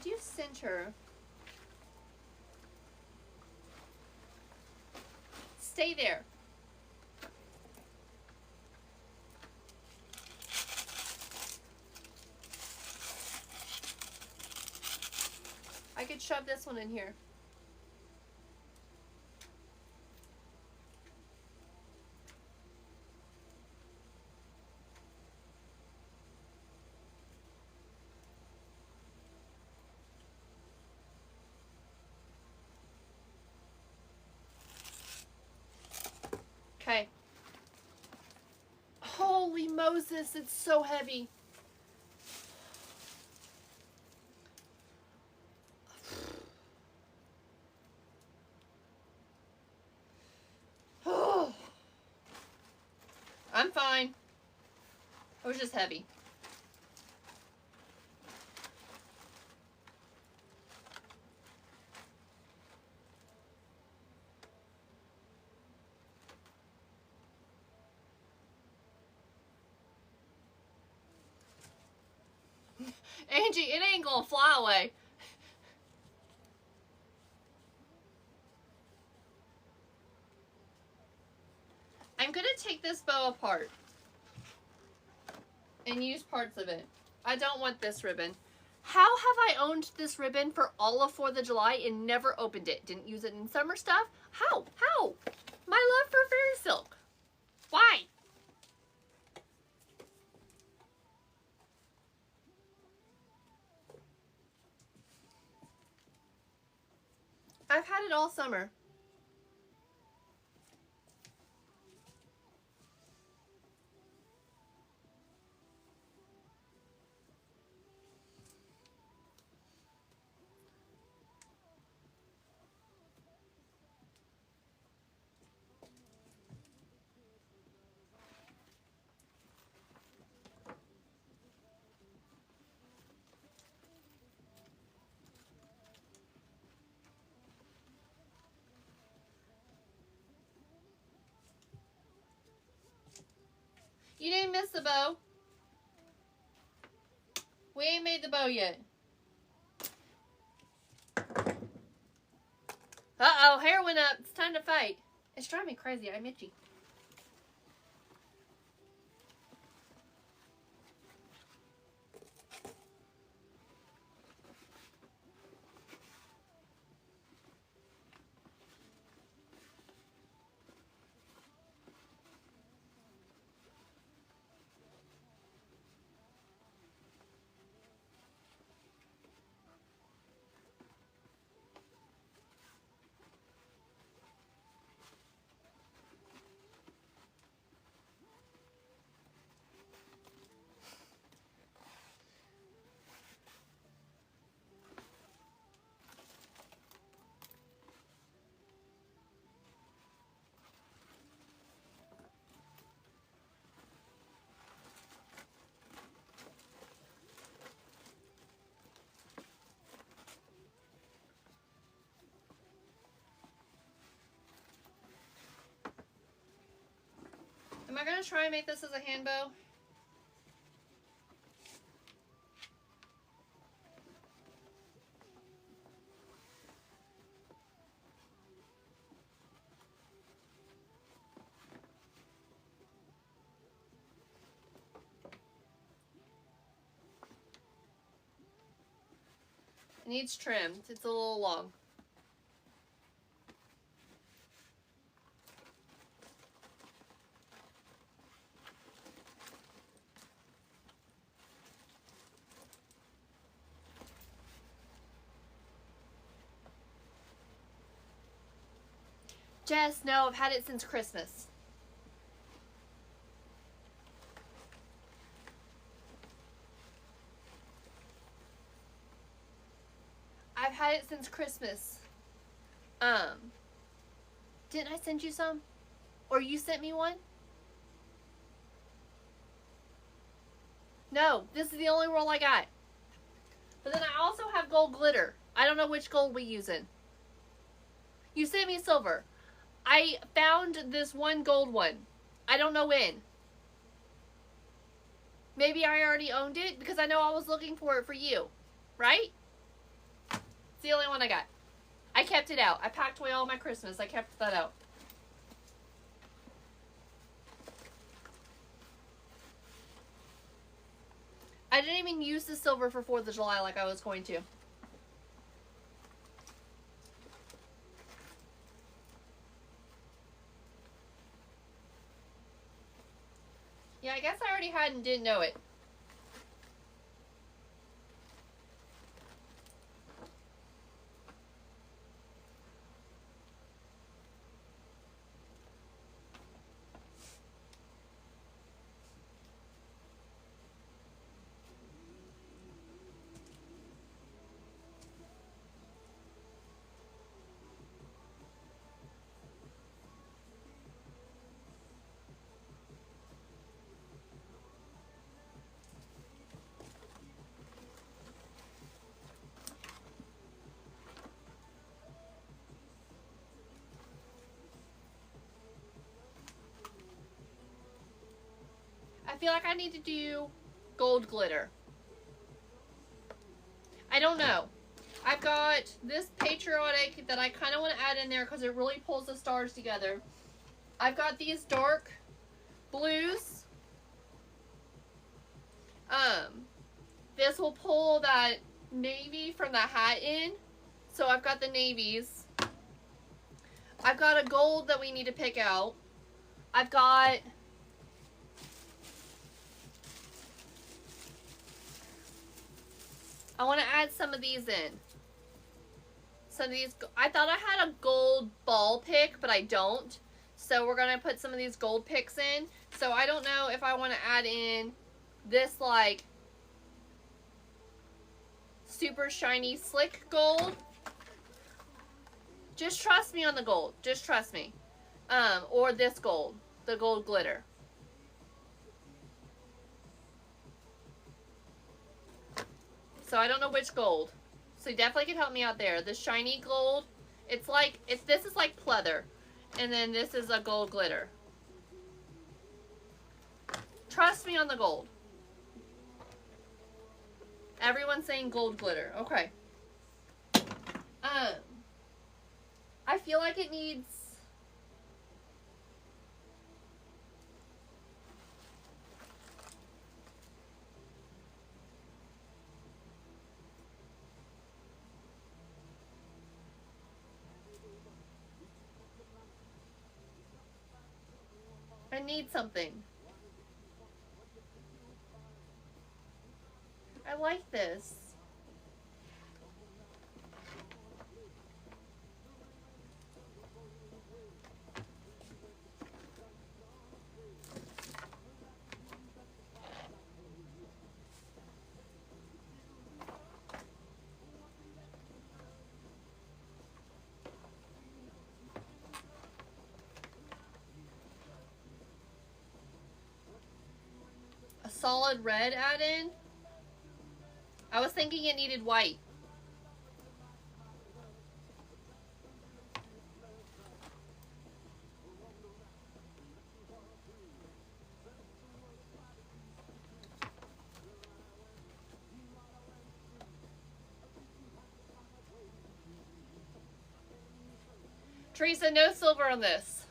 do center. Stay there. I could shove this one in here. Okay. Holy Moses, it's so heavy. I'm fine. It was just heavy. Angie, it ain't gonna fly away. I'm gonna take this bow apart and use parts of it. I don't want this ribbon. How have I owned this ribbon for all of 4th of July and never opened it? Didn't use it in summer stuff? How? How? My love for fairy silk. Why? I've had it all summer. You didn't miss the bow. We ain't made the bow yet. Uh-oh, hair went up. It's time to fight. It's driving me crazy. I'm itchy. Am I going to try and make this as a hand bow? It needs trimmed. It's a little long. Jess, no, I've had it since Christmas. I've had it since Christmas. Didn't I send you some? Or you sent me one? No, this is the only roll I got. But then I also have gold glitter. I don't know which gold we using. You sent me silver. I found this one gold one. I don't know when. Maybe I already owned it because I know I was looking for it for you. Right? It's the only one I got. I kept it out. I packed away all my Christmas. I kept that out. I didn't even use the silver for 4th of July like I was going to. Yeah, I guess I already had and didn't know it. I feel like I need to do gold glitter. I don't know. I've got this patriotic that I kind of want to add in there because it really pulls the stars together. I've got these dark blues. This will pull that navy from the hat in. So I've got the navies. I've got a gold that we need to pick out. I've got I want to add some of these in. Some of these, I thought I had a gold ball pick, but I don't. So we're going to put some of these gold picks in. So I don't know if I want to add in this like super shiny slick gold. Just trust me on the gold. Just trust me. Or this gold, the gold glitter. So I don't know which gold. So you definitely can help me out there. The shiny gold, this is like pleather. And then this is a gold glitter. Trust me on the gold. Everyone's saying gold glitter. Okay. I feel like it needs... I need something. I like this. A solid red add in. I was thinking it needed white. Teresa, no silver on this.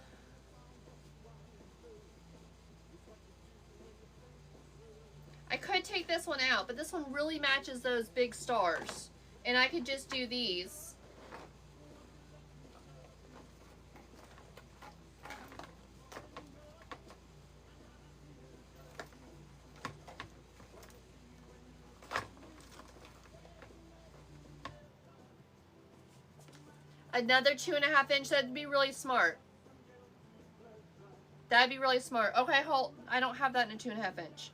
I could take this one out, but this one really matches those big stars. And I could just do these. Another 2.5 inch, that'd be really smart. That'd be really smart. Okay, hold. I don't have that in a 2.5 inch.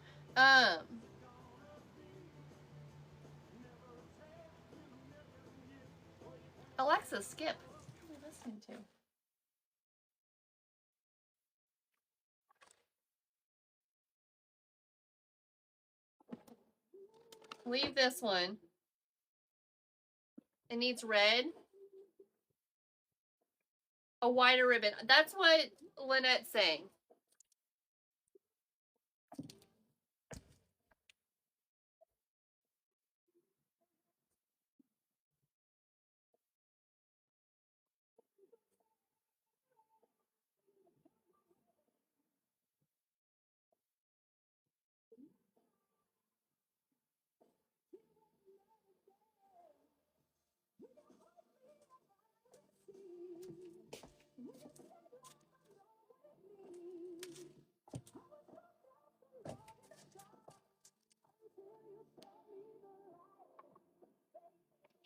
Alexa, skip. What are we listening to? Leave this one. It needs red. A wider ribbon. That's what Lynette's saying.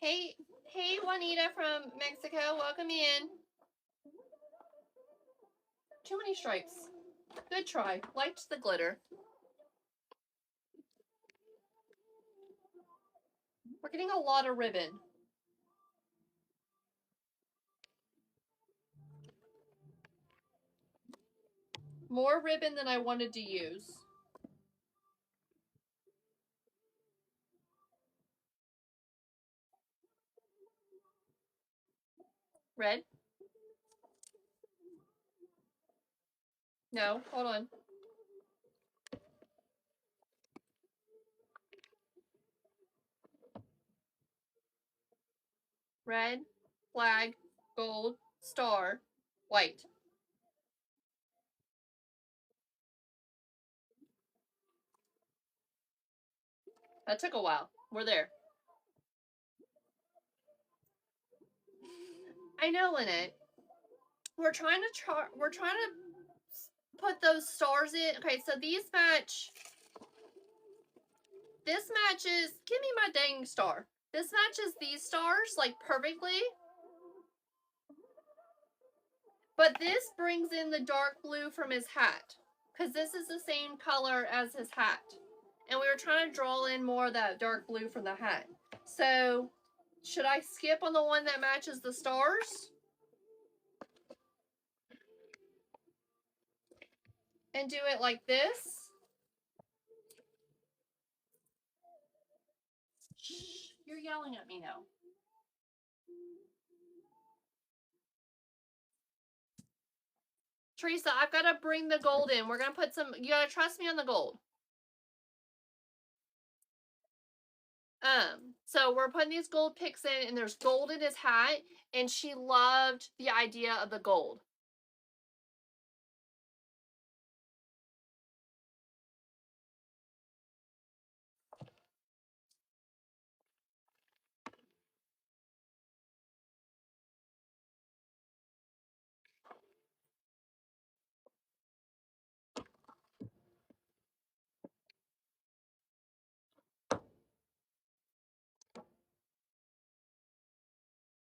Hey, hey, Juanita from Mexico. Welcome in. Too many stripes. Good try. Liked the glitter. We're getting a lot of ribbon. More ribbon than I wanted to use. Red? No, hold on. Red, flag, gold, star, white. That took a while. We're there. I know, Lynette. We're trying to put those stars in. Okay, so these match. This matches. Give me my dang star. This matches these stars like perfectly. But this brings in the dark blue from his hat. Because this is the same color as his hat. And we were trying to draw in more of that dark blue from the hat. So, should I skip on the one that matches the stars? And do it like this? Shh, you're yelling at me now. Teresa, I've got to bring the gold in. We're going to put some, you got to trust me on the gold. So we're putting these gold picks in, and there's gold in his hat, and she loved the idea of the gold.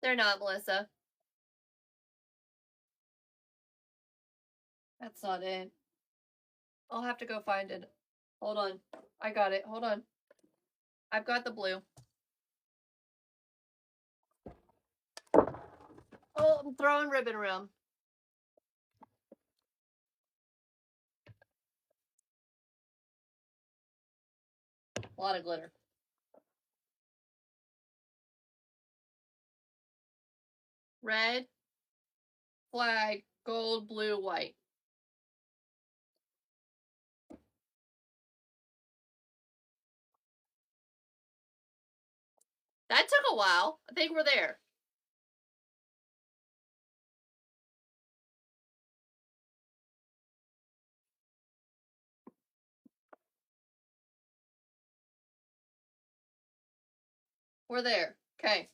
They're not, Melissa. That's not it. I'll have to go find it. Hold on. I got it. Hold on. I've got the blue. Oh, I'm throwing ribbon around. A lot of glitter. Red, flag, gold, blue, white. That took a while. I think we're there. We're there. Okay.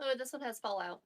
Oh, this one has fallout.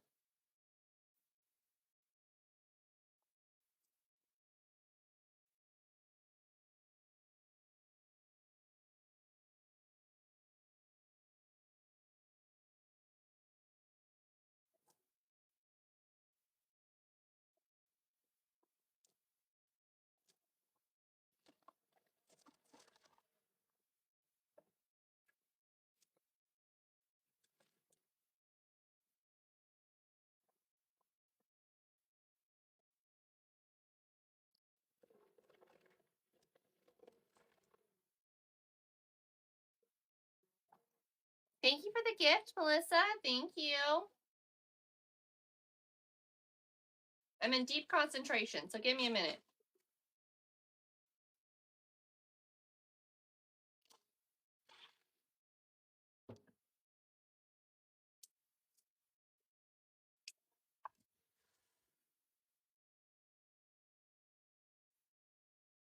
Thank you for the gift, Melissa. Thank you. I'm in deep concentration, so give me a minute.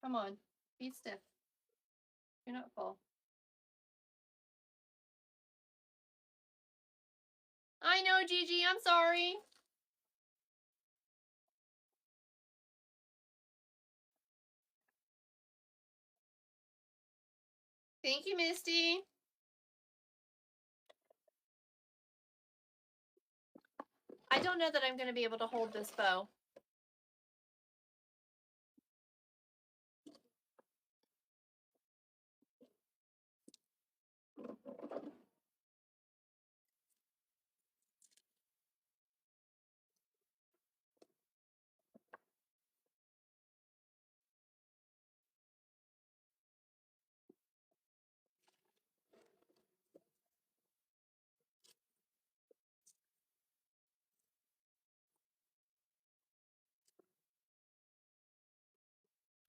Come on, be stiff. You're not full. I know, Gigi. I'm sorry. Thank you, Misty. I don't know that I'm going to be able to hold this bow.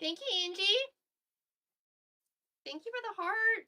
Thank you, Angie. Thank you for the heart.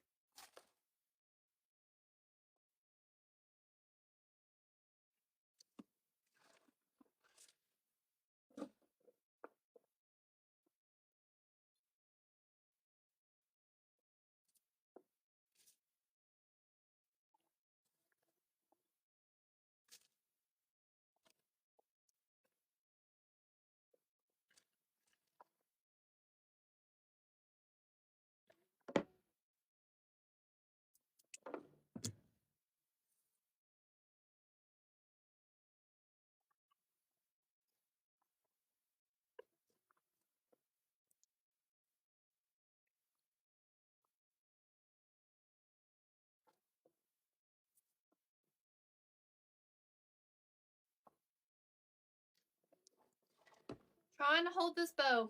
Trying to hold this bow.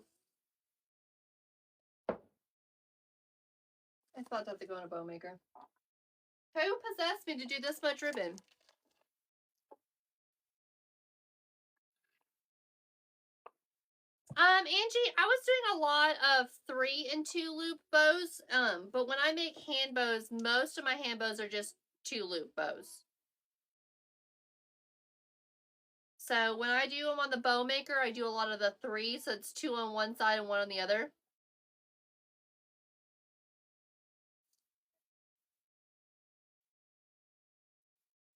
I thought that to go in a bow maker. Who possessed me to do this much ribbon? Angie, I was doing a lot of 3 and 2 loop bows. But when I make hand bows, most of my hand bows are just 2 loop bows. So when I do them on the bow maker, I do a lot of the 3, so it's 2 on one side and 1 on the other.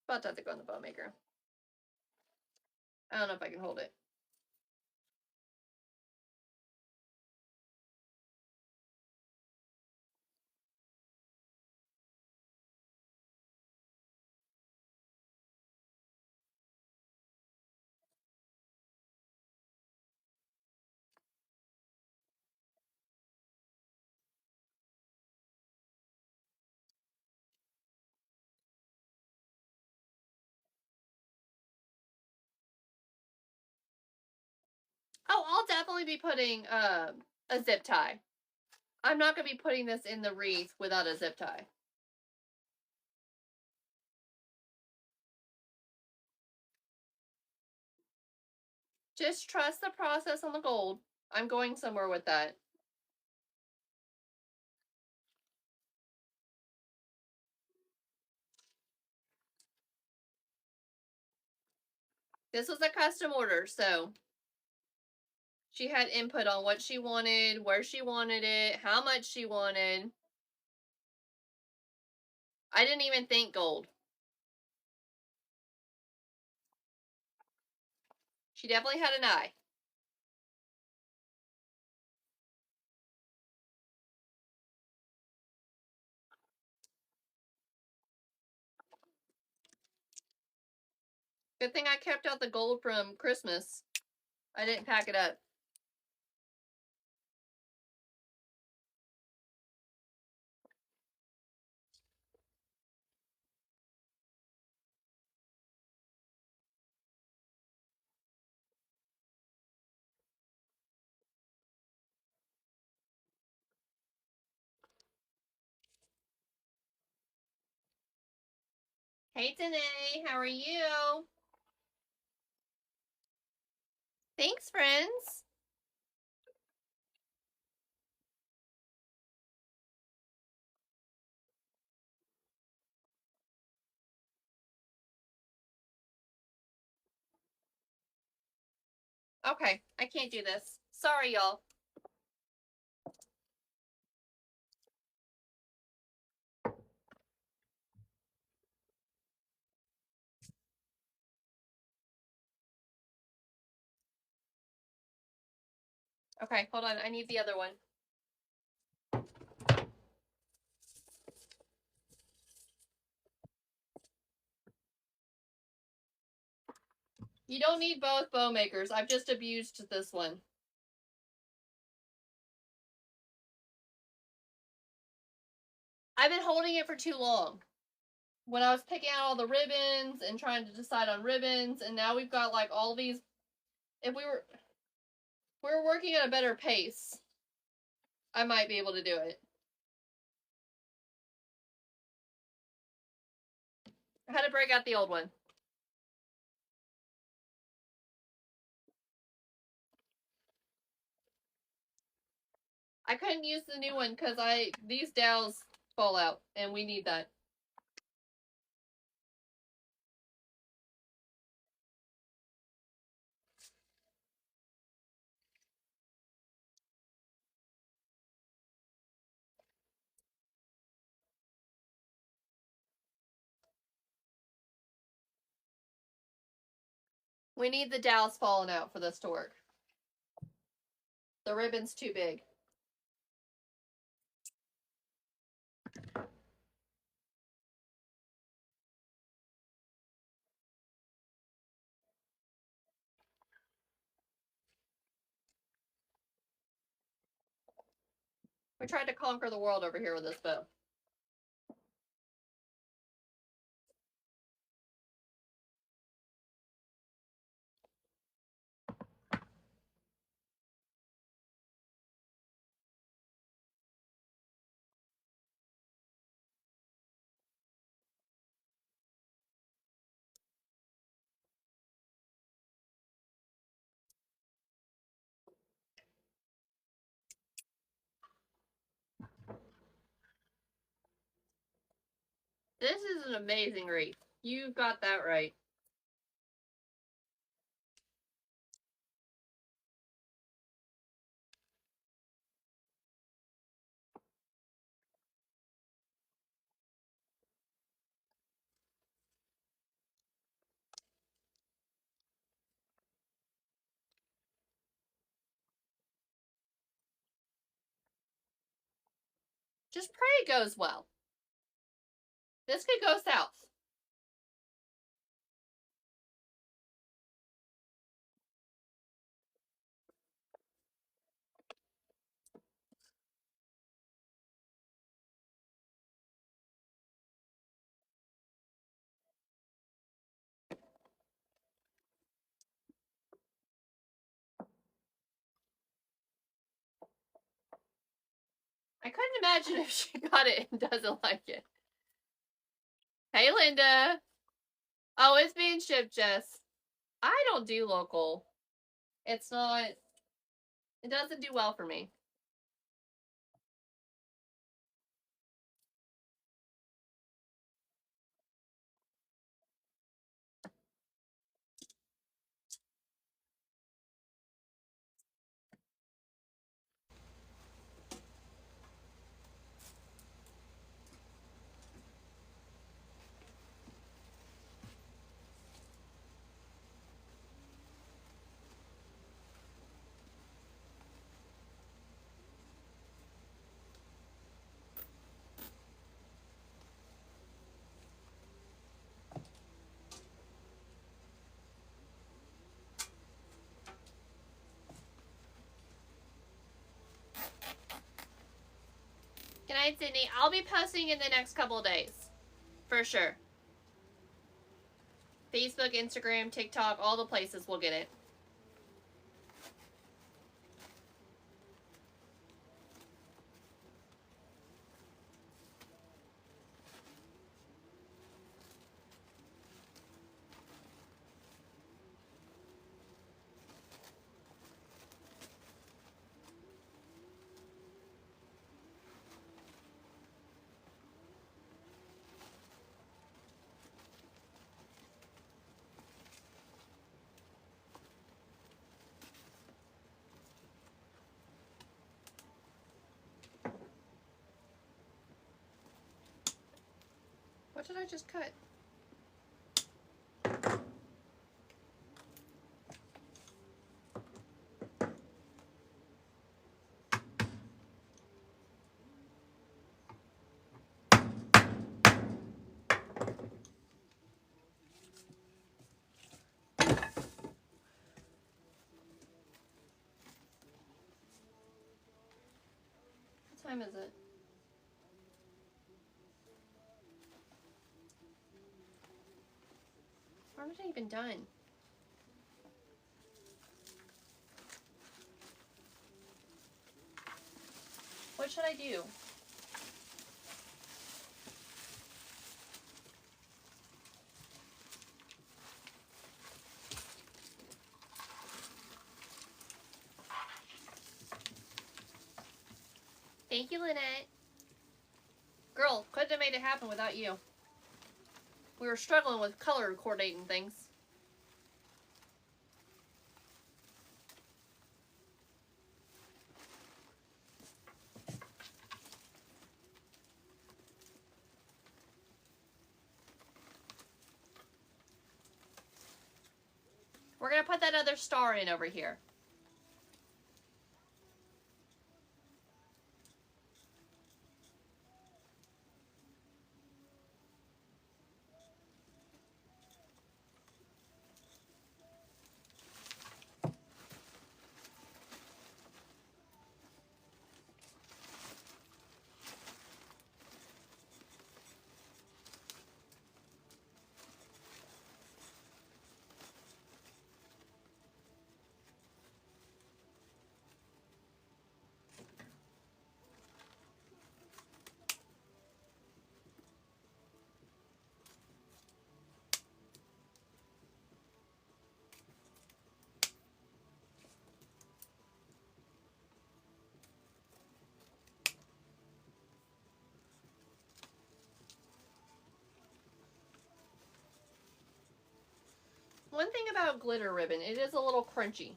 About to have to go in the bow maker. I don't know if I can hold it. Oh, I'll definitely be putting a zip tie. I'm not going to be putting this in the wreath without a zip tie. Just trust the process on the gold. I'm going somewhere with that. This was a custom order, so she had input on what she wanted, where she wanted it, how much she wanted. I didn't even think gold. She definitely had an eye. Good thing I kept out the gold from Christmas. I didn't pack it up. Hey, Danae, how are you? Thanks, friends. Okay, I can't do this. Sorry, y'all. Okay, hold on. I need the other one. You don't need both bow makers. I've just abused this one. I've been holding it for too long. When I was picking out all the ribbons and trying to decide on ribbons, and now we've got like all these. If we were working at a better pace, I might be able to do it. I had to break out the old one. I couldn't use the new one because these dowels fall out, and we need that. We need the dowels falling out for this to work. The ribbon's too big. We tried to conquer the world over here with this bow. This is an amazing wreath. You got that right. Just pray it goes well. This could go south. I couldn't imagine if she got it and doesn't like it. Hey, Linda. Oh, it's being shipped, Jess. I don't do local. It's not. It doesn't do well for me. Good night, Sydney. I'll be posting in the next couple of days. For sure. Facebook, Instagram, TikTok, all the places will get it. What did I just cut? What time is it? Why haven't I even done? What should I do? Thank you, Lynette. Girl, couldn't have made it happen without you. We were struggling with color coordinating things. We're going to put that other star in over here. One thing about glitter ribbon, it is a little crunchy.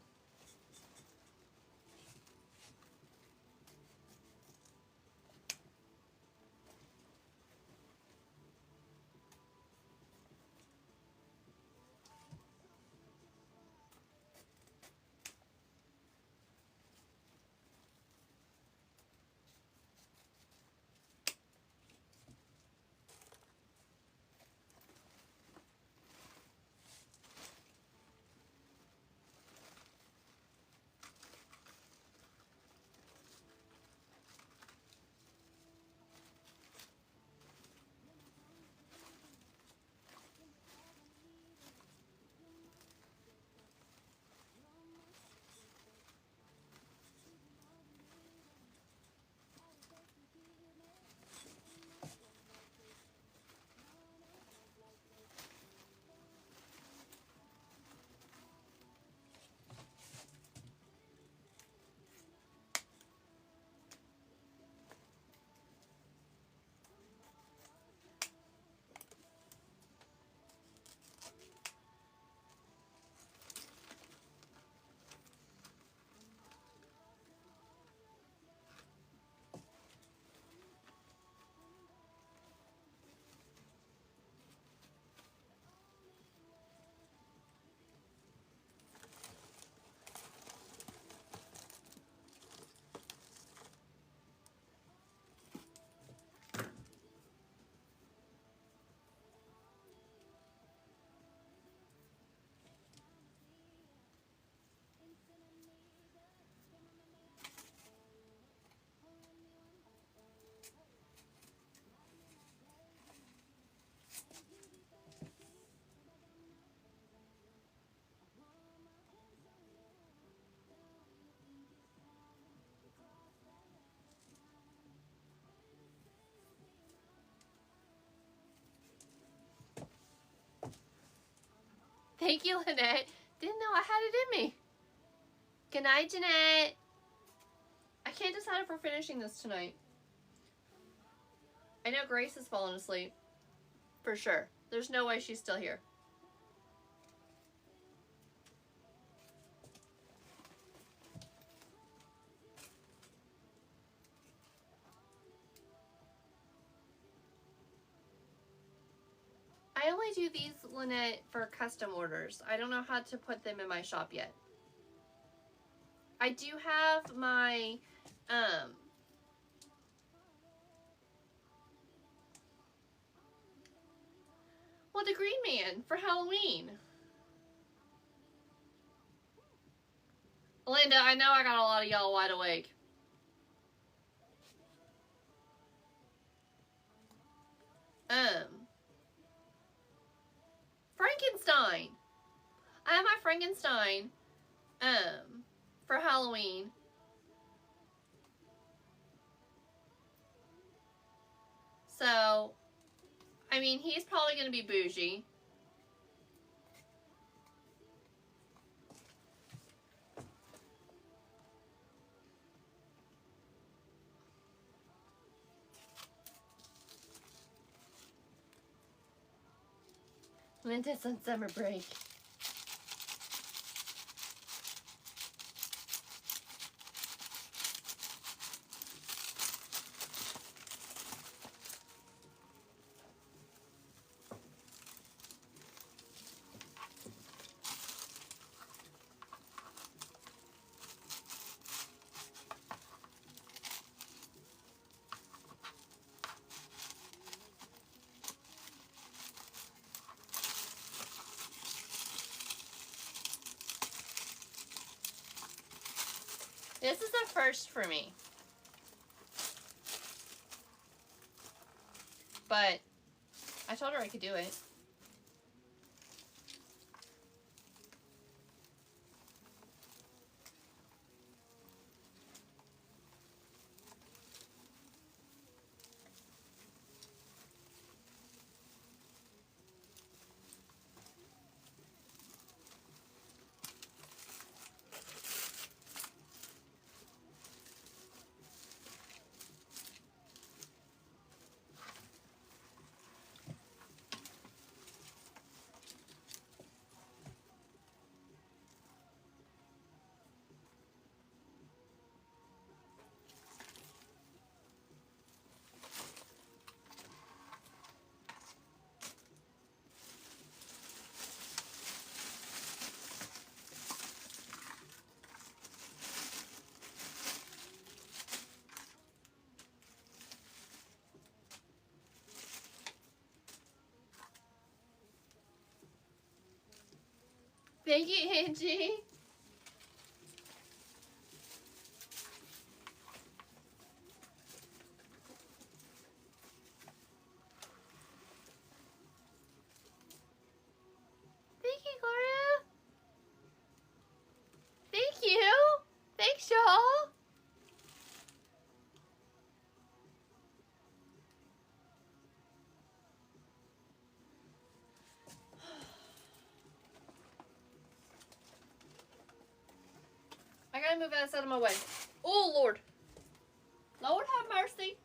Thank you, Lynette. Didn't know I had it in me. Good night, Jeanette. I can't decide if we're finishing this tonight. I know Grace has fallen asleep. For sure. There's no way she's still here. probably do these, Lynette, for custom orders. I don't know how to put them in my shop yet. I do have my, well, the Green Man for Halloween. Linda, I know I got a lot of y'all wide awake. Frankenstein. I have my Frankenstein, for Halloween. So, I mean, he's probably going to be bougie. Linda's on summer break. This is a first for me. But I told her I could do it. Thank you, Angie. Thank you, Gloria. Thank you. Thanks, y'all. I gotta move that out of my way. Oh, Lord. Lord have mercy.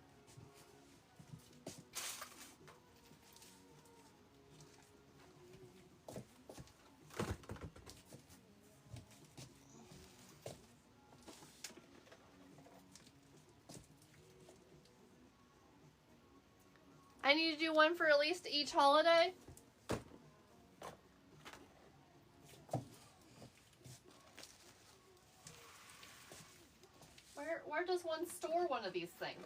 I need to do one for at least each holiday. Where does one store one of these things?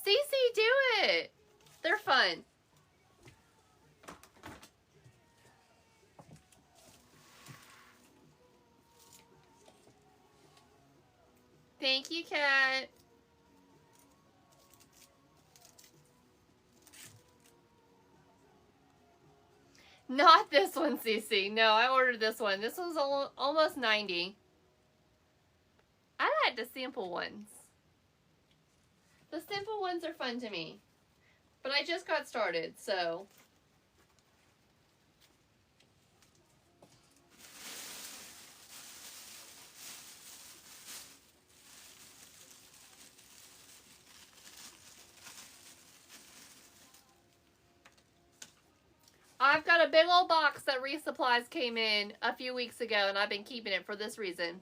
Cece, do it. They're fun. Thank you, Kat. Not this one, Cece. No, I ordered this one. This one's almost 90. I like the simple ones. The simple ones are fun to me. But I just got started, so... I've got a big old box that Wreath Supplies came in a few weeks ago, and I've been keeping it for this reason.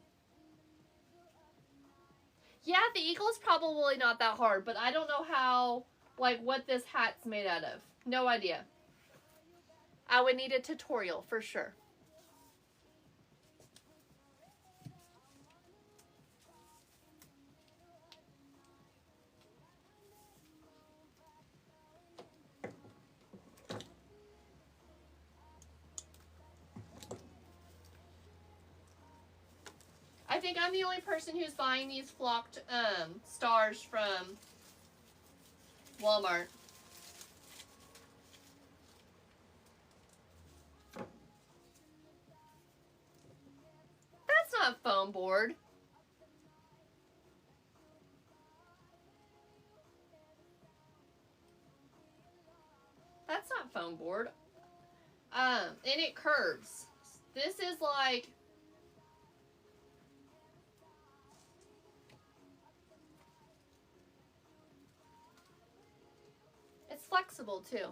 Yeah, the eagle's probably not that hard, but I don't know how like what this hat's made out of. No idea. I would need a tutorial for sure. I think I'm the only person who's buying these flocked stars from Walmart. That's not foam board. That's not foam board. And it curves. This is like, it's flexible too.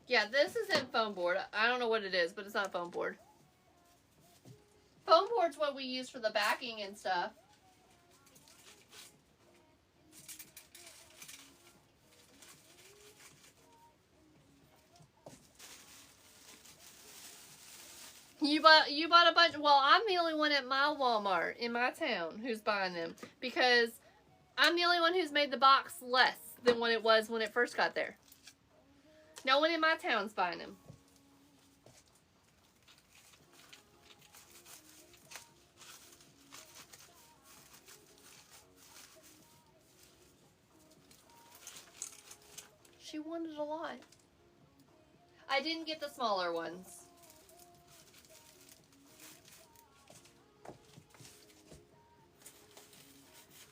Yeah, this isn't foam board. I don't know what it is, but it's not foam board. Foam board's what we use for the backing and stuff. You bought a bunch. Well, I'm the only one at my Walmart in my town who's buying them because I'm the only one who's made the box less than what it was when it first got there. No one in my town's buying them. She wanted a lot. I didn't get the smaller ones.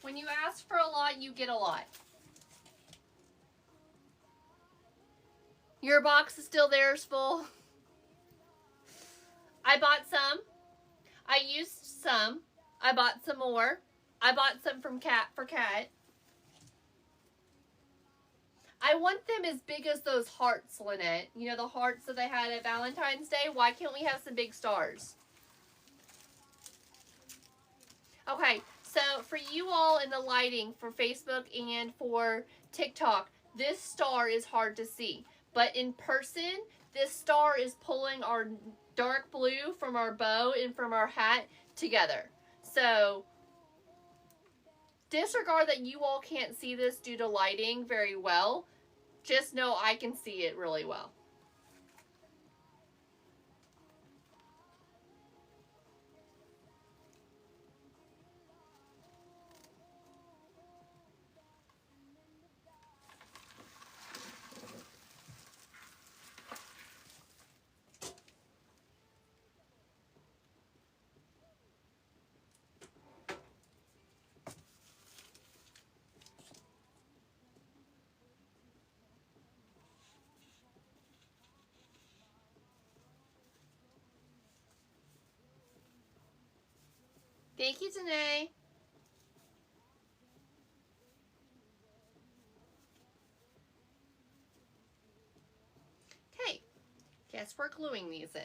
When you ask for a lot, you get a lot. Your box is still there, is full. I bought some. I used some. I bought some more. I bought some from Cat for Cat. I want them as big as those hearts, Lynette. You know, the hearts that they had at Valentine's Day? Why can't we have some big stars? Okay, so for you all in the lighting for Facebook and for TikTok, this star is hard to see. But in person, this star is pulling our dark blue from our bow and from our hat together. So disregard that you all can't see this due to lighting very well. Just know I can see it really well. Thank you, Danae. Okay, guess we're gluing these in.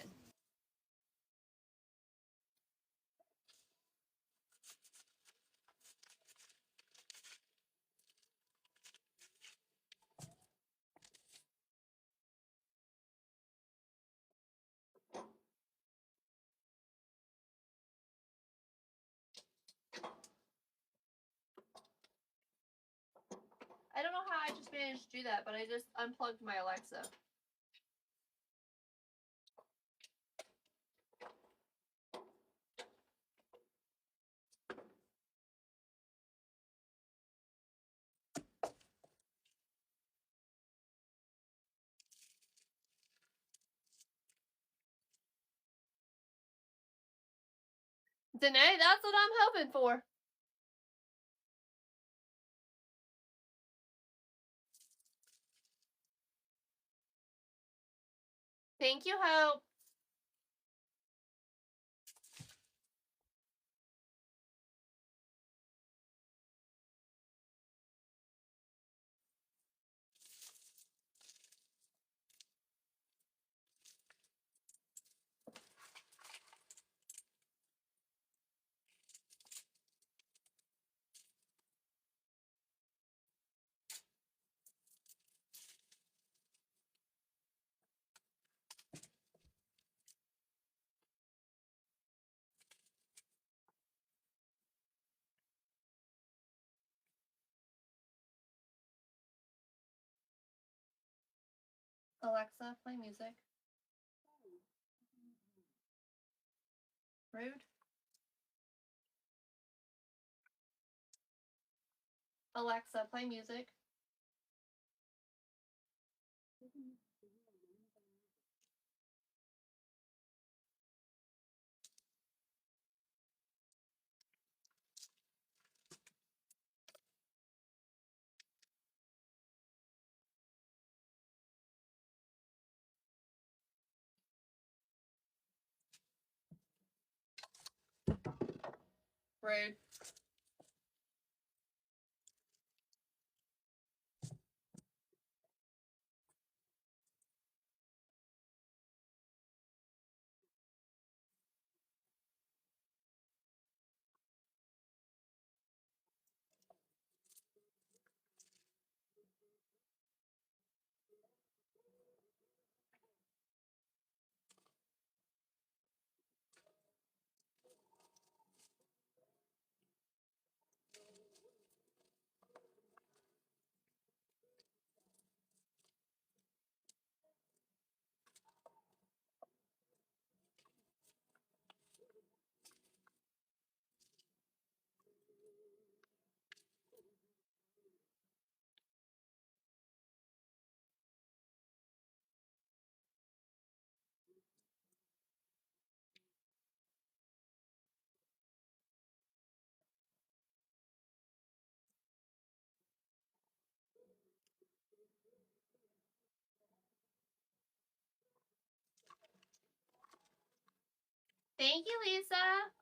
I don't know how I just managed to do that, but I just unplugged my Alexa. Danae, that's what I'm hoping for. Thank you, Hope. Alexa, play music. Rude. Alexa, play music. Rude. Thank you, Lisa.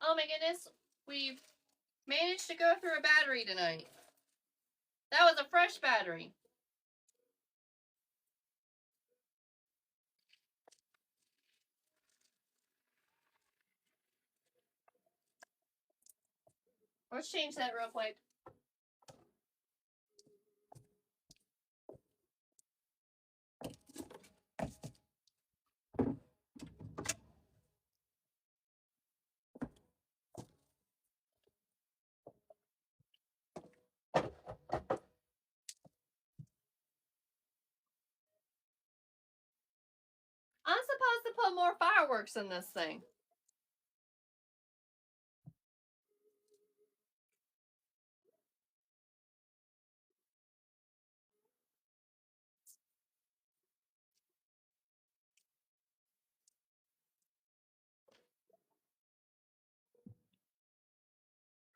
Oh my goodness, we've managed to go through a battery tonight. That was a fresh battery. Let's change that real quick. I'm supposed to put more fireworks in this thing.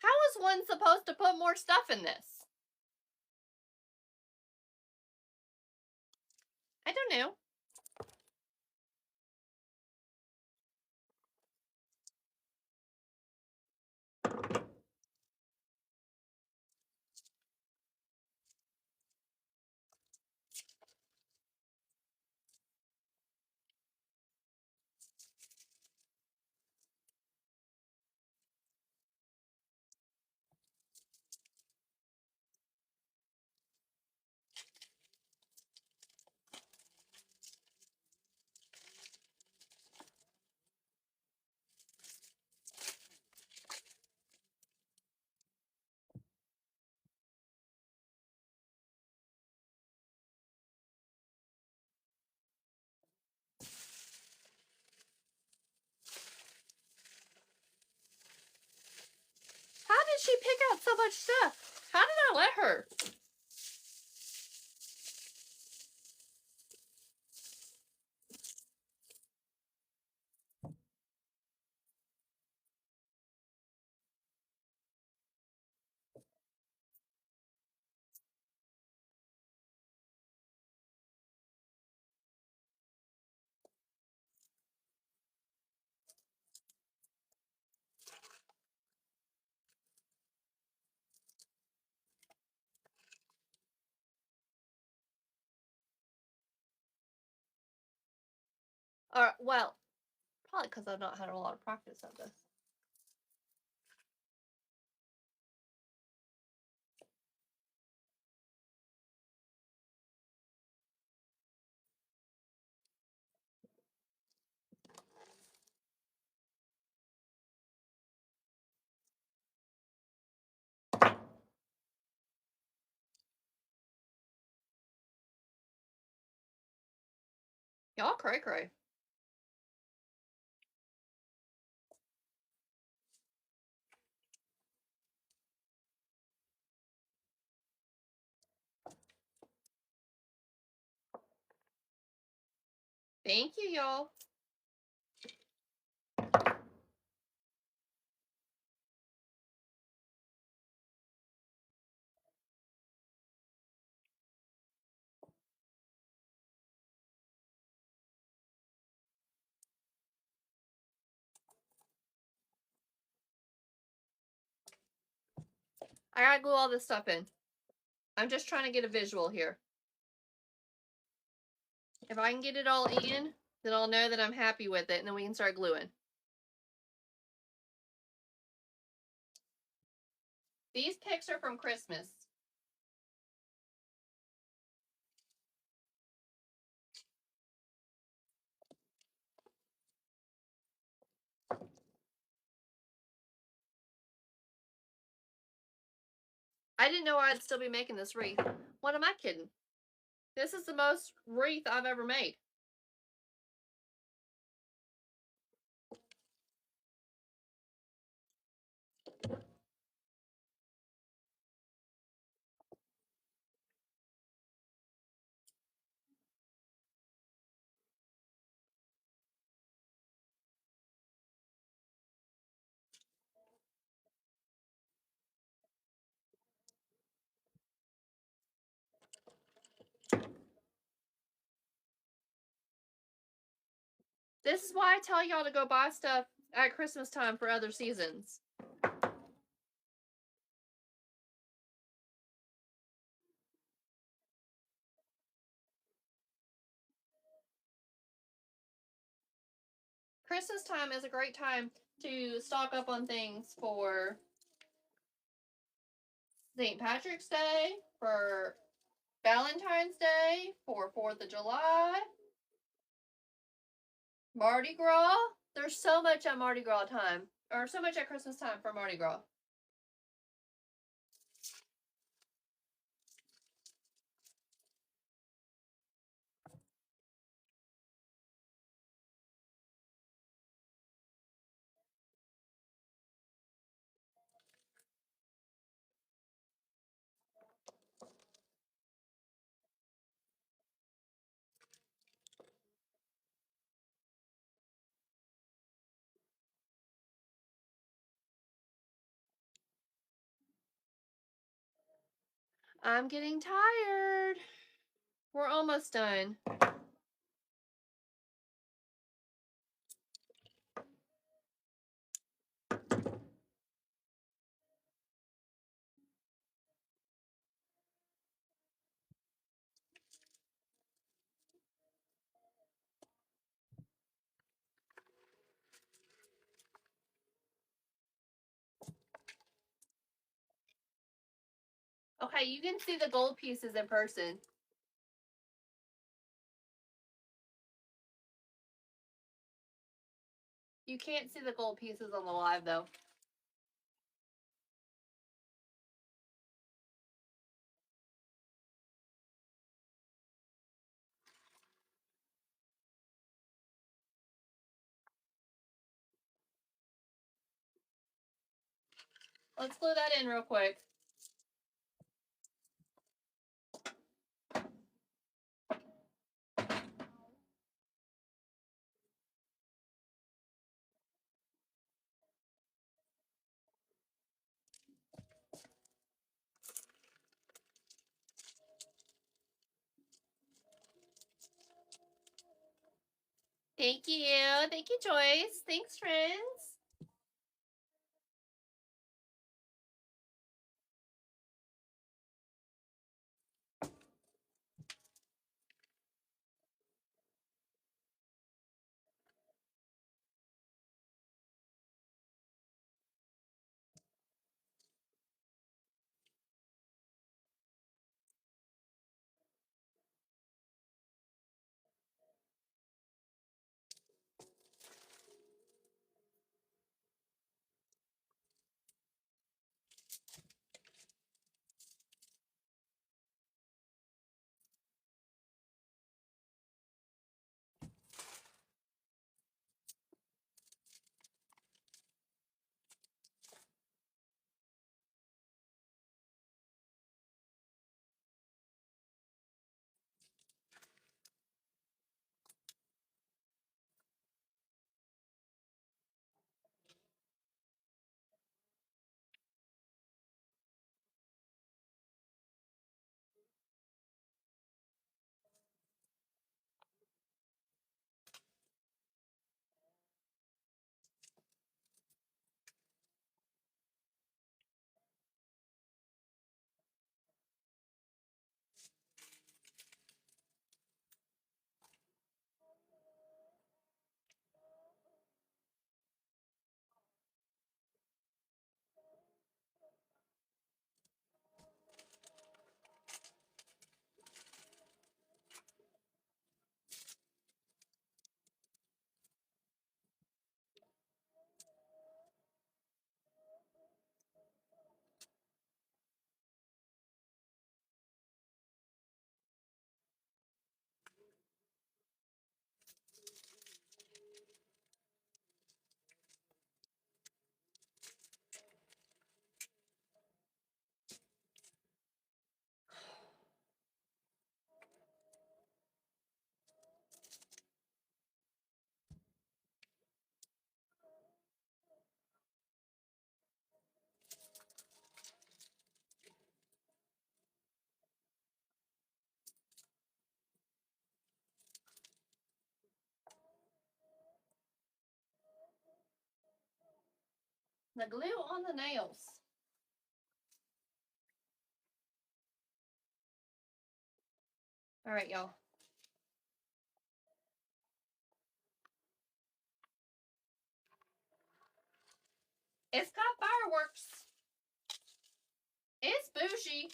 How is one supposed to put more stuff in this? I don't know. How did she pick out so much stuff? How did I let her? Or, well, probably because I've not had a lot of practice of this. Y'all cray cray. Thank you, y'all. I gotta glue all this stuff in. I'm just trying to get a visual here. If I can get it all in, then I'll know that I'm happy with it, and then we can start gluing. These pics are from Christmas. I didn't know I'd still be making this wreath. What am I kidding? This is the most wreath I've ever made. This is why I tell y'all to go buy stuff at Christmas time for other seasons. Christmas time is a great time to stock up on things for St. Patrick's Day, for Valentine's Day, for 4th of July, Mardi Gras. There's so much at Mardi Gras time, or so much at Christmas time for Mardi Gras. I'm getting tired. We're almost done. Okay, you can see the gold pieces in person. You can't see the gold pieces on the live though. Let's glue that in real quick. Thank you. Thank you, Joyce. Thanks, friends. The glue on the nails. All right, y'all. It's got fireworks. It's bougie.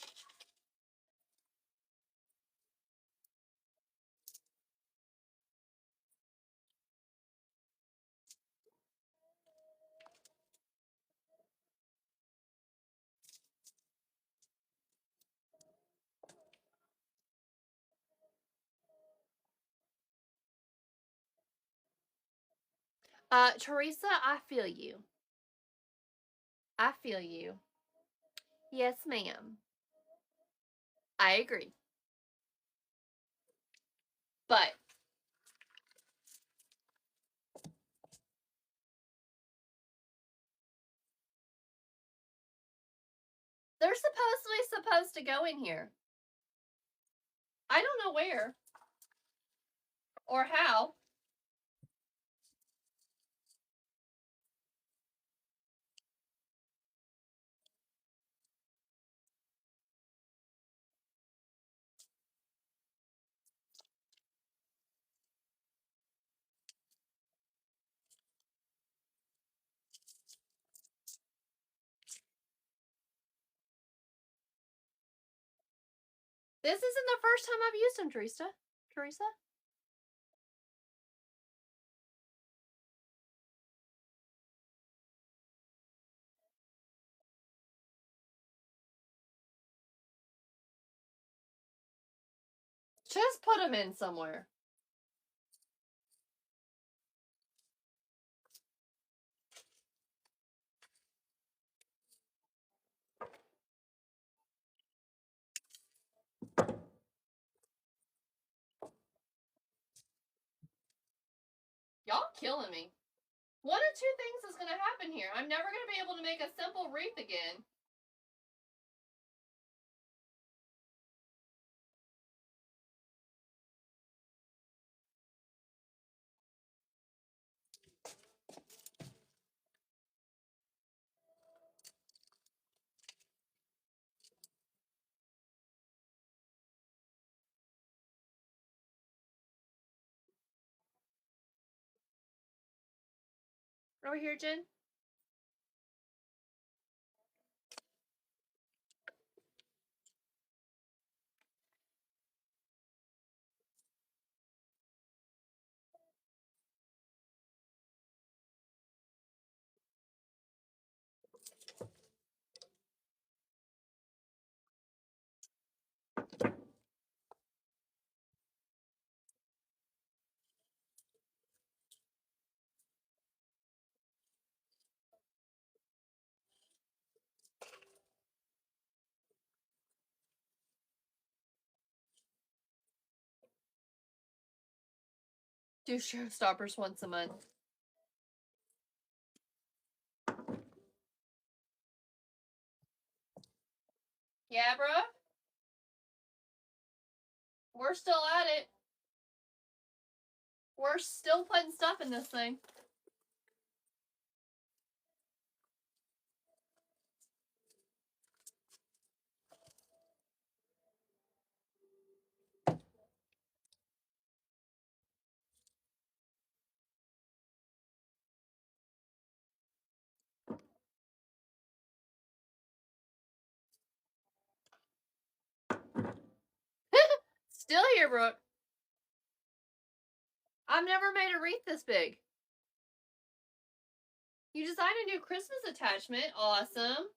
Teresa, I feel you. I feel you. Yes, ma'am. I agree. But they're supposed to go in here. I don't know where or how. This isn't the first time I've used them, Teresa. Just put them in somewhere. Y'all killing me. One of two things is going to happen here. I'm never going to be able to make a simple wreath again. Over here, Jen. Do showstoppers once a month. Yeah, bro. We're still at it. We're still putting stuff in this thing. Still here, Brooke. I've never made a wreath this big. You designed a new Christmas attachment. Awesome.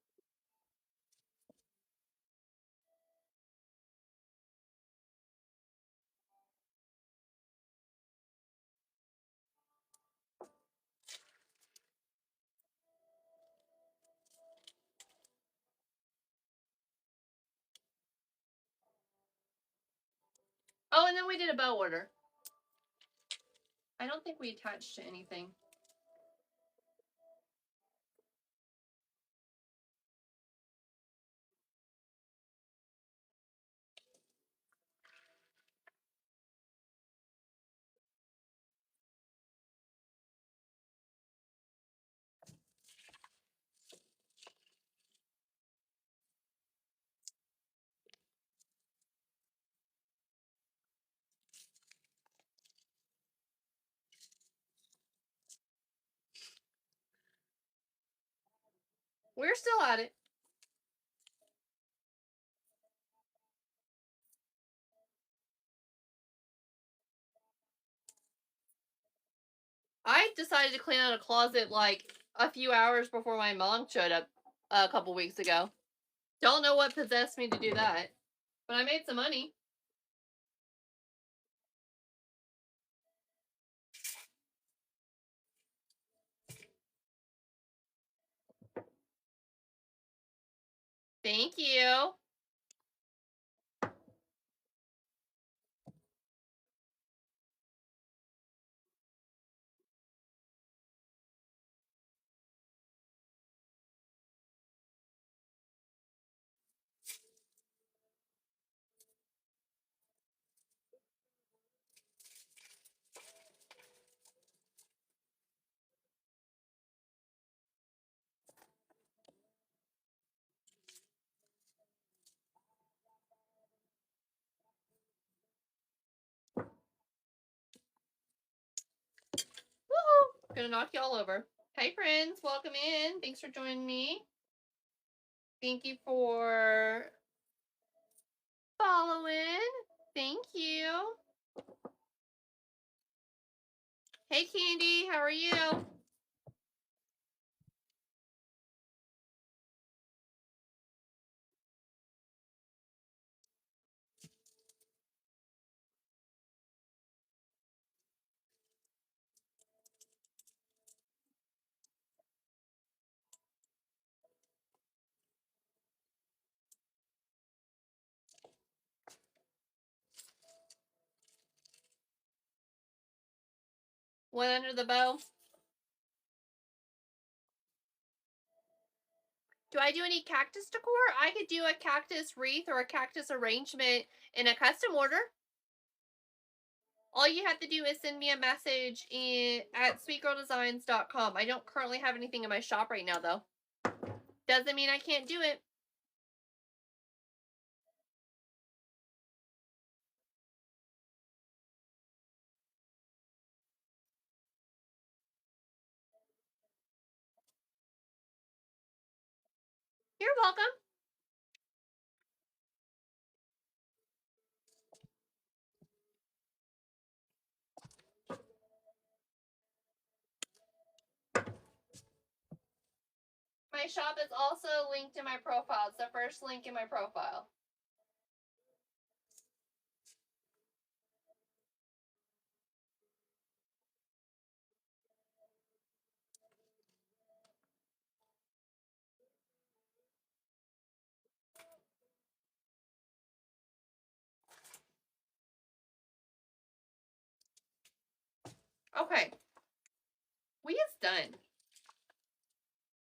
Oh, and then we did a bow order. I don't think we attached to anything. We're still at it. I decided to clean out a closet like a few hours before my mom showed up a couple weeks ago. Don't know what possessed me to do that, but I made some money. Thank you. Woohoo! Gonna knock y'all over. Hey friends, welcome in. Thanks for joining me. Thank you for following. Thank you. Hey Candy, how are you? One under the bow. Do I do any cactus decor? I could do a cactus wreath or a cactus arrangement in a custom order. All you have to do is send me a message at sweetgirldesigns.com. I don't currently have anything in my shop right now, though. Doesn't mean I can't do it. You're welcome. My shop is also linked in my profile. It's the first link in my profile. Okay. We is done.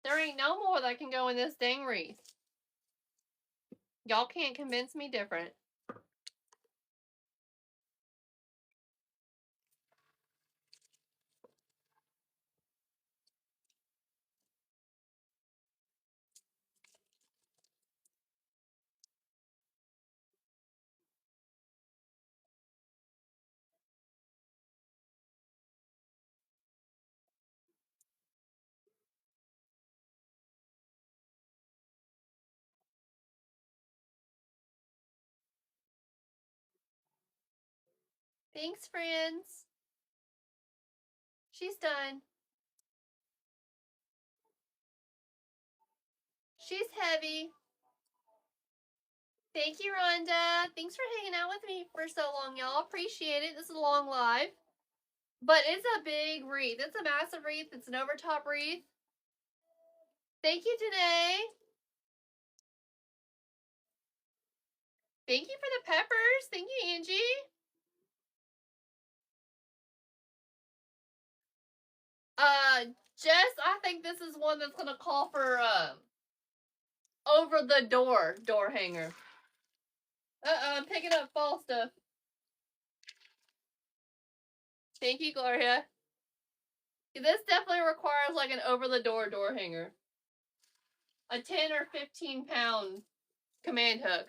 There ain't no more that can go in this dang wreath. Y'all can't convince me different. Thanks, friends. She's done. She's heavy. Thank you, Rhonda. Thanks for hanging out with me for so long, y'all. Appreciate it. This is a long live. But it's a big wreath. It's a massive wreath. It's an overtop wreath. Thank you, Danae. Thank you for the peppers. Thank you, Angie. Jess, I think this is one that's gonna call for over the door hanger. I'm picking up fall stuff. Thank you, Gloria. This definitely requires like an over the door hanger. A 10 or 15 pound command hook.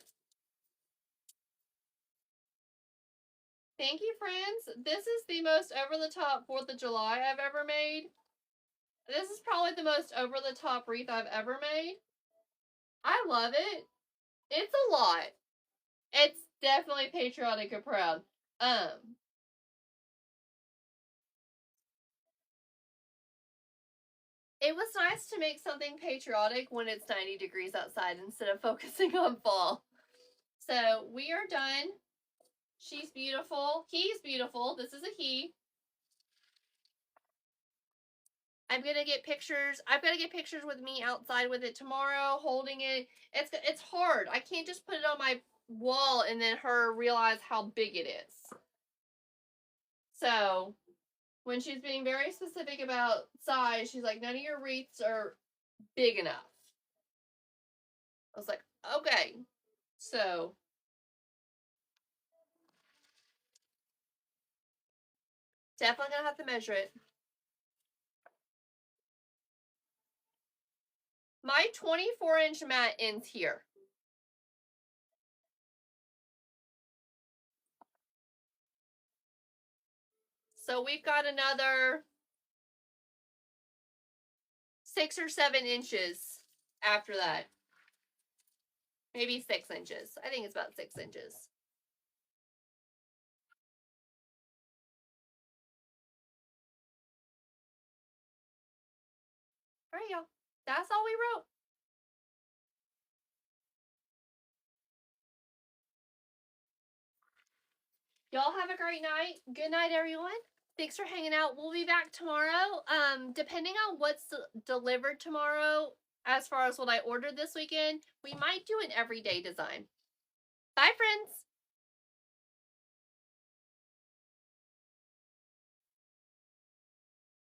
Thank you, friends. This is the most over the top 4th of July I've ever made. This is probably the most over-the-top wreath I've ever made. I love it. It's a lot. It's definitely patriotic and proud. It was nice to make something patriotic when it's 90 degrees outside instead of focusing on fall. So we are done. She's beautiful. He's beautiful. This is a he. I'm gonna get pictures. I've got to get pictures with me outside with it tomorrow, holding it. It's hard. I can't just put it on my wall and then her realize how big it is. So when she's being very specific about size, she's like, none of your wreaths are big enough. I was like, okay. So definitely gonna have to measure it. My 24-inch mat ends here. So we've got another 6 or 7 inches after that. Maybe 6 inches. I think it's about 6 inches. All right, y'all. That's all we wrote. Y'all have a great night. Good night, everyone. Thanks for hanging out. We'll be back tomorrow. Depending on what's delivered tomorrow, as far as what I ordered this weekend, we might do an everyday design. Bye, friends.